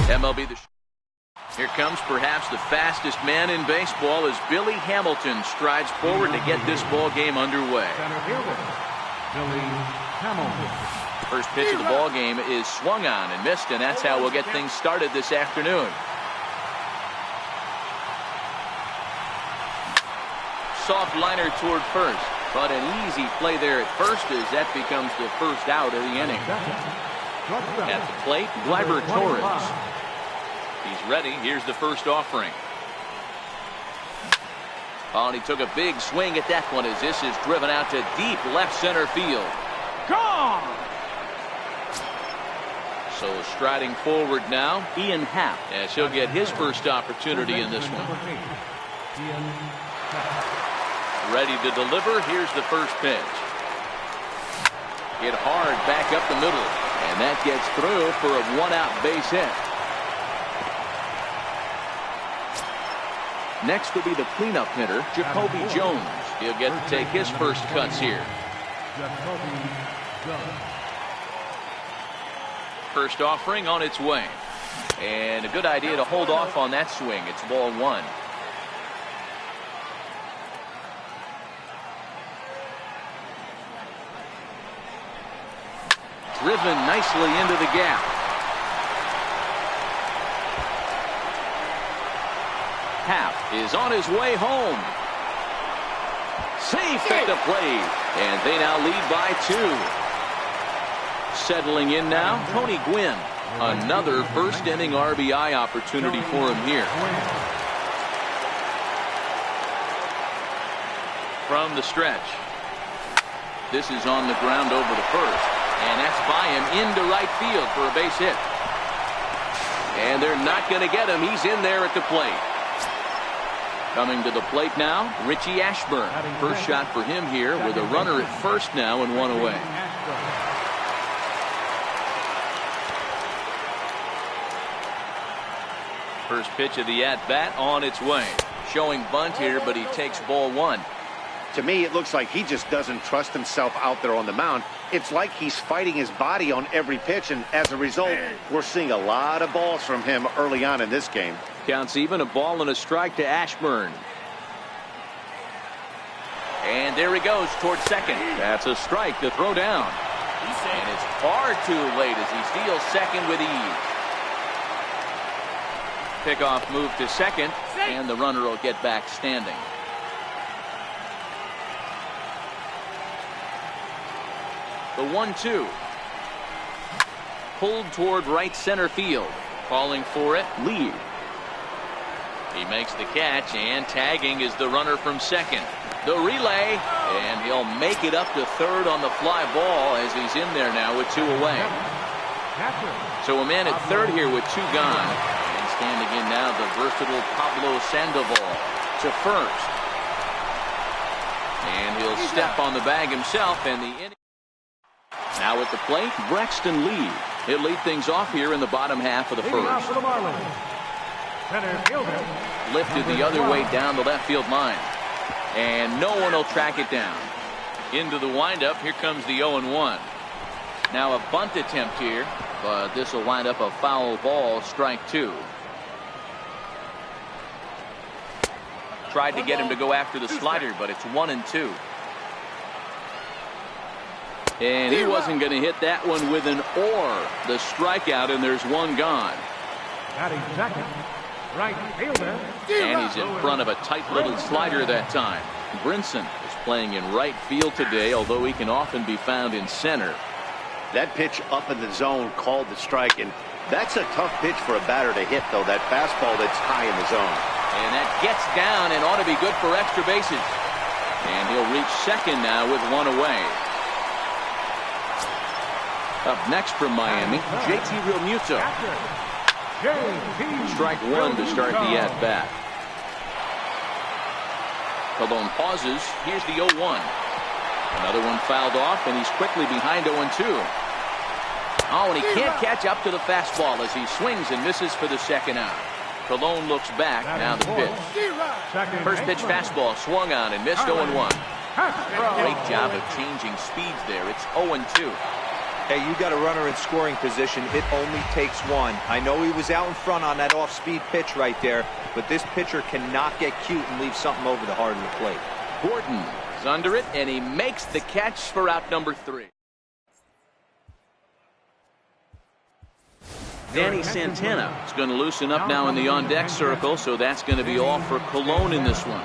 MLB Here comes perhaps the fastest man in baseball as Billy Hamilton strides forward to get this ball game underway. Center fielder, Billy Hamilton. First pitch of the ball game is swung on and missed, and that's how we'll get things started this afternoon. Soft liner toward first, but an easy play there at first as that becomes the first out of the inning. At the plate, Gleyber Torres. He's ready. Here's the first offering. Oh, and he took a big swing at that one as this is driven out to deep left center field. Gone! So striding forward now, Ian Happ, as he'll get his first opportunity in this one. Ready to deliver. Here's the first pitch. Hit hard back up the middle, and that gets through for a one-out base hit. Next will be the cleanup hitter, Jacoby Jones. He'll get to take his first cuts here. First offering on its way. And a good idea to hold off on that swing. It's ball one. Driven nicely into the gap. Happ is on his way home. Safe at the plate, and they now lead by 2. Settling in now, Tony Gwynn. Another first inning RBI opportunity for him here. From the stretch. This is on the ground over the first, and that's by him into right field for a base hit. And they're not going to get him. He's in there at the plate. Coming to the plate now, Richie Ashburn. First shot for him here with a runner at first now and one away. First pitch of the at-bat on its way. Showing bunt here, but he takes ball one. To me, it looks like he just doesn't trust himself out there on the mound. It's like he's fighting his body on every pitch, and as a result, we're seeing a lot of balls from him early on in this game. Counts even, a ball and a strike to Ashburn. And there he goes towards second. That's a strike to throw down. And it's far too late as he steals second with ease. Pickoff move to second, and the runner will get back standing. The 1-2. Pulled toward right center field. Calling for it, Lee. He makes the catch, and tagging is the runner from second. The relay, and he'll make it up to third on the fly ball as he's in there now with 2 away. So a man at third here with 2 gone. And standing in now, the versatile Pablo Sandoval to first. And he'll step on the bag himself, and the inning. Now at the plate, Braxton Lee. He'll lead things off here in the bottom half of the first. Lifted the other way down the left field line. And no one will track it down. Into the windup, here comes the 0-1. Now a bunt attempt here, but this will wind up a foul ball, strike 2. Tried to get him to go after the slider, but it's 1-2. And he wasn't going to hit that one with an or. The strikeout, and there's 1 gone. Batting second, right fielder. And he's in front of a tight little slider that time. Brinson is playing in right field today, although he can often be found in center. That pitch up in the zone called the strike, and that's a tough pitch for a batter to hit, though. That fastball that's high in the zone. And that gets down and ought to be good for extra bases. And he'll reach second now with 1 away. Up next from Miami, JT Realmuto. Strike 1 to start the at-bat. Colon pauses. Here's the 0-1. Another one fouled off, and he's quickly behind 0-2. Oh, and he can't catch up to the fastball as he swings and misses for the second out. Colon looks back. Now the pitch. First pitch fastball swung on and missed 0-1. Great job of changing speeds there. It's 0-2. Hey, you got a runner in scoring position. It only takes one. I know he was out in front on that off-speed pitch right there, but this pitcher cannot get cute and leave something over the heart of the plate. Gordon is under it, and he makes the catch for out number 3. Danny Santana is going to loosen up now in the on-deck circle, so that's going to be all for Colon in this one.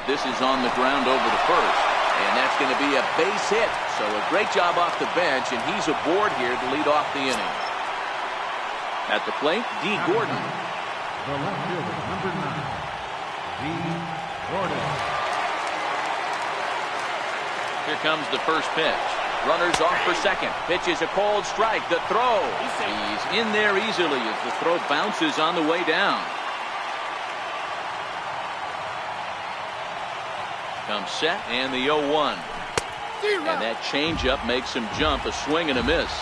This is on the ground over the first, and that's going to be a base hit. So a great job off the bench, and he's aboard here to lead off the inning. At the plate, D. Gordon. The left fielder, number 9, D. Gordon. Here comes the first pitch. Runners off for second. Pitch is a cold strike. The throw. He's in there easily as the throw bounces on the way down. Comes set, and the 0-1. And that changeup makes him jump, a swing and a miss.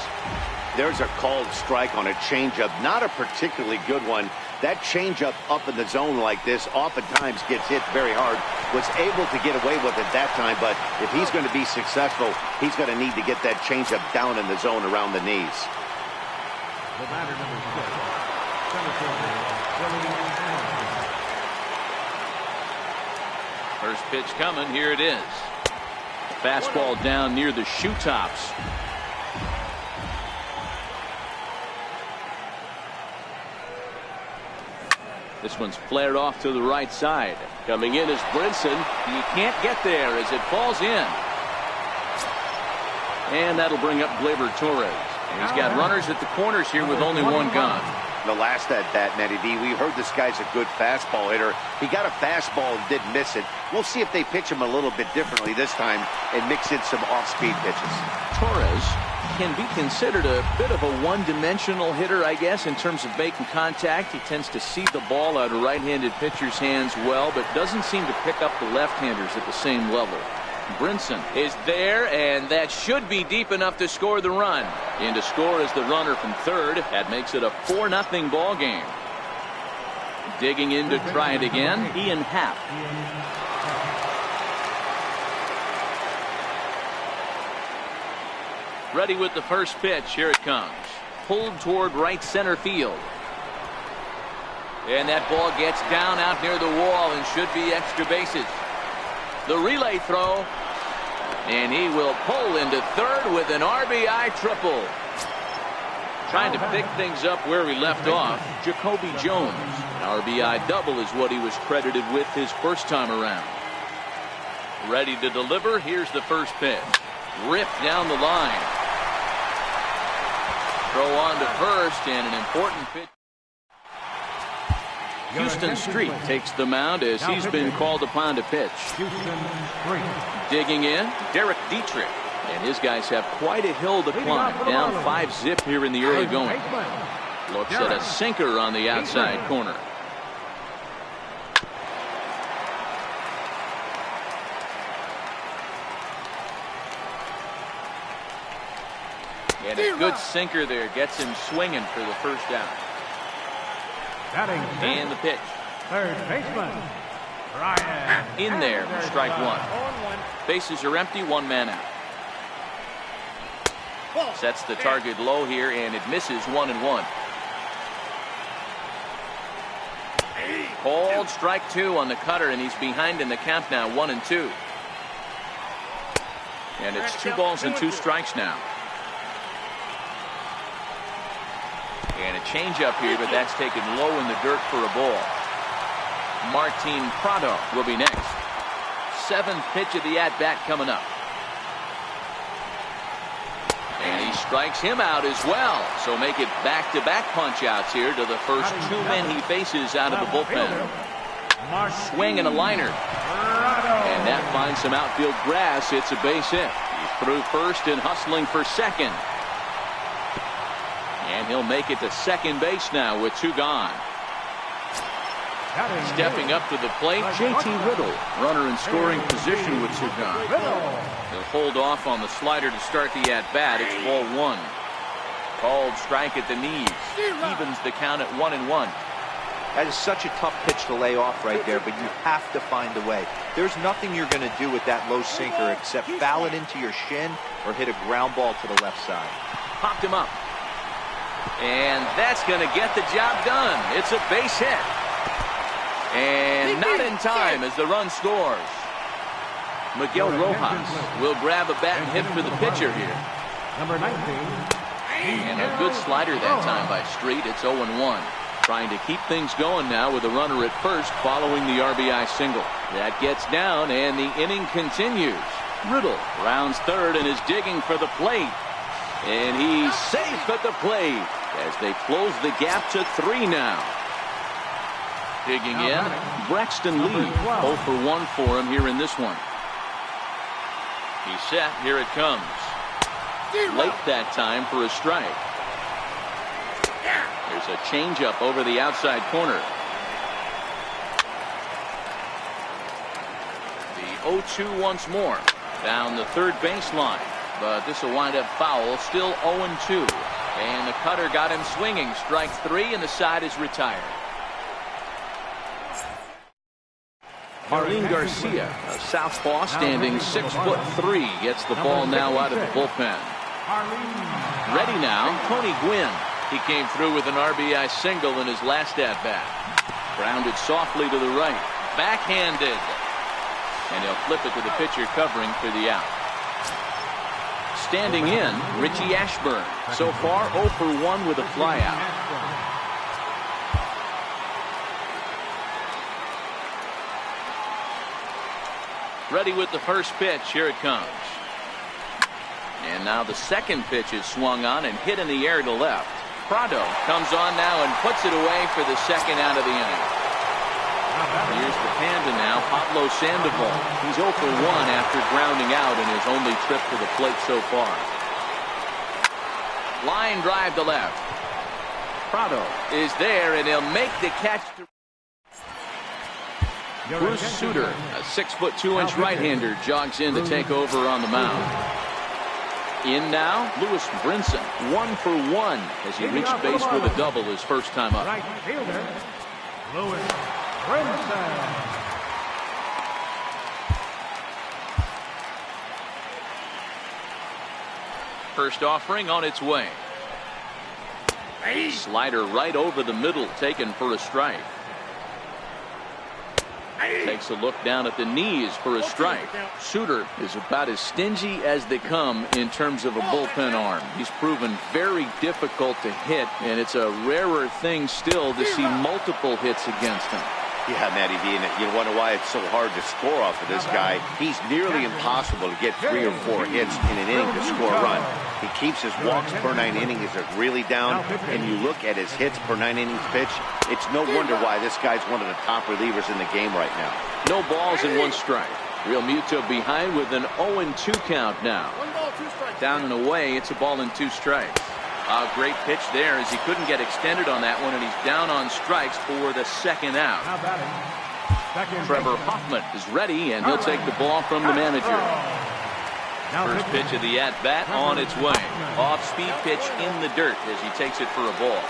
There's a called strike on a changeup, not a particularly good one. That changeup up in the zone like this oftentimes gets hit very hard. Was able to get away with it that time, but if he's going to be successful, he's going to need to get that changeup down in the zone around the knees. The batter, number 6, center fielder, Billy Hamilton. First pitch coming. Here it is. Fastball down near the shoe tops. This one's flared off to the right side. Coming in is Brinson. He can't get there as it falls in. And that'll bring up Gleyber Torres. And he's got runners at the corners here with only one gone. The last at bat, Matty D, we heard this guy's a good fastball hitter. He got a fastball and did miss it. We'll see if they pitch him a little bit differently this time and mix in some off-speed pitches. Torres can be considered a bit of a one-dimensional hitter, I guess, in terms of making contact. He tends to see the ball out of right-handed pitcher's hands well, but doesn't seem to pick up the left-handers at the same level. Brinson is there, and that should be deep enough to score the run. In to score is the runner from third. That makes it a 4-0 ball game. Digging in to try it again, Ian Happ. Ready with the first pitch. Here it comes. Pulled toward right center field. And that ball gets down out near the wall and should be extra bases. The relay throw, and he will pull into third with an RBI triple. Trying to pick things up where we left off, Jacoby Jones. An RBI double is what he was credited with his first time around. Ready to deliver. Here's the first pitch. Ripped down the line. Throw on to first, and an important pitch. Houston Street takes the mound as he's been called upon to pitch. Houston Street. Digging in, Derek Dietrich. And his guys have quite a hill to climb. Down 5-zip here in the early going. Looks at a sinker on the outside corner. And a good sinker there gets him swinging for the first out. And the pitch. Third baseman, Brian. In there, strike one. Bases are empty, one man out. Sets the target low here, and it misses 1-1. Called strike two on the cutter, and he's behind in the count now, 1-2. And it's 2 balls and 2 strikes now. And a changeup here, but that's taken low in the dirt for a ball. Martin Prado will be next. 7th pitch of the at-bat coming up. And he strikes him out as well. So make it back-to-back punch-outs here to the first 2 men he faces out of the bullpen. Swing and a liner. And that finds some outfield grass. It's a base hit. He's through first and hustling for second. And he'll make it to second base now with 2 gone. Stepping up to the plate, J.T. Riddle, runner in scoring position with 2 gone. He'll hold off on the slider to start the at-bat. It's ball 1. Called strike at the knees. Evens the count at 1-1. That is such a tough pitch to lay off right there, but you have to find a way. There's nothing you're going to do with that low sinker except foul it into your shin or hit a ground ball to the left side. Popped him up. And that's going to get the job done. It's a base hit. And not in time as the run scores. Miguel Rojas will grab a bat and hit for the pitcher here. Number 19. And a good slider that time by Street. It's 0-1. Trying to keep things going now with a runner at first following the RBI single. That gets down and the inning continues. Riddle rounds third and is digging for the plate. And he's safe at the plate as they close the gap to 3 now. Digging in, Braxton Lee. 0 for 1 for him here in this one. He's set. Here it comes. Late that time for a strike. There's a changeup over the outside corner. The 0-2 once more. Down the third baseline. But this will wind up foul. Still 0-2. And the cutter got him swinging. Strike 3 and the side is retired. Marlene Garcia, a southpaw standing 6'3", gets the ball now out of the bullpen. Ready now, Tony Gwynn. He came through with an RBI single in his last at-bat. Grounded softly to the right. Backhanded. And he'll flip it to the pitcher covering for the out. Standing in, Richie Ashburn. So far 0 for 1 with a flyout. Ready with the first pitch. Here it comes. And now the second pitch is swung on and hit in the air to left. Prado comes on now and puts it away for the second out of the inning. Here's the Panda now, Pablo Sandoval. He's 0 for 1 after grounding out in his only trip to the plate so far. Line drive to left. Prado is there and he'll make the catch. Bruce Sutter, a 6'2" right-hander, jogs in to take over on the mound. In now, Lewis Brinson, 1 for 1 as he reached base with a double his first time up. Right fielder, Lewis Brinson. First offering on its way. Slider right over the middle, taken for a strike. Takes a look down at the knees for a strike. Sutter is about as stingy as they come in terms of a bullpen arm. He's proven very difficult to hit, and it's a rarer thing still to see multiple hits against him. Yeah, Matty D, and you wonder why it's so hard to score off of this guy. He's nearly impossible to get 3 or 4 hits in an inning to score a run. He keeps his walks per 9 innings really down, and you look at his hits per 9 innings pitch, it's no wonder why this guy's one of the top relievers in the game right now. No balls and 1 strike. Real Muto behind with an 0-2 count now. 1 ball, 2 strikes. Down and away, it's a ball and 2 strikes. A great pitch there as he couldn't get extended on that one, and he's down on strikes for the second out. Now batting, second Trevor baseman. Hoffman is ready, and he'll take the ball from the manager. Now First pitch of the at-bat on its way. Off-speed pitch in the dirt as he takes it for a ball.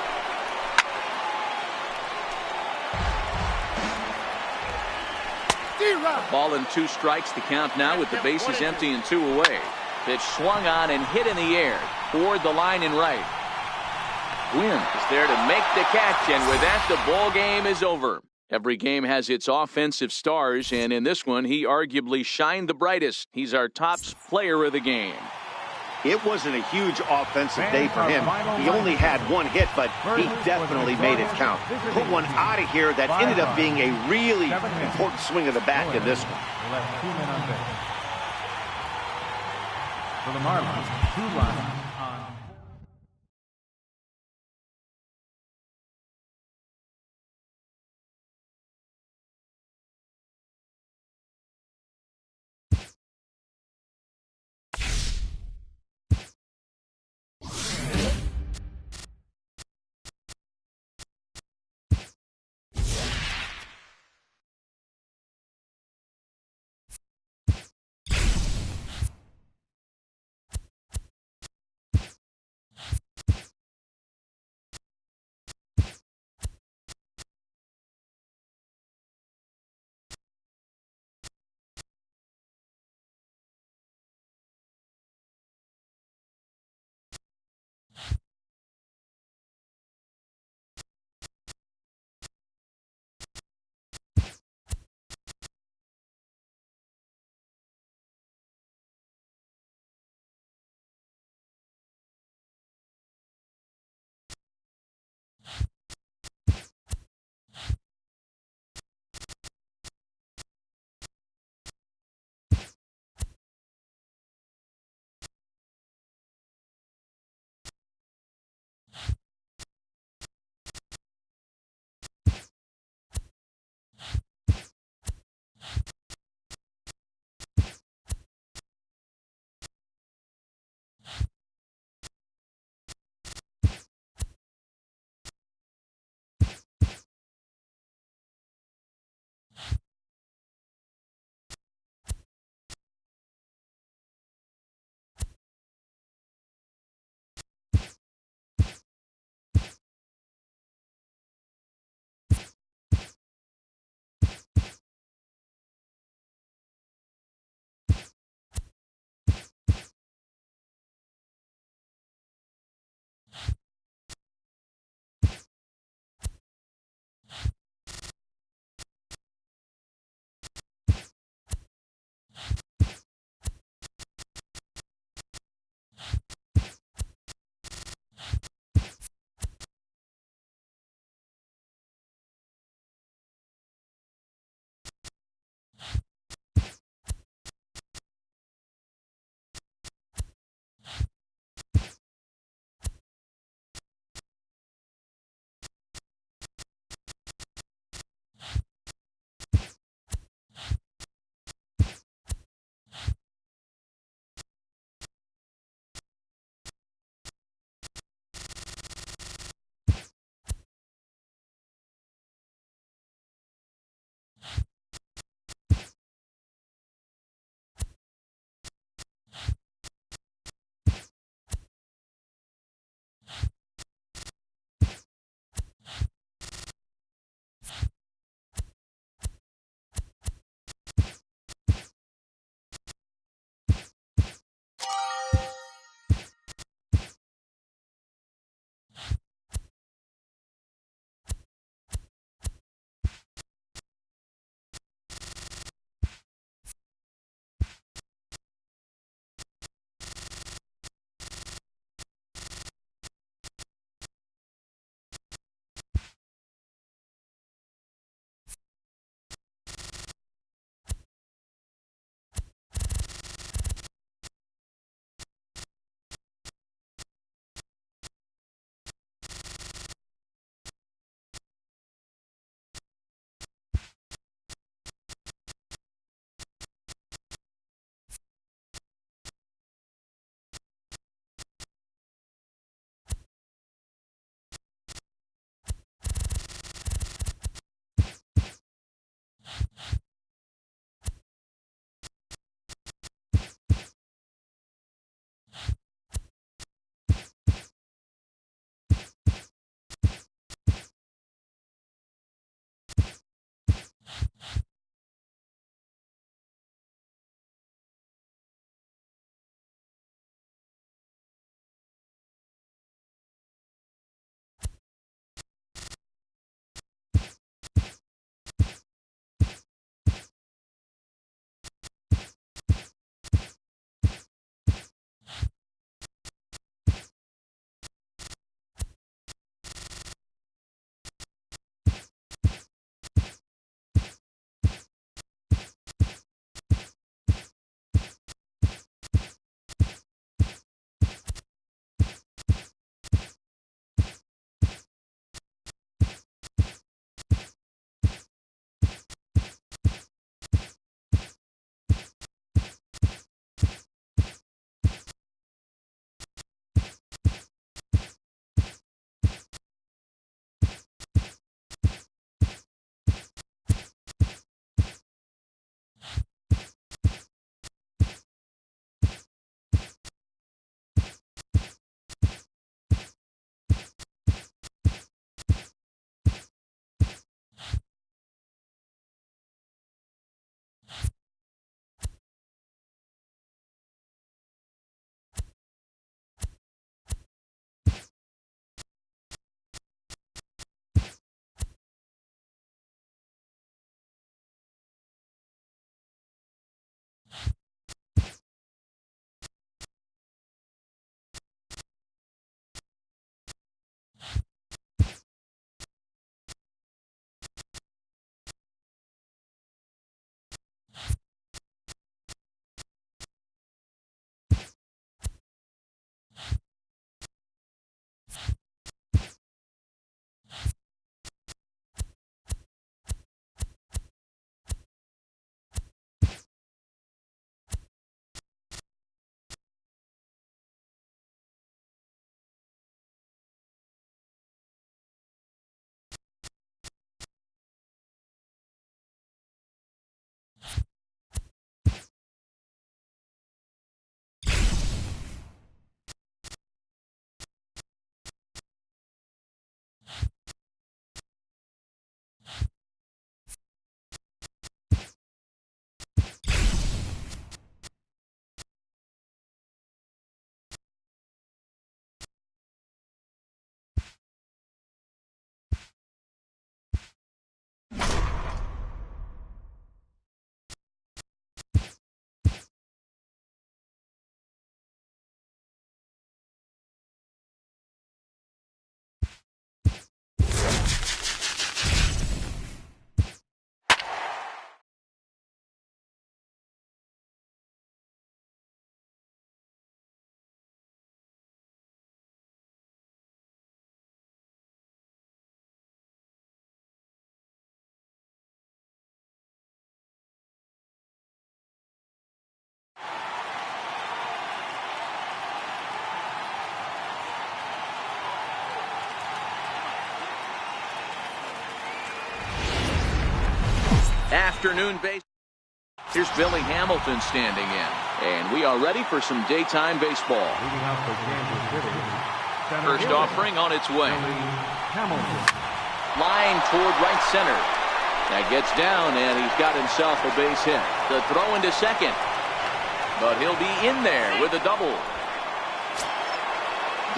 Ball and 2 strikes, the count now with the bases empty and 2 away. Pitch swung on and hit in the air toward the line and right. Gwynn is there to make the catch, and with that, the ball game is over. Every game has its offensive stars, and in this one, he arguably shined the brightest. He's our top player of the game. It wasn't a huge offensive day for him. He only had 1 hit, but he definitely made it count. Put one out of here that ended up being a really important swing of the bat in this one. They left 2 men on base. For the Marlins, 2 runs. afternoon base. Here's Billy Hamilton standing in. And we are ready for some daytime baseball. Leading out for Kansas City, center First fielder, offering on its way. Billy Hamilton. Line toward right center. That gets down, and he's got himself a base hit. The throw into second. But he'll be in there with a double.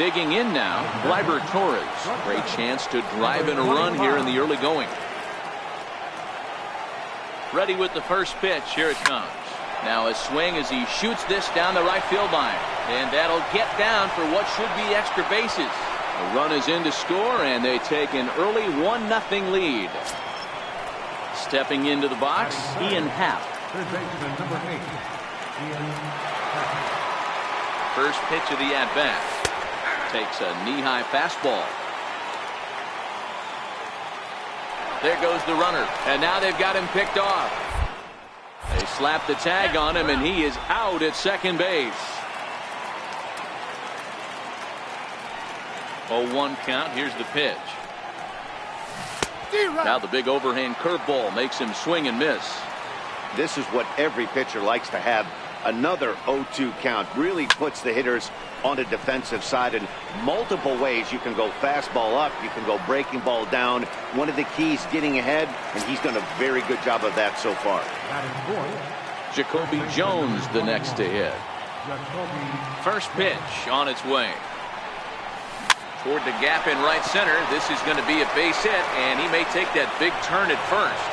Digging in now, Gleyber Torres. Great chance to drive in a run here in the early going. Ready with the first pitch. Here it comes. Now a swing as he shoots this down the right field line. And that'll get down for what should be extra bases. The run is in to score, and they take an early 1-0 lead. Stepping into the box, Ian Happ. Third baseman, number 8, Ian Happ. First pitch of the at-bat. Takes a knee-high fastball. There goes the runner, and now they've got him picked off. They slap the tag on him, and he is out at second base. 0-1 count. Here's the pitch. Now the big overhand curveball makes him swing and miss. This is what every pitcher likes to have. Another 0-2 count really puts the hitters on the defensive side in multiple ways. You can go fastball up, you can go breaking ball down. One of the keys, getting ahead, and he's done a very good job of that so far. Jacoby Jones the next to hit. First pitch on its way. Toward the gap in right center. This is going to be a base hit, and he may take that big turn at first.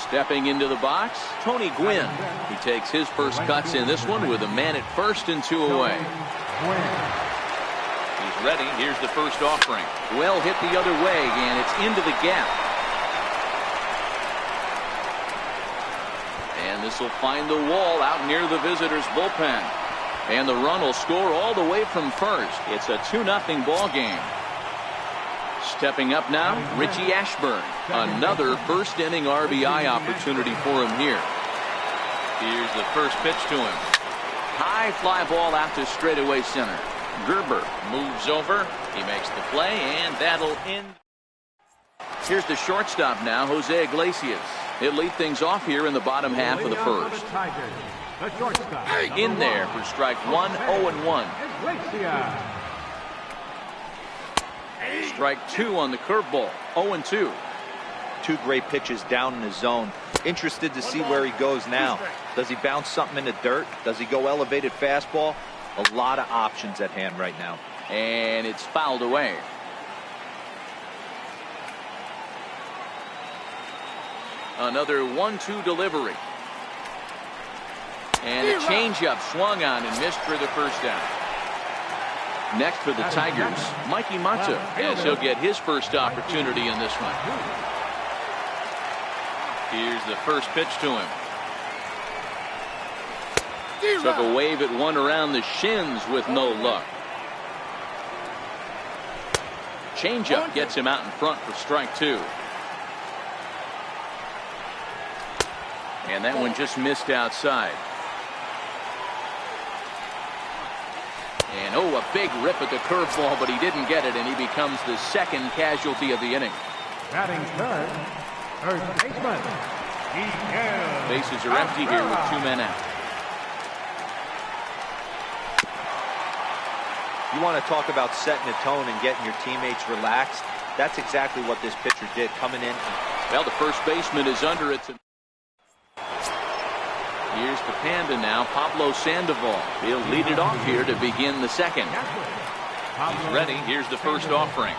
Stepping into the box, Tony Gwynn. He takes his first cuts in this one with a man at first and 2 away. He's ready. Here's the first offering. Well hit the other way, and it's into the gap. And this will find the wall out near the visitors' bullpen. And the run will score all the way from first. It's a 2-0 ball game. Stepping up now, Richie Ashburn. Another first-inning RBI opportunity for him here. Here's the first pitch to him. High fly ball out to straightaway center. Gerber moves over. He makes the play, and that'll end. Here's the shortstop now, Jose Iglesias. He'll lead things off here in the bottom half of the first. In there for strike one, 0-1. Strike 2 on the curveball, 0-2. Two great pitches down in the zone. Interested to see where he goes now. Does he bounce something in the dirt? Does he go elevated fastball? A lot of options at hand right now. And it's fouled away. Another 1-2 delivery. And a changeup swung on and missed for the first down. Next for the Tigers, Mikey Mata, as he'll get his first opportunity in this one. Here's the first pitch to him. Took a wave at one around the shins with no luck. Changeup gets him out in front for strike 2. And that one just missed outside. And oh, a big rip at the curveball, but he didn't get it, and he becomes the second casualty of the inning. Batting third baseman. Bases are empty here with 2 men out. You want to talk about setting a tone and getting your teammates relaxed? That's exactly what this pitcher did, coming in. Well, the first baseman is under it. Here's the Panda now, Pablo Sandoval. He'll lead it off here to begin the second. He's ready. Here's the first offering.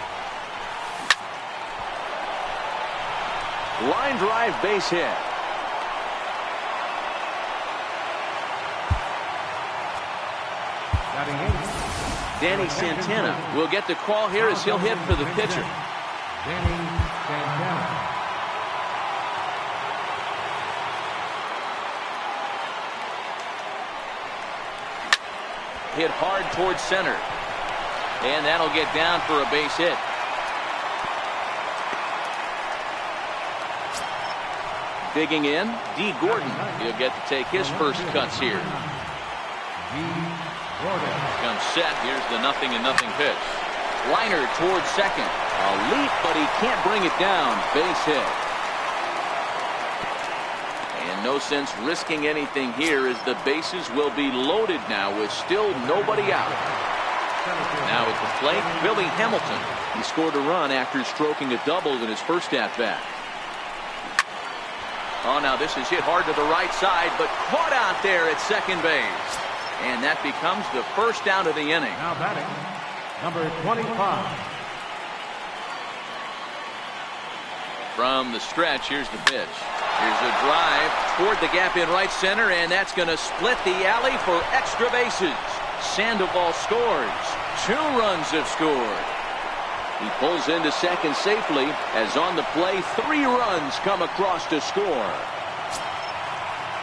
Line drive base hit. Danny Santana will get the call here as he'll hit for the pitcher. Danny Santana. Hit hard towards center. And that'll get down for a base hit. Digging in, Dee Gordon. He'll get to take his first cuts here. Comes set. Here's the 0-0 pitch. Liner towards second. A leap, but he can't bring it down. Base hit. And no sense risking anything here as the bases will be loaded now with still nobody out. Now at the plate, Billy Hamilton. He scored a run after stroking a double in his first at-bat. Oh, now this is hit hard to the right side, but caught out there at second base. And that becomes the first out of the inning. Now batting, number 25. From the stretch, here's the pitch. Here's a drive toward the gap in right center, and that's going to split the alley for extra bases. Sandoval scores. 2 runs have scored. He pulls into second safely as on the play 3 runs come across to score.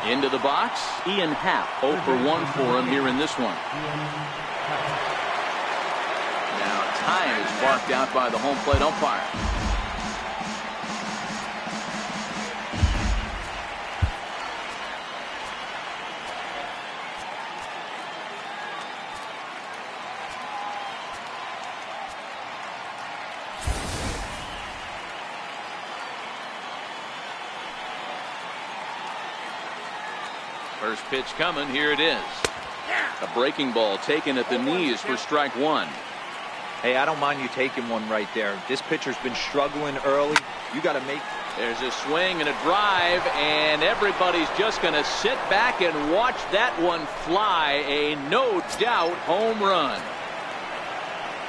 Into the box, Ian Happ. 0 for 1 for him here in this one. Now time is marked out by the home plate umpire. First pitch coming. Here it is. A breaking ball taken at the knees for strike 1. Hey, I don't mind you taking one right there. This pitcher's been struggling early. You got to make. There's a swing and a drive, and everybody's just going to sit back and watch that one fly. A no doubt home run.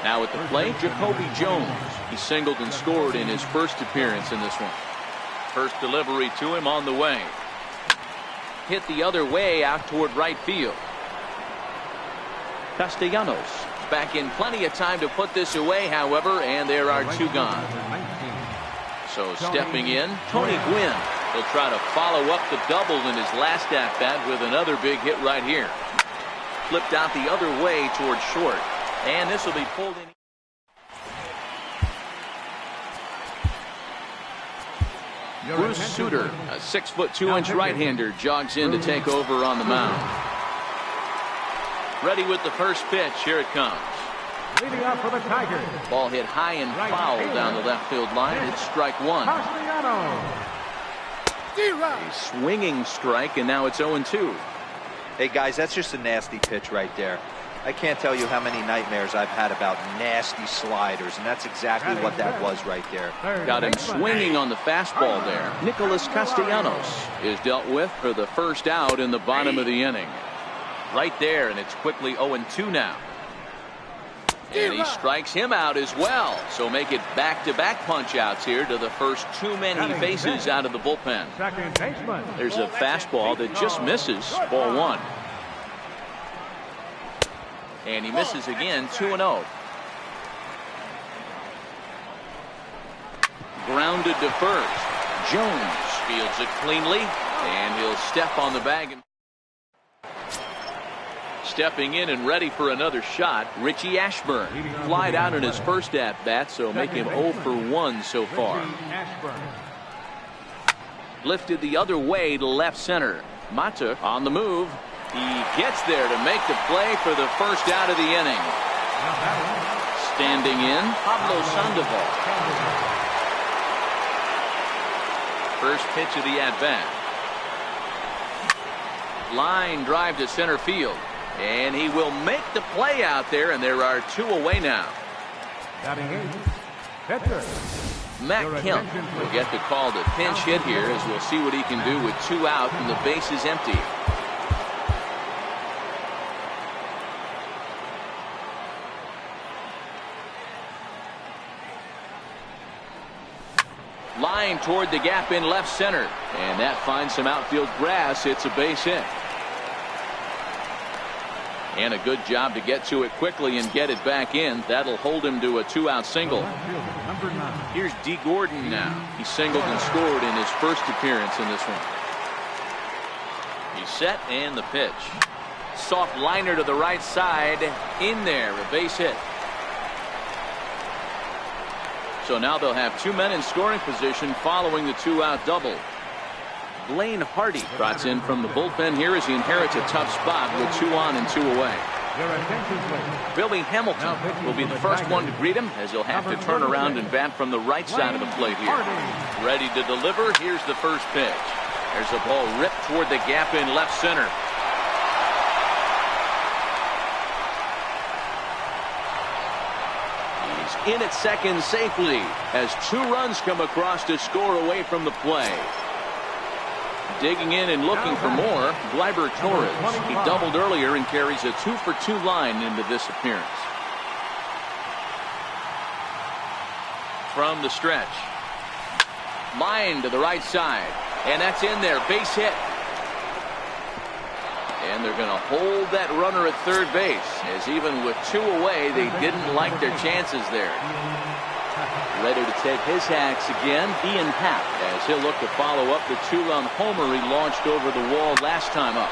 Now at the plate, Jacoby Jones. He singled and scored in his first appearance in this one. First delivery to him on the way. Hit the other way out toward right field. Castellanos back in plenty of time to put this away, however, and there are 2 gone. So stepping in, Tony Gwynn. He'll try to follow up the double in his last at-bat with another big hit right here. Flipped out the other way toward short, and this will be pulled in. Bruce Sutter, a 6'2" right-hander, jogs in to take over on the mound. Ready with the first pitch. Here it comes. Leading up for the Tigers. Ball hit high and foul down the left field line. It's strike 1. A swinging strike, and now it's 0-2. Hey, guys, that's just a nasty pitch right there. I can't tell you how many nightmares I've had about nasty sliders, and that's exactly what that was right there. Got him swinging on the fastball there. Nicholas Castellanos is dealt with for the first out in the bottom of the inning. Right there, and it's quickly 0-2 now. And he strikes him out as well. So make it back-to-back punch-outs here to the first 2 men he faces out of the bullpen. There's a fastball that just misses. Ball 1. And he misses again. 2-0. Grounded to first. Jones fields it cleanly, and he'll step on the bag. Stepping in and ready for another shot, Richie Ashburn. Flied out in his first at-bat, so make him 0 for 1 so far. Lifted the other way to left center. Mata on the move. He gets there to make the play for the first out of the inning. Standing in, Pablo Sandoval. First pitch of the at-bat. Line drive to center field. And he will make the play out there, and there are 2 away now. Matt Kemp will get the call to pinch hit here, as we'll see what he can do with 2 out and the base is empty. Line toward the gap in left center, and that finds some outfield grass. It's a base hit. And a good job to get to it quickly and get it back in. That'll hold him to a 2-out single. Here's D. Gordon now. He singled and scored in his first appearance in this one. He's set, and the pitch. Soft liner to the right side. In there, a base hit. So now they'll have 2 men in scoring position following the 2-out double. Blaine Hardy trots in from the bullpen here as he inherits a tough spot with 2 on and 2 away. Your attention, please. Billy Hamilton will be the first one to greet him, as he'll have to turn around and bat from the right side of the plate here. Ready to deliver. Here's the first pitch. There's a ball ripped toward the gap in left center. He's in at second safely as 2 runs come across to score away from the play. Digging in and looking for more, Gleyber Torres. He doubled earlier and carries a 2-for-2 line into this appearance. From the stretch. Line to the right side. And that's in there. Base hit. And they're going to hold that runner at third base, as even with 2 away, they didn't like their chances there. Ready to take his hacks again, Ian Happ, as he'll look to follow up the 2-run homer he launched over the wall last time up.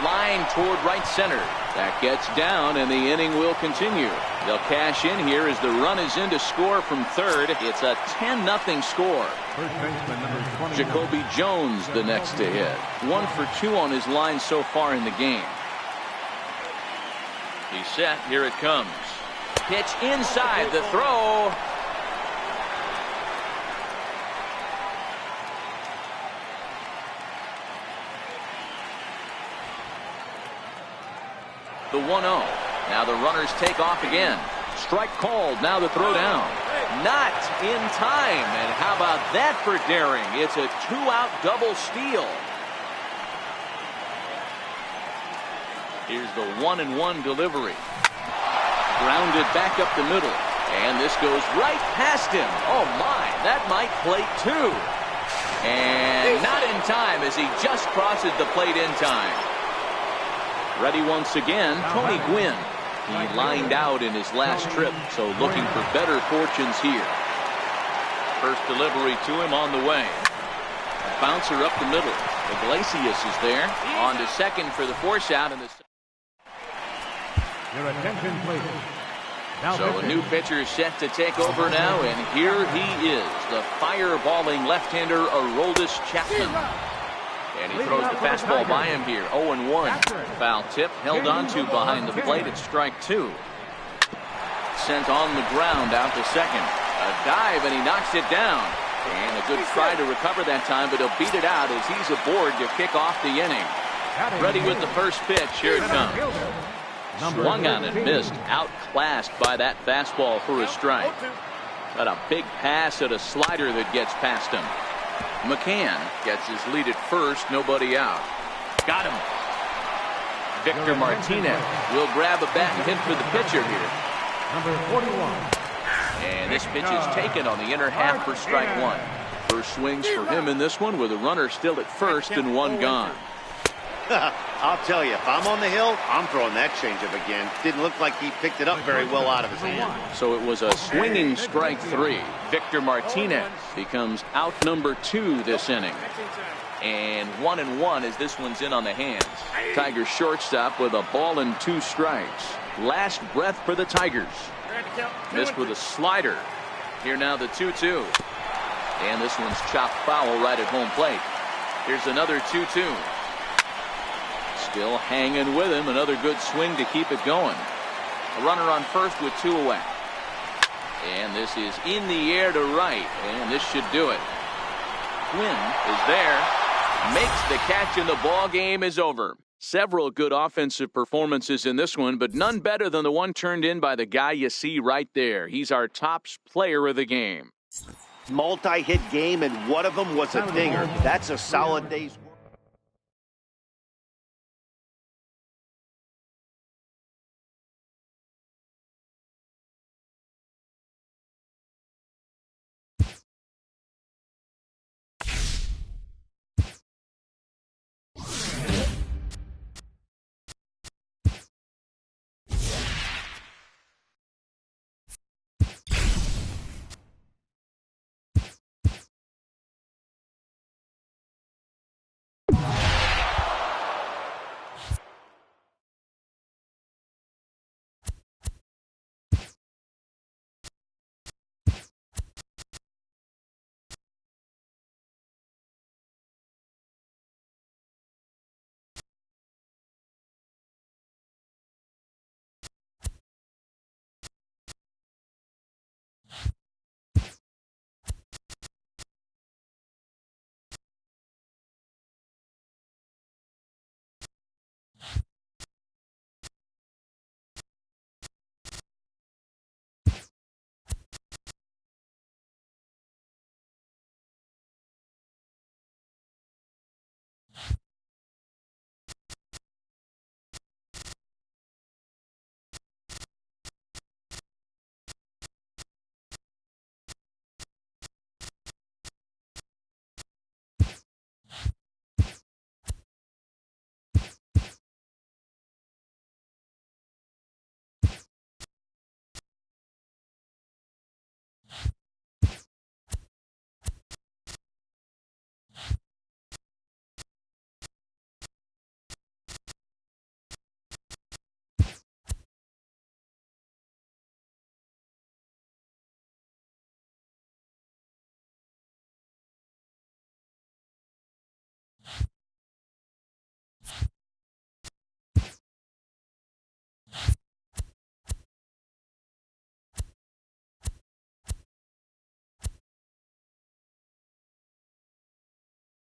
Line toward right center. That gets down, and the inning will continue. They'll cash in here as the run is in to score from third. It's a 10-0 score. First baseman number 29. Jacoby Jones the next to hit. 1 for 2 on his line so far in the game. He's set. Here it comes. Pitch inside. The throw. The 1-0. Now the runners take off again. Strike called. Now the throw down. Not in time. And how about that for daring? It's a 2-out double steal. Here's the 1-1 delivery. Grounded back up the middle. And this goes right past him. Oh my, that might plate 2. And not in time as he just crosses the plate in time. Ready once again, Tony Gwynn. He lined out in his last trip, so looking for better fortunes here. First delivery to him on the way. A bouncer up the middle. Iglesias is there. On to second for the force out. In the Your attention, please. Now so a new pitcher is set to take over now, and here he is, the fireballing left-hander Aroldis Chapman. And he throws the fastball by him here. 0-1. Foul tip held onto behind the plate at strike 2. Sent on the ground out to second. A dive and he knocks it down. And a good try to recover that time, but he'll beat it out as he's aboard to kick off the inning. Ready with the first pitch. Here it comes. Swung on and missed. Outclassed by that fastball for a strike. Got a big pass at a slider that gets past him. McCann gets his lead at first, nobody out. Got him. Victor Martinez will grab a bat and hit for the pitcher here. Number 41. And this pitch is taken on the inner half for strike 1. First swings for him in this one with a runner still at first and 1 gone. I'll tell you, if I'm on the hill, I'm throwing that changeup again. Didn't look like he picked it up very well out of his hand. So it was a swinging strike 3. Victor Martinez becomes out number 2 this inning. And 1-1 as this one's in on the hands. Tigers shortstop with a ball and 2 strikes. Last breath for the Tigers. Missed with a slider. Here now the 2-2. And this one's chopped foul right at home plate. Here's another 2-2. Still hanging with him. Another good swing to keep it going. A runner on first with 2 away. And this is in the air to right. And this should do it. Quinn is there. Makes the catch and the ball game is over. Several good offensive performances in this one, but none better than the one turned in by the guy you see right there. He's our top player of the game. Multi-hit game, and one of them was a dinger. That's a solid day's